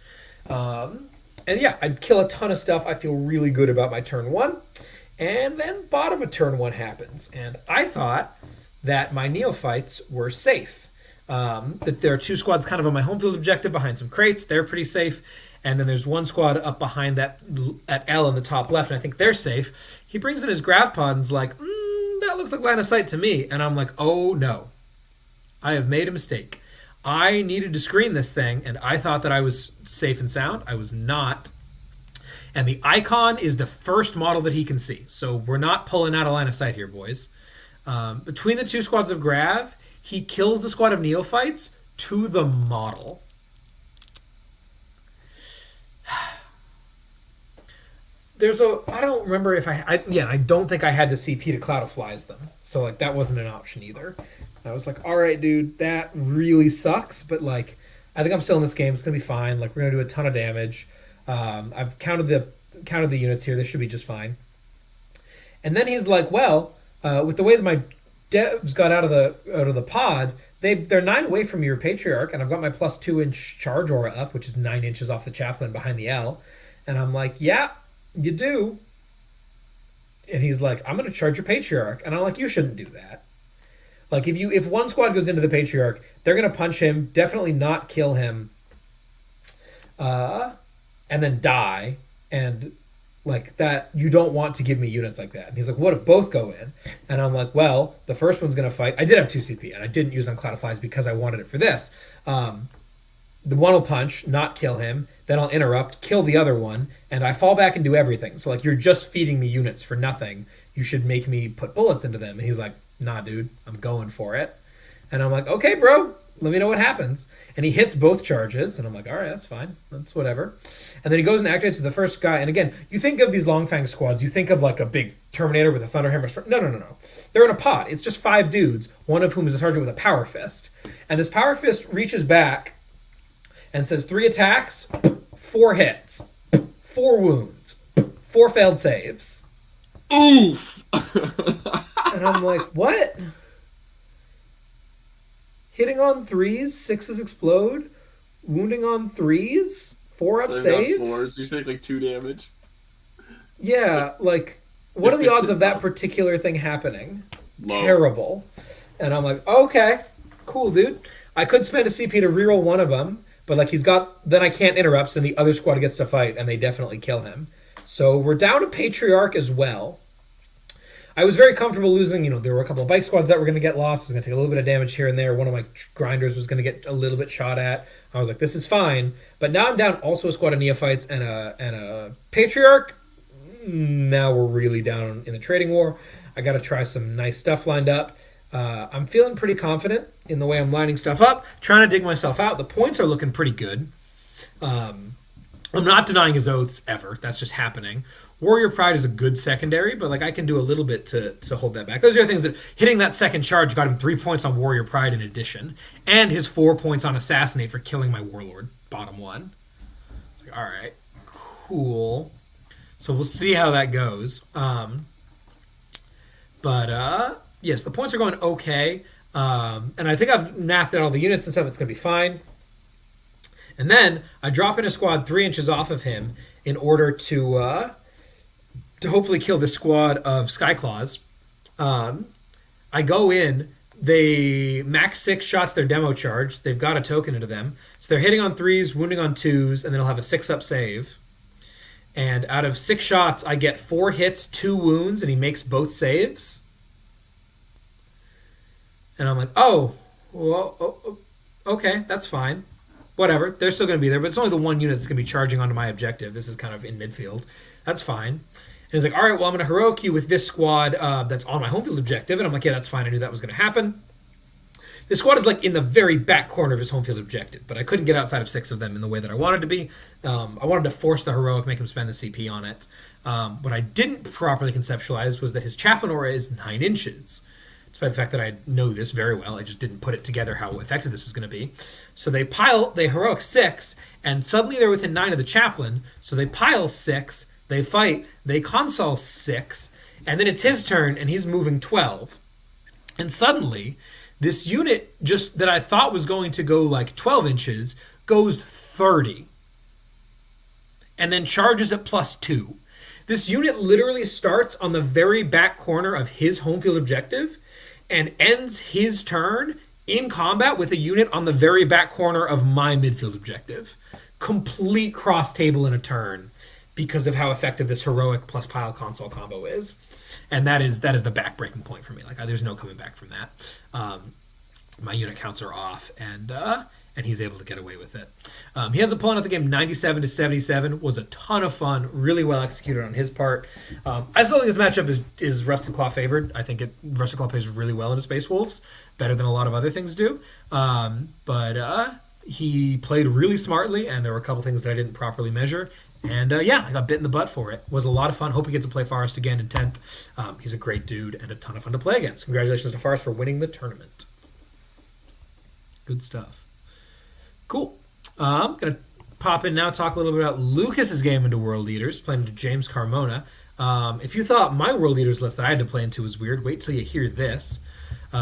And yeah, I'd kill a ton of stuff. I feel really good about my turn 1. And then bottom of turn 1 happens. And I thought that my Neophytes were safe. That there are 2 squads kind of on my home field objective behind some crates. They're pretty safe. And then there's 1 squad up behind that at L in the top left, and I think they're safe. He brings in his Grav Pod and's like, that looks like line of sight to me. And I'm like, oh no. I have made a mistake. I needed to screen this thing, and I thought that I was safe and sound. I was not. And the icon is the first model that he can see. So we're not pulling out a line of sight here, boys. Between the 2 squads of Grav, he kills the squad of Neophytes to the model. I don't remember if I don't think I had the CP to Cloud of Flies them. So, like, that wasn't an option either. I was like, all right, dude, that really sucks. But, like, I think I'm still in this game. It's going to be fine. Like, we're going to do a ton of damage. I've counted the units here. This should be just fine. And then he's like, well, with the way that my devs got out of the pod, they're 9 away from your Patriarch, and I've got my plus 2-inch charge aura up, which is 9 inches off the chaplain behind the L. And I'm like, yeah, you do. And he's like, I'm going to charge your Patriarch. And I'm like, you shouldn't do that. Like, if one squad goes into the Patriarch, they're going to punch him, definitely not kill him, and then die. And, like, that, you don't want to give me units like that. And he's like, what if both go in? And I'm like, well, the first one's going to fight. I did have 2 CP, and I didn't use it on Cloud of Flies because I wanted it for this. The one will punch, not kill him. Then I'll interrupt, kill the other one, and I fall back and do everything. So, like, you're just feeding me units for nothing. You should make me put bullets into them. And he's like, nah, dude, I'm going for it. And I'm like, okay, bro, let me know what happens. And he hits both charges, and I'm like, all right, that's fine. That's whatever. And then he goes and activates to the first guy. And again, you think of these Longfang squads, you think of like a big Terminator with a Thunderhammer. No. They're in a pod. It's just 5 dudes, one of whom is a sergeant with a Power Fist. And this Power Fist reaches back and says 3 attacks, 4 hits, 4 wounds, 4 failed saves. Oof! And I'm like, what? Hitting on 3s, 6s explode, wounding on 3s, 4 up save. 4s, you take like 2 damage. Yeah, like, what are the odds of that particular thing happening? Low. Terrible. And I'm like, okay, cool, dude. I could spend a CP to reroll one of them, but like then I can't interrupt, and the other squad gets to fight, and they definitely kill him. So we're down to Patriarch as well. I was very comfortable losing. There were a couple of bike squads that were going to get lost. I was going to take a little bit of damage here and there. One of my grinders was going to get a little bit shot at. I was like, this is fine. But now I'm down also a squad of neophytes and a Patriarch. Now we're really down in the trading war. I got to try some nice stuff lined up. I'm feeling pretty confident in the way I'm lining stuff up, trying to dig myself out. The points are looking pretty good. I'm not denying his oaths ever. That's just happening. Warrior Pride is a good secondary, but like I can do a little bit to hold that back. Those are the things that hitting that second charge got him 3 points on Warrior Pride in addition, and his 4 points on Assassinate for killing my Warlord, bottom one. It's like, all right, cool. So we'll see how that goes. Yes, the points are going okay, and I think I've mathed out all the units and stuff. It's going to be fine. And then I drop in a squad 3 inches off of him in order to hopefully kill this squad of Skyclaws. I go in. They max 6 shots their demo charge. They've got a token into them. So they're hitting on 3s, wounding on 2s, and then I'll have a 6-up save. And out of 6 shots, I get 4 hits, 2 wounds, and he makes both saves. And I'm like, okay, that's fine. Whatever, they're still going to be there, but it's only the one unit that's going to be charging onto my objective. This is kind of in midfield. That's fine. And he's like, all right, well, I'm going to heroic you with this squad that's on my home field objective. And I'm like, yeah, that's fine. I knew that was going to happen. This squad is like in the very back corner of his home field objective, but I couldn't get outside of 6 of them in the way that I wanted to be. I wanted to force the heroic, make him spend the CP on it. What I didn't properly conceptualize was that his chaplain aura is 9 inches. Despite the fact that I know this very well, I just didn't put it together how effective this was going to be. So they heroic 6, and suddenly they're within 9 of the chaplain. So they pile 6, they fight, they console 6, and then it's his turn, and he's moving 12. And suddenly, this unit just that I thought was going to go like 12 inches goes 30, and then charges at +2. This unit literally starts on the very back corner of his home field objective and ends his turn in combat with a unit on the very back corner of my midfield objective. Complete cross table in a turn because of how effective this heroic plus pile console combo is. And that is the back-breaking point for me. Like, there's no coming back from that. My unit counts are off, and he's able to get away with it. He ends up pulling out the game 97-77. Was a ton of fun. Really well executed on his part. I still think this matchup is Rusted Claw favored. I think Rusted Claw plays really well into Space Wolves, better than a lot of other things do. But he played really smartly, and there were a couple things that I didn't properly measure. And I got bit in the butt for it. Was a lot of fun. Hope we get to play Forrest again in 10th. He's a great dude and a ton of fun to play against. Congratulations to Forrest for winning the tournament. Good stuff. Cool. I'm going to pop in now, talk a little bit about Lucas's game into World Leaders, playing into James Carmona. If you thought my World Leaders list that I had to play into was weird, wait till you hear this.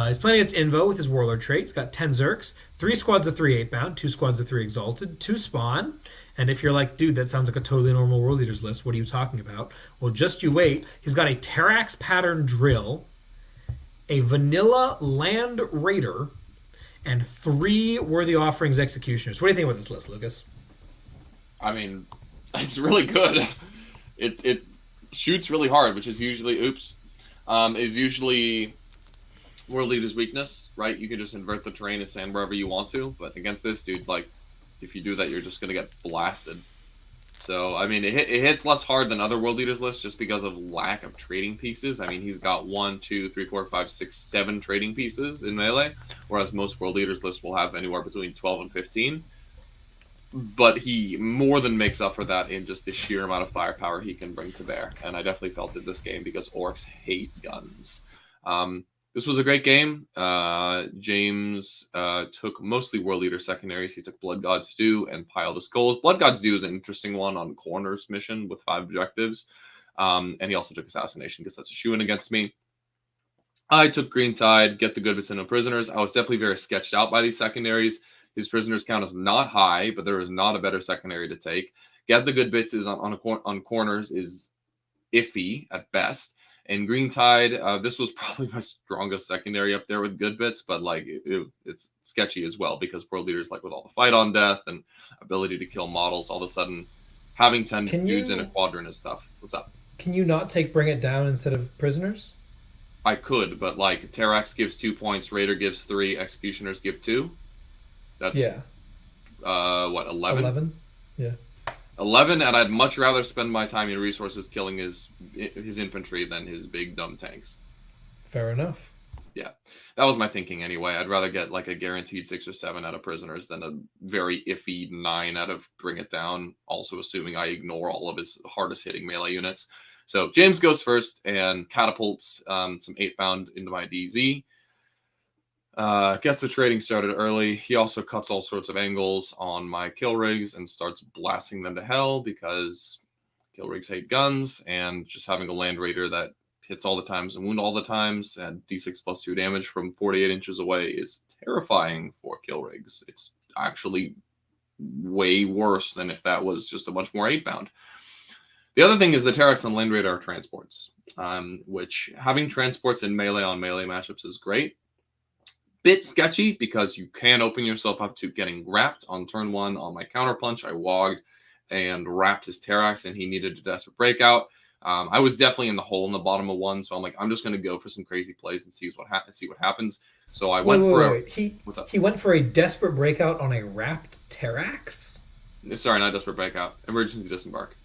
He's playing against Invo with his Warlord trait. He's got 10 Zerks, 3 squads of 3 8-bound, 2 squads of 3 Exalted, 2 Spawn. And if you're like, dude, that sounds like a totally normal World Leaders list, what are you talking about? Well, just you wait. He's got a Terrax pattern drill, a vanilla Land Raider, and 3 Worthy Offerings Executioners. What do you think about this list, Lucas? I mean, it's really good. It shoots really hard, which is usually is usually World Leader's weakness, right? You can just invert the terrain and stand wherever you want to, but against this dude, like, if you do that, you're just gonna get blasted. So, I mean, it hits less hard than other World Leaders lists just because of lack of trading pieces. I mean, he's got 1, 2, 3, 4, 5, 6, 7 trading pieces in melee, whereas most World Leaders lists will have anywhere between 12 and 15. But he more than makes up for that in just the sheer amount of firepower he can bring to bear. And I definitely felt it this game because Orcs hate guns. This was a great game. James took mostly World Leader secondaries. He took Blood God's Due and Pile the Skulls. Blood God's Due is an interesting one on Corners mission with 5 objectives. And he also took Assassination because that's a shoo-in against me. I took Green Tide, Get the Good Bits into Prisoners. I was definitely very sketched out by these secondaries. His prisoners count is not high, but there is not a better secondary to take. Get the Good Bits is on corners is iffy at best. And Green Tide, this was probably my strongest secondary up there with Good Bits, but like it's sketchy as well because World Leaders, like with all the fight on death and ability to kill models, all of a sudden having 10 dudes in a quadrant is tough. What's up? Can you not take Bring It Down instead of Prisoners? I could, but like Terrax gives 2 points, Raider gives 3, Executioners give 2. That's what, 11? 11? Yeah. 11, and I'd much rather spend my time and resources killing his infantry than his big dumb tanks. Fair enough. Yeah, that was my thinking anyway. I'd rather get like a guaranteed 6 or 7 out of Prisoners than a very iffy 9 out of Bring It Down, also assuming I ignore all of his hardest hitting melee units. So James goes first and catapults some 8-bound into my DZ. Gets the trading started early. He also cuts all sorts of angles on my kill rigs and starts blasting them to hell because kill rigs hate guns, and just having a Land Raider that hits all the times and wound all the times and d6 plus 2 damage from 48 inches away is terrifying for kill rigs. It's actually way worse than if that was just a bunch more 8-bound. The other thing is the Terrax and Land Raider are transports, which having transports in melee on melee matchups is great. Bit sketchy because you can open yourself up to getting wrapped on turn 1 on my counterpunch. I wogged and wrapped his Terrax and he needed a desperate breakout. I was definitely in the hole in the bottom of 1, so I'm like, I'm just going to go for some crazy plays and see what happens. So I went for What's up? He went for a desperate breakout on a wrapped Terrax? Sorry, not desperate breakout. Emergency disembark.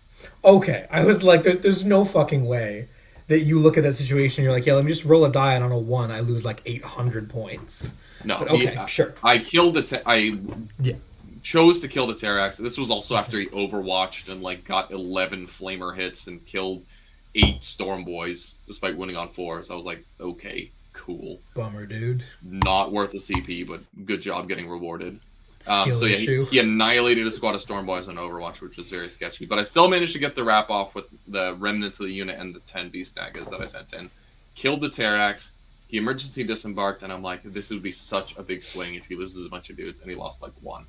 Okay, I was like, there's no fucking way that you look at that situation and you're like, yeah, let me just roll a die, and on a 1, I lose like 800 points. No, but okay, sure. I killed chose to kill the Terrax. This was also after he overwatched and like got 11 flamer hits and killed 8 Storm Boys despite winning on 4. So I was like, okay, cool. Bummer, dude. Not worth the CP, but good job getting rewarded. So yeah, he annihilated a squad of Storm Boys on Overwatch, which was very sketchy. But I still managed to get the wrap off with the remnants of the unit and the 10 Beast Nagas that I sent in. Killed the Terrax. He emergency disembarked, and I'm like, this would be such a big swing if he loses a bunch of dudes, and he lost like 1.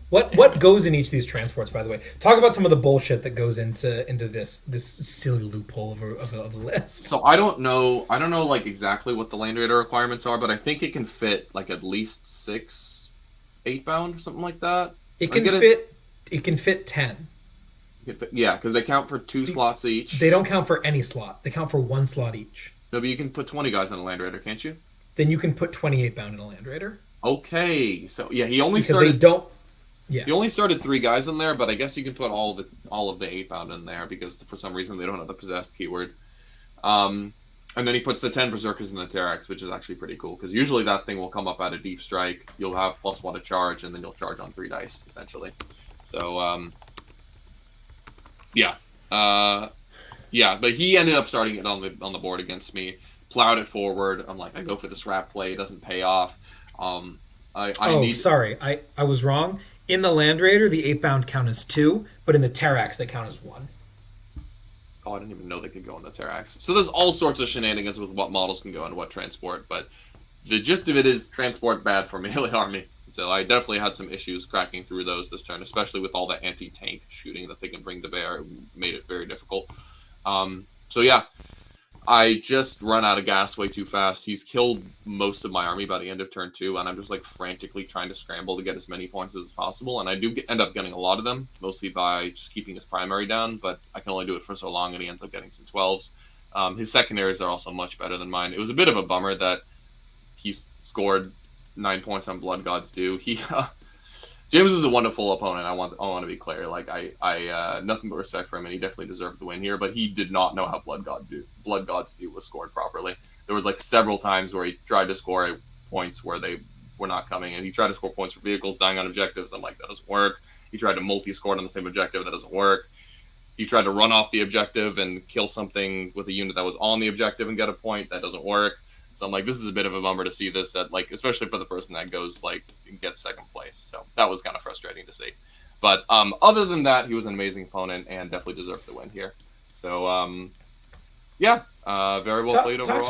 What goes in each of these transports, by the way? Talk about some of the bullshit that goes into this silly loophole of a list. So I don't know like exactly what the Land Raider requirements are, but I think it can fit like at least 6 8-bound or something like that. It can fit 10. Yeah, because they count for 2 slots each. They don't count for any slot. They count for 1 slot each. No, but you can put 20 guys on a Land Raider, can't you? Then you can put 28-bound in a Land Raider. Okay, so yeah, he only started 3 guys in there, but I guess you can put all of the 8-bound in there because for some reason they don't have the possessed keyword. And then he puts the 10 Berserkers in the Terrax, which is actually pretty cool, because usually that thing will come up at a deep strike. You'll have +1 to charge, and then you'll charge on 3 dice, essentially. So, yeah. But he ended up starting it on the board against me, plowed it forward. I'm like, I go for this wrap play, it doesn't pay off. Sorry, I was wrong. In the Land Raider, the 8-bound count is 2, but in the Terrax, they count as 1. Oh, I didn't even know they could go on the Terrax. So there's all sorts of shenanigans with what models can go and what transport, but the gist of it is transport bad for melee army. So I definitely had some issues cracking through those this turn, especially with all the anti-tank shooting that they can bring to bear. It made it very difficult. So yeah, I just run out of gas way too fast. He's killed most of my army by the end of turn 2, and I'm just like frantically trying to scramble to get as many points as possible. And I do end up getting a lot of them, mostly by just keeping his primary down, but I can only do it for so long, and he ends up getting some 12s. His secondaries are also much better than mine. It was a bit of a bummer that he scored 9 points on Blood God's Due. James is a wonderful opponent. I want to be clear. Like I nothing but respect for him, and he definitely deserved the win here. But he did not know how Blood God's Due was scored properly. There was like several times where he tried to score points where they were not coming, and he tried to score points for vehicles dying on objectives. I'm like, that doesn't work. He tried to multi-score on the same objective. That doesn't work. He tried to run off the objective and kill something with a unit that was on the objective and get a point. That doesn't work. So I'm like, this is a bit of a bummer to see this at, like, especially for the person that goes, like, and gets second place. So that was kind of frustrating to see. But other than that, he was an amazing opponent and definitely deserved the win here. So, yeah, very well played overall.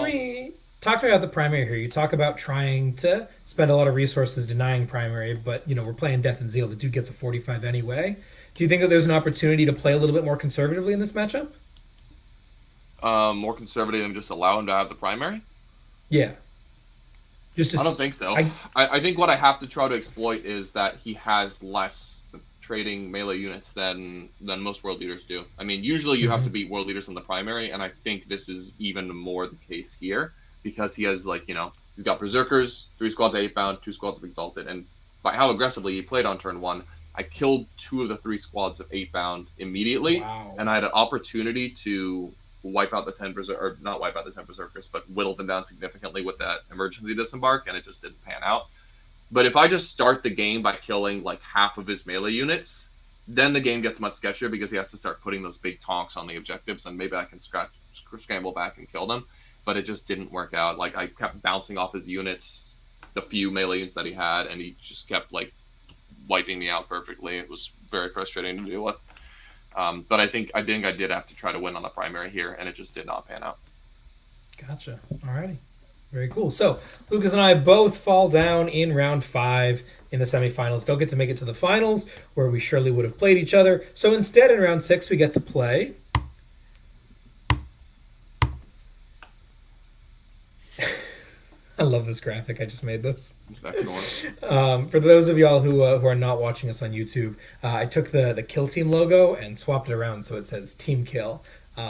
Talk to me about the primary here. You talk about trying to spend a lot of resources denying primary, but, you know, we're playing Death and Zeal. The dude gets a 45 anyway. Do you think that there's an opportunity to play a little bit more conservatively in this matchup? More conservative than just allow him to have the primary? Yeah. I don't think so. I think what I have to try to exploit is that he has less trading melee units than most world leaders do. I mean, usually you have to beat world leaders in the primary, and I think this is even more the case here because he has, like, you know, he's got Berserkers, 3 squads of 8-bound, 2 squads of Exalted, and by how aggressively he played on turn 1, I killed 2 of the 3 squads of 8-bound immediately, and I had an opportunity to wipe out the 10 berserkers, or not wipe out the 10 berserkers, but whittle them down significantly with that emergency disembark, and it just didn't pan out. But if I just start the game by killing like half of his melee units, then the game gets much sketchier because he has to start putting those big tonks on the objectives, and maybe I can scramble back and kill them. But it just didn't work out. Like, I kept bouncing off his units, the few melee units that he had, and he just kept like wiping me out perfectly. It was very frustrating to deal with. But I think I did have to try to win on the primary here, and it just did not pan out. Gotcha. Alrighty. Very cool. So Lucas and I both fall down in round 5 in the semifinals. Don't get to make it to the finals, where we surely would have played each other. So instead, in round 6, we get to play. I love this graphic. I just made this. It's excellent. For those of y'all who are not watching us on YouTube, I took the Kill Team logo and swapped it around so it says Team Kill,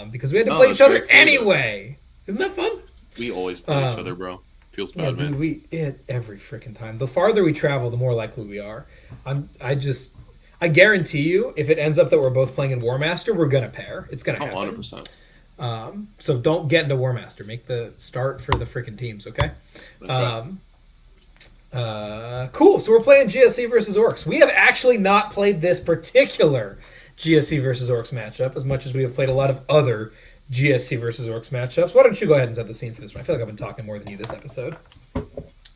because we had to play each other anyway. Isn't that fun? We always play each other, bro. Feels bad, man. Dude, every freaking time. The farther we travel, the more likely we are. I guarantee you, if it ends up that we're both playing in War Master, we're gonna pair. It's gonna happen. 100%. So don't get into War Master. Make the start for the freaking teams, okay? That's right. Cool. So we're playing GSC versus Orcs. We have actually not played this particular GSC versus Orcs matchup as much as we have played a lot of other GSC versus Orcs matchups. Why don't you go ahead and set the scene for this one? I feel like I've been talking more than you this episode.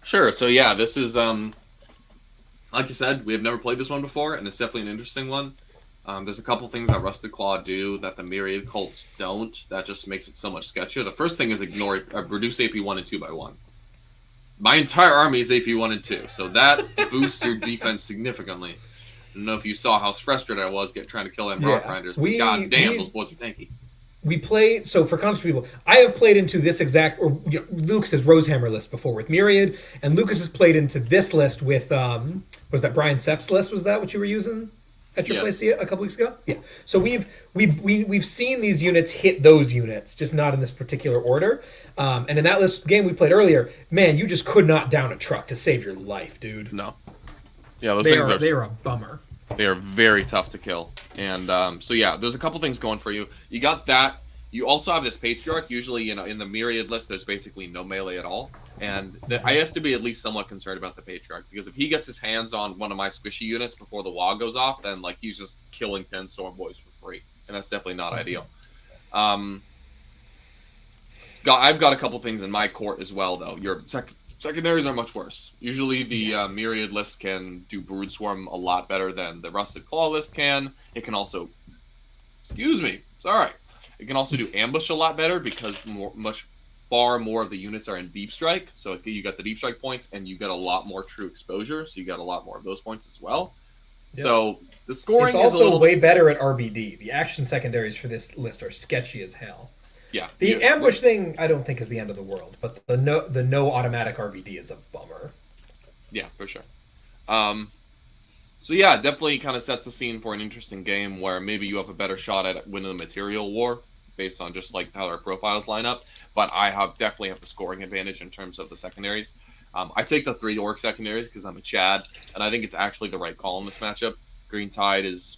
Sure. So yeah, this is like you said, we have never played this one before, and it's definitely an interesting one. There's a couple things that Rusted Claw do that the Myriad cults don't. That just makes it so much sketchier. The first thing is reduce AP 1 and 2 by 1. My entire army is AP 1 and 2, so that boosts your defense significantly. I don't know if you saw how frustrated I was trying to kill them rock grinders, but god damn, those boys are tanky. We played, so for context people, I have played into this exact, or Lucas's Rosehammer list before with Myriad, and Lucas has played into this list with, was that Brian Sepp's list? Was that what you were using at your place a couple weeks ago? Yeah. So we've seen these units hit those units, just not in this particular order. And in that list game we played earlier, man, you just could not down a truck to save your life, dude. No. Yeah, they are a bummer. They are very tough to kill. And so yeah, there's a couple things going for you. You got that. You also have this Patriarch. Usually, in the Myriad list, there's basically no melee at all. And I have to be at least somewhat concerned about the Patriarch, because if he gets his hands on one of my squishy units before the wall goes off, then like he's just killing 10 Storm Boys for free. And that's definitely not ideal. I've got a couple things in my court as well, though. Your secondaries are much worse. Usually the Myriad list can do Brood Swarm a lot better than the Rusted Claw list can. It can also... Excuse me. It's alright. It can also do ambush a lot better because far more of the units are in deep strike. So you got the deep strike points, and you get a lot more true exposure. So you got a lot more of those points as well. Yep. So the scoring it's is also a little way better at RBD. The action secondaries for this list are sketchy as hell. Yeah. The ambush thing, I don't think is the end of the world, but the no automatic RBD is a bummer. Yeah, for sure. So yeah, definitely kind of sets the scene for an interesting game where maybe you have a better shot at winning the material war based on just like how our profiles line up. But I definitely have the scoring advantage in terms of the secondaries. I take the 3 orc secondaries because I'm a Chad, and I think it's actually the right call in this matchup. Green Tide is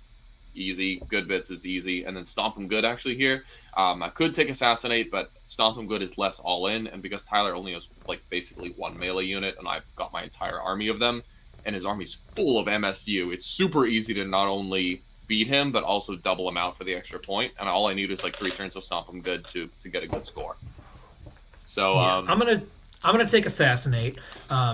easy, Good Bits is easy, and then Stomp 'em Good actually here. I could take Assassinate, but Stomp 'em Good is less all in, and because Tyler only has like basically 1 melee unit, and I've got my entire army of them, and his army's full of MSU, it's super easy to not only beat him, but also double him out for the extra point, and all I need is like 3 turns of Stomp 'em Good to get a good score. So yeah, I'm gonna take Assassinate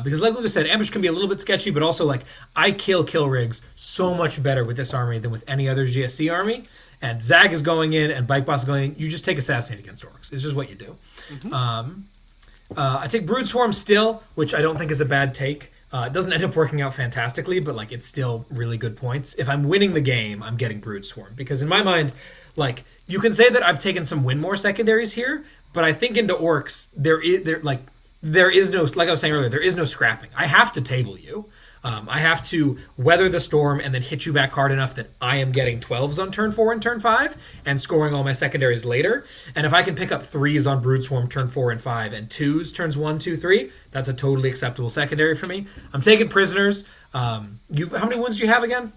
because, like Lucas said, ambush can be a little bit sketchy, but also like I kill rigs so much better with this army than with any other GSC army. And Zag is going in, and Bike Boss is going in. You just take Assassinate against Orcs. It's just what you do. Mm-hmm. I take Brood Swarm still, which I don't think is a bad take. It doesn't end up working out fantastically, but like it's still really good points. If I'm winning the game, I'm getting Brood Swarm because in my mind, like you can say that I've taken some win more secondaries here, but I think into Orcs there is no, like I was saying earlier, there is no scrapping. I have to table you. I have to weather the storm and then hit you back hard enough that I am getting 12s on turn 4 and turn 5 and scoring all my secondaries later. And if I can pick up 3s on Brood Swarm turn 4 and 5 and 2s turns 1, 2, 3, that's a totally acceptable secondary for me. I'm taking prisoners. How many wounds do you have again?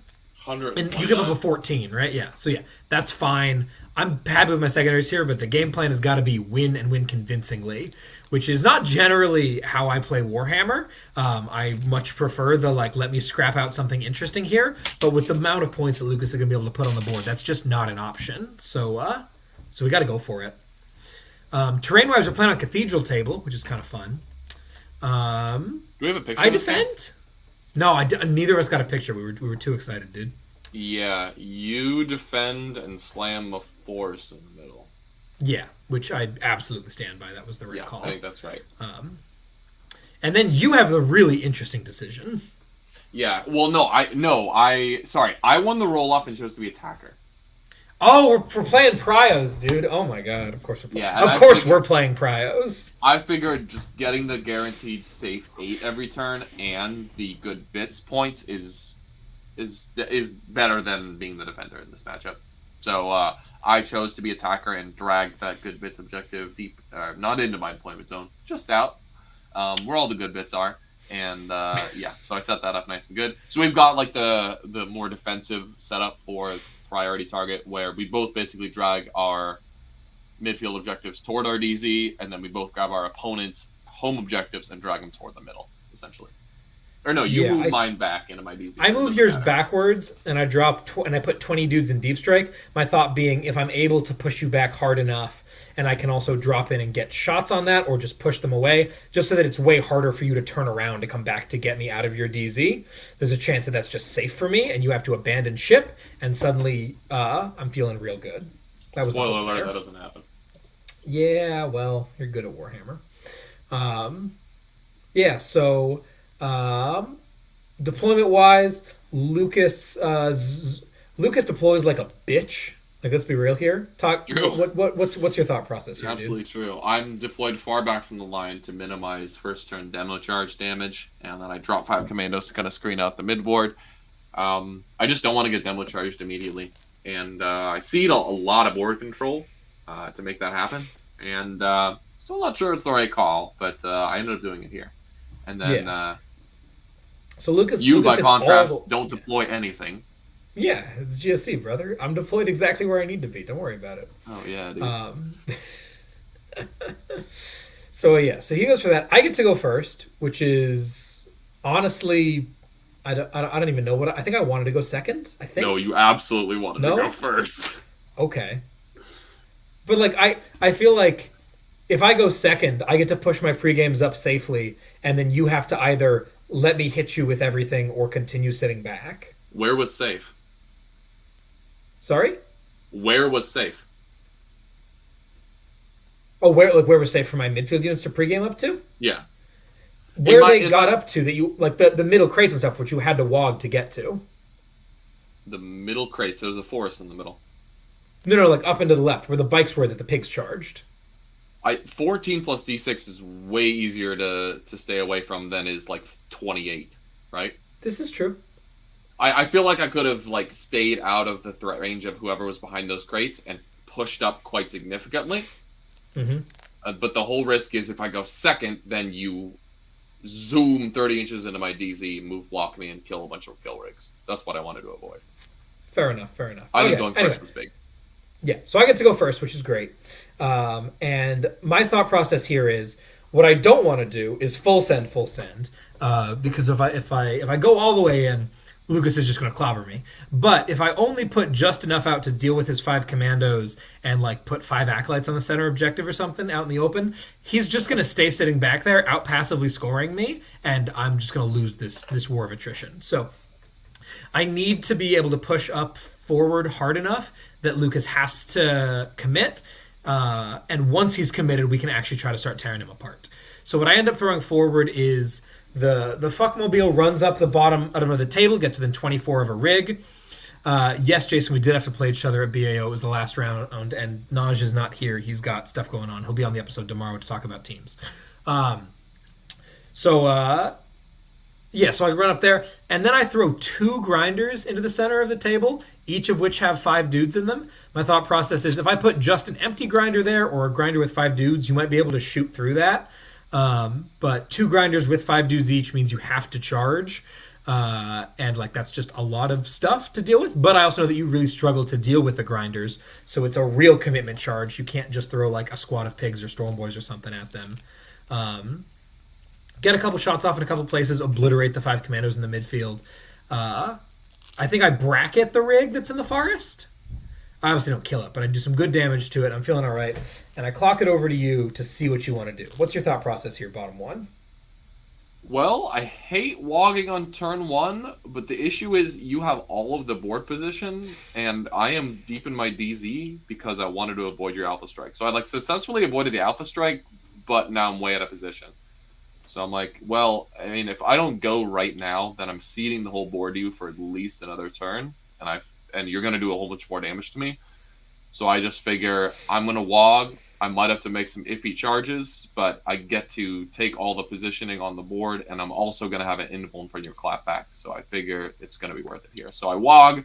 100. And you give up a 14, right? Yeah. So yeah, that's fine. I'm happy with my secondaries here, but the game plan has got to be win and win convincingly, which is not generally how I play Warhammer. I much prefer the like let me scrap out something interesting here, but with the amount of points that Lucas is going to be able to put on the board, that's just not an option. So we got to go for it. Terrain-wise, we're playing on Cathedral Table, which is kind of fun. Do we have a picture? I defend. No, neither of us got a picture. We were too excited, dude. Yeah, you defend and slam a forest in the middle. Yeah, which I absolutely stand by. That was the right call. I think that's right. And then you have the really interesting decision. Yeah, well, sorry. I won the roll-off and chose to be attacker. Oh, we're playing Prios, dude. Oh my god, of course we're playing. Yeah, we're playing Prios. I figured just getting the guaranteed safe 8 every turn and the good bits points is better than being the defender in this matchup. So I chose to be attacker and drag that good bits objective deep, not into my deployment zone, just out, where all the good bits are. And so I set that up nice and good. So we've got like the more defensive setup for priority target, where we both basically drag our midfield objectives toward our DZ, and then we both grab our opponent's home objectives and drag them toward the middle, essentially. Or no, you move mine back into my DZ. I move yours backwards, and I drop and I put 20 dudes in deep strike. My thought being, if I'm able to push you back hard enough, and I can also drop in and get shots on that, or just push them away, just so that it's way harder for you to turn around to come back to get me out of your DZ. There's a chance that that's just safe for me, and you have to abandon ship, and suddenly I'm feeling real good. That was spoiler alert. That doesn't happen. Yeah, well, you're good at Warhammer. So deployment wise, Lucas deploys like a bitch. Like, let's be real here. What's your thought process here, Absolutely dude? True. I'm deployed far back from the line to minimize first turn demo charge damage, and then I drop 5 commandos to kind of screen out the mid board. I just don't want to get demo charged immediately, and I cede a lot of board control to make that happen, and still not sure it's the right call, but I ended up doing it here. And then so Lucas, by contrast, don't deploy anything. Yeah, it's GSC, brother. I'm deployed exactly where I need to be. Don't worry about it. Oh, yeah, dude. So he goes for that. I get to go first, which is honestly, I don't even know what I think. I wanted to go second. I think. No, you absolutely wanted to go first. Okay, but like I feel like if I go second, I get to push my pre-games up safely, and then you have to either let me hit you with everything or continue sitting back. Where was safe? Sorry? Where was safe? Oh, where was safe for my midfield units to pregame up to? Yeah. Where they got up to that you like the middle crates and stuff, which you had to wog to get to. The middle crates. There's a forest in the middle. No, like up and to the left, where the bikes were that the pigs charged. 14 plus D6 is way easier to stay away from than is like 28, right? This is true. I feel like I could have like stayed out of the threat range of whoever was behind those crates and pushed up quite significantly. But the whole risk is if I go second, then you zoom 30 inches into my DZ, move block me, and kill a bunch of kill rigs. That's what I wanted to avoid. Fair enough. I think going first was big. Yeah, so I get to go first, which is great. And my thought process here is what I don't want to do is full send, because if I go all the way in, Lucas is just going to clobber me. But if I only put just enough out to deal with his 5 commandos and like put 5 acolytes on the center objective or something out in the open, he's just going to stay sitting back there, out passively scoring me, and I'm just going to lose this war of attrition. So I need to be able to push up forward hard enough that Lucas has to commit. And once he's committed, we can actually try to start tearing him apart. So what I end up throwing forward is the fuckmobile runs up the bottom of the table, gets within 24 of a rig. Yes, Jason, we did have to play each other at BAO. It was the last round, and Naj is not here. He's got stuff going on. He'll be on the episode tomorrow to talk about teams. So I run up there, and then I throw 2 grinders into the center of the table, each of which have 5 dudes in them. My thought process is if I put just an empty grinder there or a grinder with 5 dudes, you might be able to shoot through that. But 2 grinders with 5 dudes each means you have to charge. And like that's just a lot of stuff to deal with. But I also know that you really struggle to deal with the grinders. So it's a real commitment charge. You can't just throw like a squad of pigs or storm boys or something at them. Get a couple shots off in a couple places, obliterate the 5 commandos in the midfield. I think I bracket the rig that's in the forest. I obviously don't kill it, but I do some good damage to it. I'm feeling all right. And I clock it over to you to see what you want to do. What's your thought process here, bottom one? Well, I hate wogging on turn 1, but the issue is you have all of the board position, and I am deep in my DZ because I wanted to avoid your alpha strike. So I like successfully avoided the alpha strike, but now I'm way out of position. So I'm like, well, I mean, if I don't go right now, then I'm ceding the whole board to you for at least another turn, and you're going to do a whole bunch more damage to me. So I just figure I'm going to wog. I might have to make some iffy charges, but I get to take all the positioning on the board, and I'm also going to have an invuln for your clapback. So I figure it's going to be worth it here. So I wog,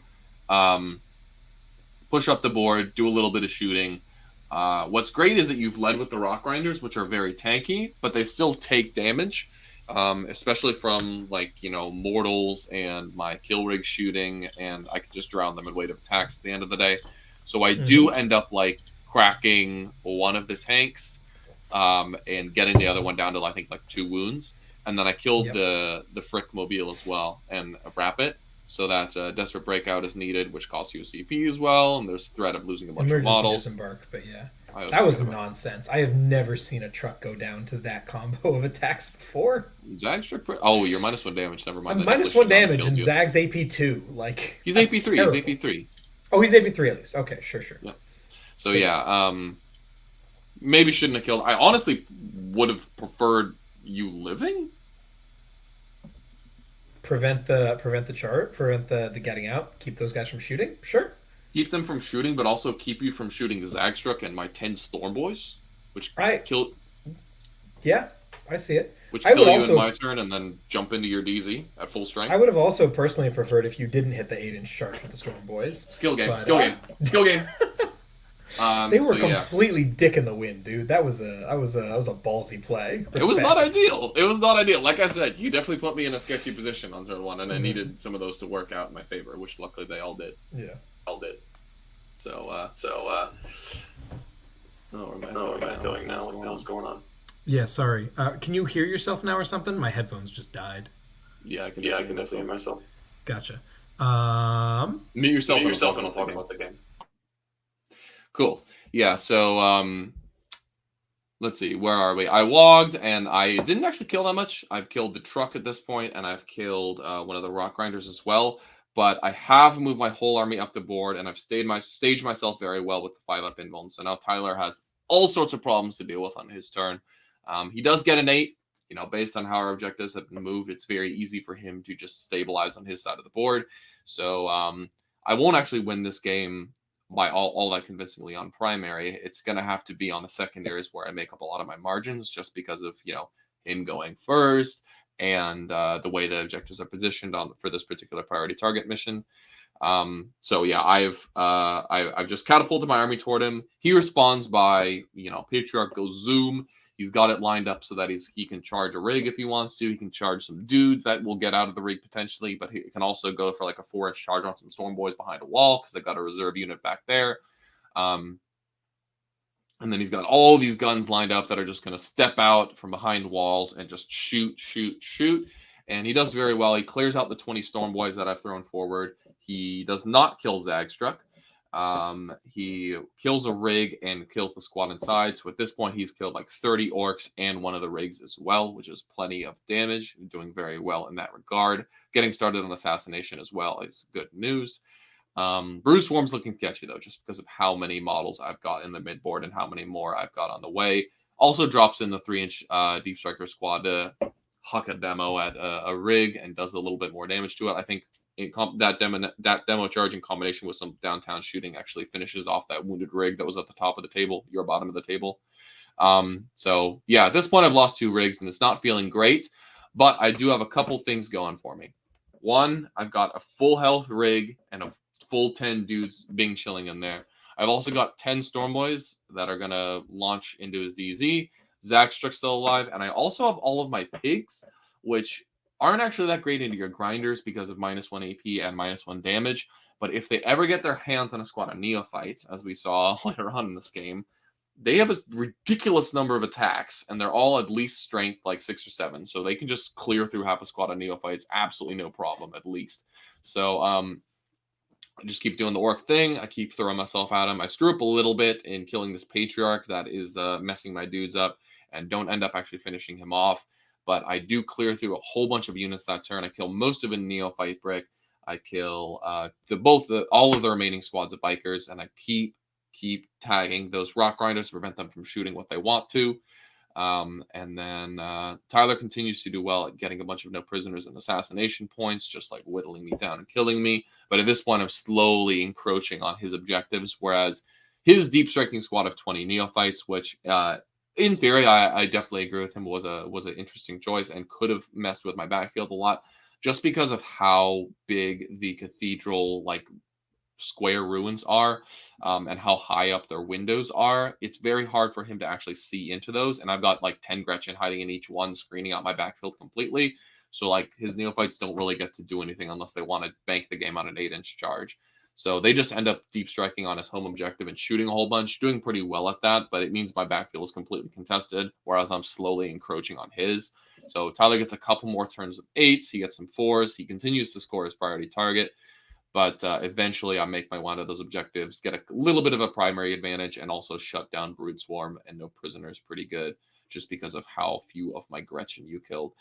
push up the board, do a little bit of shooting. What's great is that you've led with the rock grinders, which are very tanky, but they still take damage, especially from mortals and my kill rig shooting, and I can just drown them in weight of attacks at the end of the day. So I do end up cracking one of the tanks and getting the other one down to I think 2 wounds, and then I killed the Frick mobile as well and wrap it. So that Desperate Breakout is needed, which costs you a CP as well, and there's threat of losing a bunch of models. Disembark, but yeah. That was nonsense. I have never seen a truck go down to that combo of attacks before. Zag's oh, you're -1 damage. Never mind. -1 damage, and Zag's AP2. He's AP3. He's AP3. Oh, he's AP3 at least. Okay, sure. Yeah. So maybe shouldn't have killed. I honestly would have preferred you living. Prevent the getting out. Keep those guys from shooting. Sure. Keep them from shooting, but also keep you from shooting Zagstruck and my 10 Storm Boys, which kill. Yeah, I see it. Which kill you in my turn and then jump into your DZ at full strength. I would have also personally preferred if you didn't hit the 8-inch charge with the Storm Boys. Skill game. They were completely dick in the wind, dude. That was a ballsy play. Respect. It was not ideal. Like I said, you definitely put me in a sketchy position on turn 1, and I needed some of those to work out in my favor, which luckily they all did. Yeah. All did. So where am I going now? What the hell's going on? Yeah, sorry. Can you hear yourself now or something? My headphones just died. Yeah, I can definitely hear myself. Gotcha. Mute yourself and I'll talk about the game. Cool. Yeah, so let's see, where are we? I wogged, and I didn't actually kill that much. I've killed the truck at this point, and I've killed one of the rock grinders as well. But I have moved my whole army up the board, and I've staged myself very well with the 5-up invuln. So now Tyler has all sorts of problems to deal with on his turn. He does get an 8. Based on how our objectives have been moved, it's very easy for him to just stabilize on his side of the board. So I won't actually win this game by all that convincingly on primary. It's going to have to be on the secondaries where I make up a lot of my margins just because of, him going first and the way the objectives are positioned for this particular priority target mission. So yeah, I've just catapulted my army toward him. He responds by, Patriarch goes zoom. He's got it lined up so that he can charge a rig if he wants to. He can charge some dudes that will get out of the rig potentially, but he can also go for like a 4-inch charge on some Storm Boys behind a wall because they've got a reserve unit back there. And then he's got all these guns lined up that are just going to step out from behind walls and just shoot. And he does very well. He clears out the 20 Storm Boys that I've thrown forward. He does not kill Zagstruck. He kills a rig and kills the squad inside. So at this point, he's killed like 30 orcs and one of the rigs as well, which is plenty of damage. Doing very well in that regard. Getting started on assassination as well is good news. Brood Swarm's looking sketchy though, just because of how many models I've got in the midboard and how many more I've got on the way. Also drops in the 3-inch Deep Striker squad to huck a demo at a rig and does a little bit more damage to it. I think that demo charge in combination with some downtown shooting actually finishes off that wounded rig that was at the top of the table, your bottom of the table. So yeah, at this point I've lost 2 rigs and it's not feeling great, but I do have a couple things going for me. One, I've got a full health rig and a full 10 dudes being chilling in there. I've also got 10 Storm Boys that are gonna launch into his DZ. Zagstruck's still alive, and I also have all of my pigs, which aren't actually that great into your grinders because of -1 AP and -1 damage. But if they ever get their hands on a squad of neophytes, as we saw later on in this game, they have a ridiculous number of attacks, and they're all at least strength like 6 or 7. So they can just clear through half a squad of neophytes, absolutely no problem, at least. So I just keep doing the orc thing. I keep throwing myself at him. I screw up a little bit in killing this patriarch that is messing my dudes up and don't end up actually finishing him off. But I do clear through a whole bunch of units that turn. I kill most of it in Neophyte Brick. I kill all of the remaining squads of bikers, and I keep tagging those rock grinders to prevent them from shooting what they want to. And then Tyler continues to do well at getting a bunch of no prisoners and assassination points, just like whittling me down and killing me. But at this point, I'm slowly encroaching on his objectives, whereas his deep striking squad of 20 neophytes, which in theory, I definitely agree with him, was an interesting choice and could have messed with my backfield a lot, just because of how big the cathedral square ruins are and how high up their windows are. It's very hard for him to actually see into those, and I've got like 10 Gretchen hiding in each one, screening out my backfield completely. So his neophytes don't really get to do anything unless they want to bank the game on an 8-inch charge. So they just end up deep striking on his home objective and shooting a whole bunch, doing pretty well at that, but it means my backfield is completely contested, whereas I'm slowly encroaching on his. So Tyler gets a couple more turns of 8s, he gets some 4s, he continues to score his priority target, but eventually I make my one of those objectives, get a little bit of a primary advantage, and also shut down Brood Swarm and no prisoners pretty good, just because of how few of my Gretchen you killed.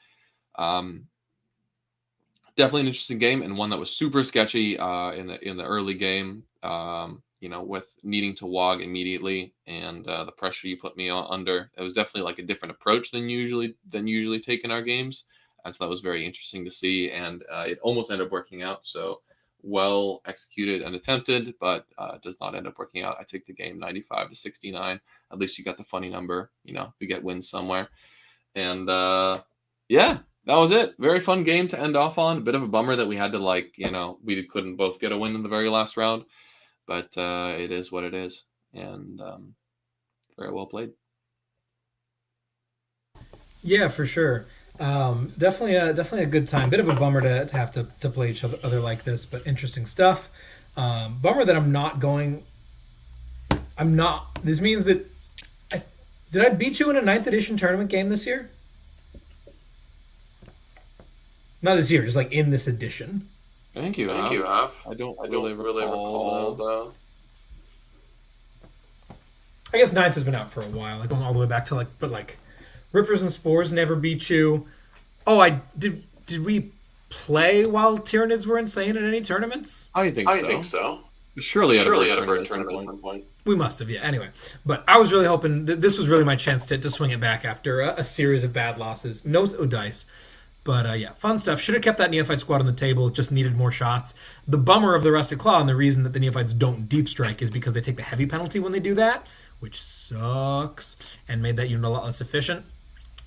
Definitely an interesting game, and one that was super sketchy in the early game. With needing to WOG immediately and the pressure you put me under. It was definitely like a different approach than usually take in our games, and so that was very interesting to see. And it almost ended up working out. So well executed and attempted, but does not end up working out. I take the game 95-69. At least you got the funny number. We get wins somewhere, and yeah. That was it. Very fun game to end off on. A bit of a bummer that we had to we couldn't both get a win in the very last round, but it is what it is, and very well played. Yeah, for sure. Definitely a good time. Bit of a bummer to have to play each other like this, but interesting stuff. Bummer that I'm not going. I'm not. This means that did I beat you in a 9th edition tournament game this year? Not this year, just in this edition. Thank you, have. I don't really recall though. I guess 9th has been out for a while, going all the way back to Rippers and Spores never beat you. Oh, I did. Did we play while Tyranids were insane at any tournaments? I think so. I think so. Surely had a bird tournament at some point. We must have, yeah. Anyway, but I was really hoping this was really my chance to swing it back after a series of bad losses. No dice. But yeah, fun stuff. Should have kept that Neophyte squad on the table. It just needed more shots. The bummer of the Rusted Claw and the reason that the Neophytes don't deep strike is because they take the heavy penalty when they do that, which sucks, and made that unit a lot less efficient.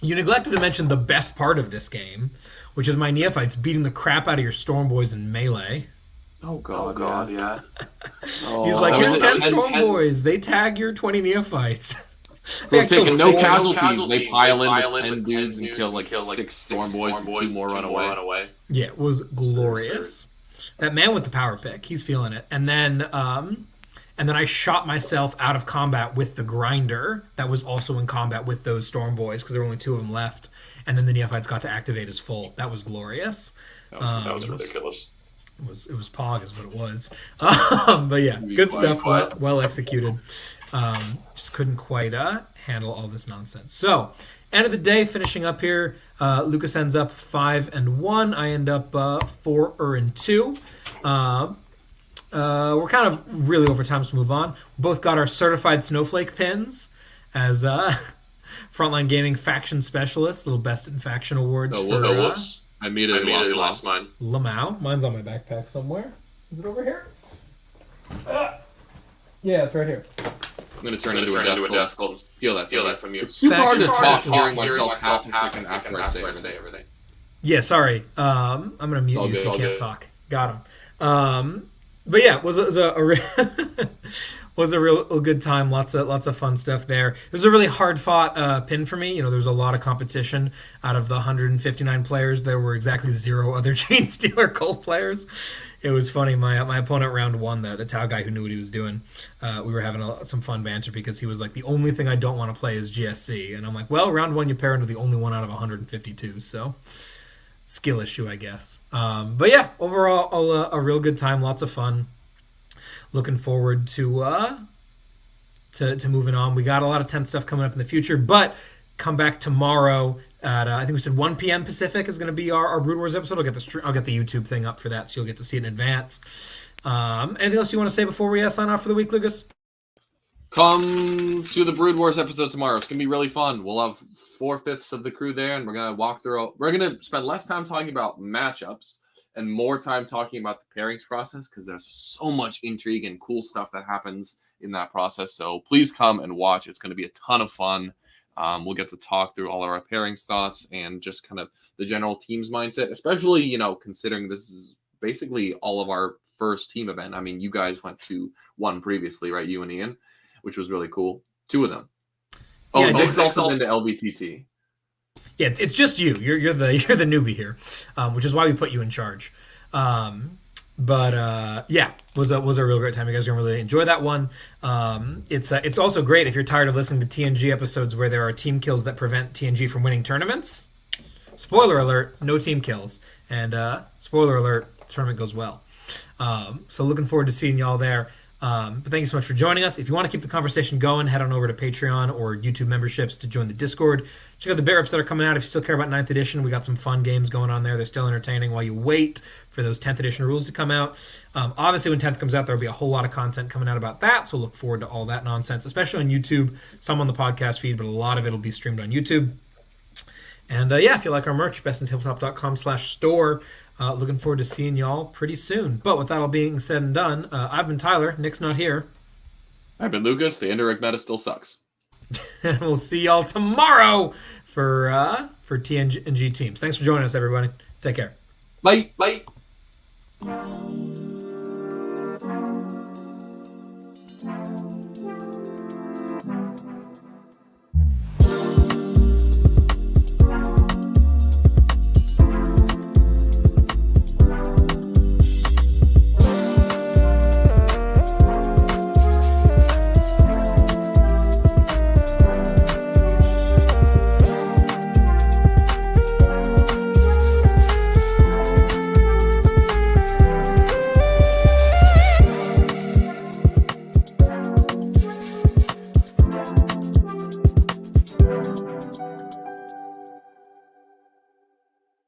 You neglected to mention the best part of this game, which is my Neophytes beating the crap out of your Storm Boys in melee. Oh god, yeah. He's like, here's 10 Storm Boys. They tag your 20 Neophytes. They're taking no casualties. They pile in with 10 dudes and kill like 6 Storm Boys and 2 more run away. Yeah, it was glorious. That man with the power pick, he's feeling it. And then I shot myself out of combat with the Grinder that was also in combat with those Storm Boys because there were only 2 of them left. And then the Neophytes got to activate as full. That was glorious. That was ridiculous. It was Pog is what it was. But yeah, good stuff. Well executed. Just couldn't quite handle all this nonsense. So, end of the day, finishing up here. Lucas ends up 5-1. I end up 4-2. We're kind of really over time, so move on. We both got our certified snowflake pins as Frontline Gaming faction specialists. Little best in faction awards for. I immediately lost mine. Lamau. Mine's on my backpack somewhere. Is it over here? Yeah, it's right here. I'm going to turn into a desk and steal that from you. It's super hard to talk hearing myself half a second after I say everything. Yeah, sorry. I'm going to mute you so you can't talk. Got him. But yeah, was a real good time. Lots of fun stuff there. It was a really hard fought pin for me. You know, there was a lot of competition. Out of the 159 players, there were exactly 0 other Chain Stealer Cult players. It was funny. My opponent round 1, the Tau guy who knew what he was doing. We were having some fun banter because he was like, the only thing I don't want to play is GSC, and I'm like, well, round 1 you pair into the only one out of 152, so. Skill issue, I guess. But yeah, overall, a real good time. Lots of fun. Looking forward to moving on. We got a lot of 10 stuff coming up in the future, but come back tomorrow at I think we said 1 p.m. Pacific is going to be our Brood Wars episode. I'll get the YouTube thing up for that, so you'll get to see it in advance. Anything else you want to say before we sign off for the week, Lucas? Come to the Brood Wars episode tomorrow. It's going to be really fun. We'll have 4/5 of the crew there, and we're going to walk through. We're going to spend less time talking about matchups and more time talking about the pairings process because there's so much intrigue and cool stuff that happens in that process. So please come and watch. It's going to be a ton of fun. We'll get to talk through all of our pairings thoughts and just kind of the general team's mindset, especially, you know, considering this is basically all of our first team event. I mean, you guys went to one previously, right? You and Ian, which was really cool. 2 of them. Oh, yeah, Nick's also been to LVTT. Yeah, it's just you. You're the newbie here, which is why we put you in charge. But yeah, was a real great time. You guys are gonna really enjoy that one. It's also great if you're tired of listening to TNG episodes where there are team kills that prevent TNG from winning tournaments. Spoiler alert: no team kills, and spoiler alert: the tournament goes well. So looking forward to seeing y'all there. But thank you so much for joining us. If you want to keep the conversation going, head on over to Patreon or YouTube memberships to join the Discord. Check out the bear ups that are coming out if you still care about 9th edition. We got some fun games going on there. They're still entertaining while you wait for those 10th edition rules to come out. Obviously, when 10th comes out, there'll be a whole lot of content coming out about that, so look forward to all that nonsense, especially on YouTube. Some on the podcast feed, but a lot of it will be streamed on YouTube. And yeah, if you like our merch, bestintabletop.com/store. Looking forward to seeing y'all pretty soon. But with that all being said and done, I've been Tyler. Nick's not here. I've been Lucas. The indirect meta still sucks. And we'll see y'all tomorrow for TNG teams. Thanks for joining us, everybody. Take care. Bye. Bye.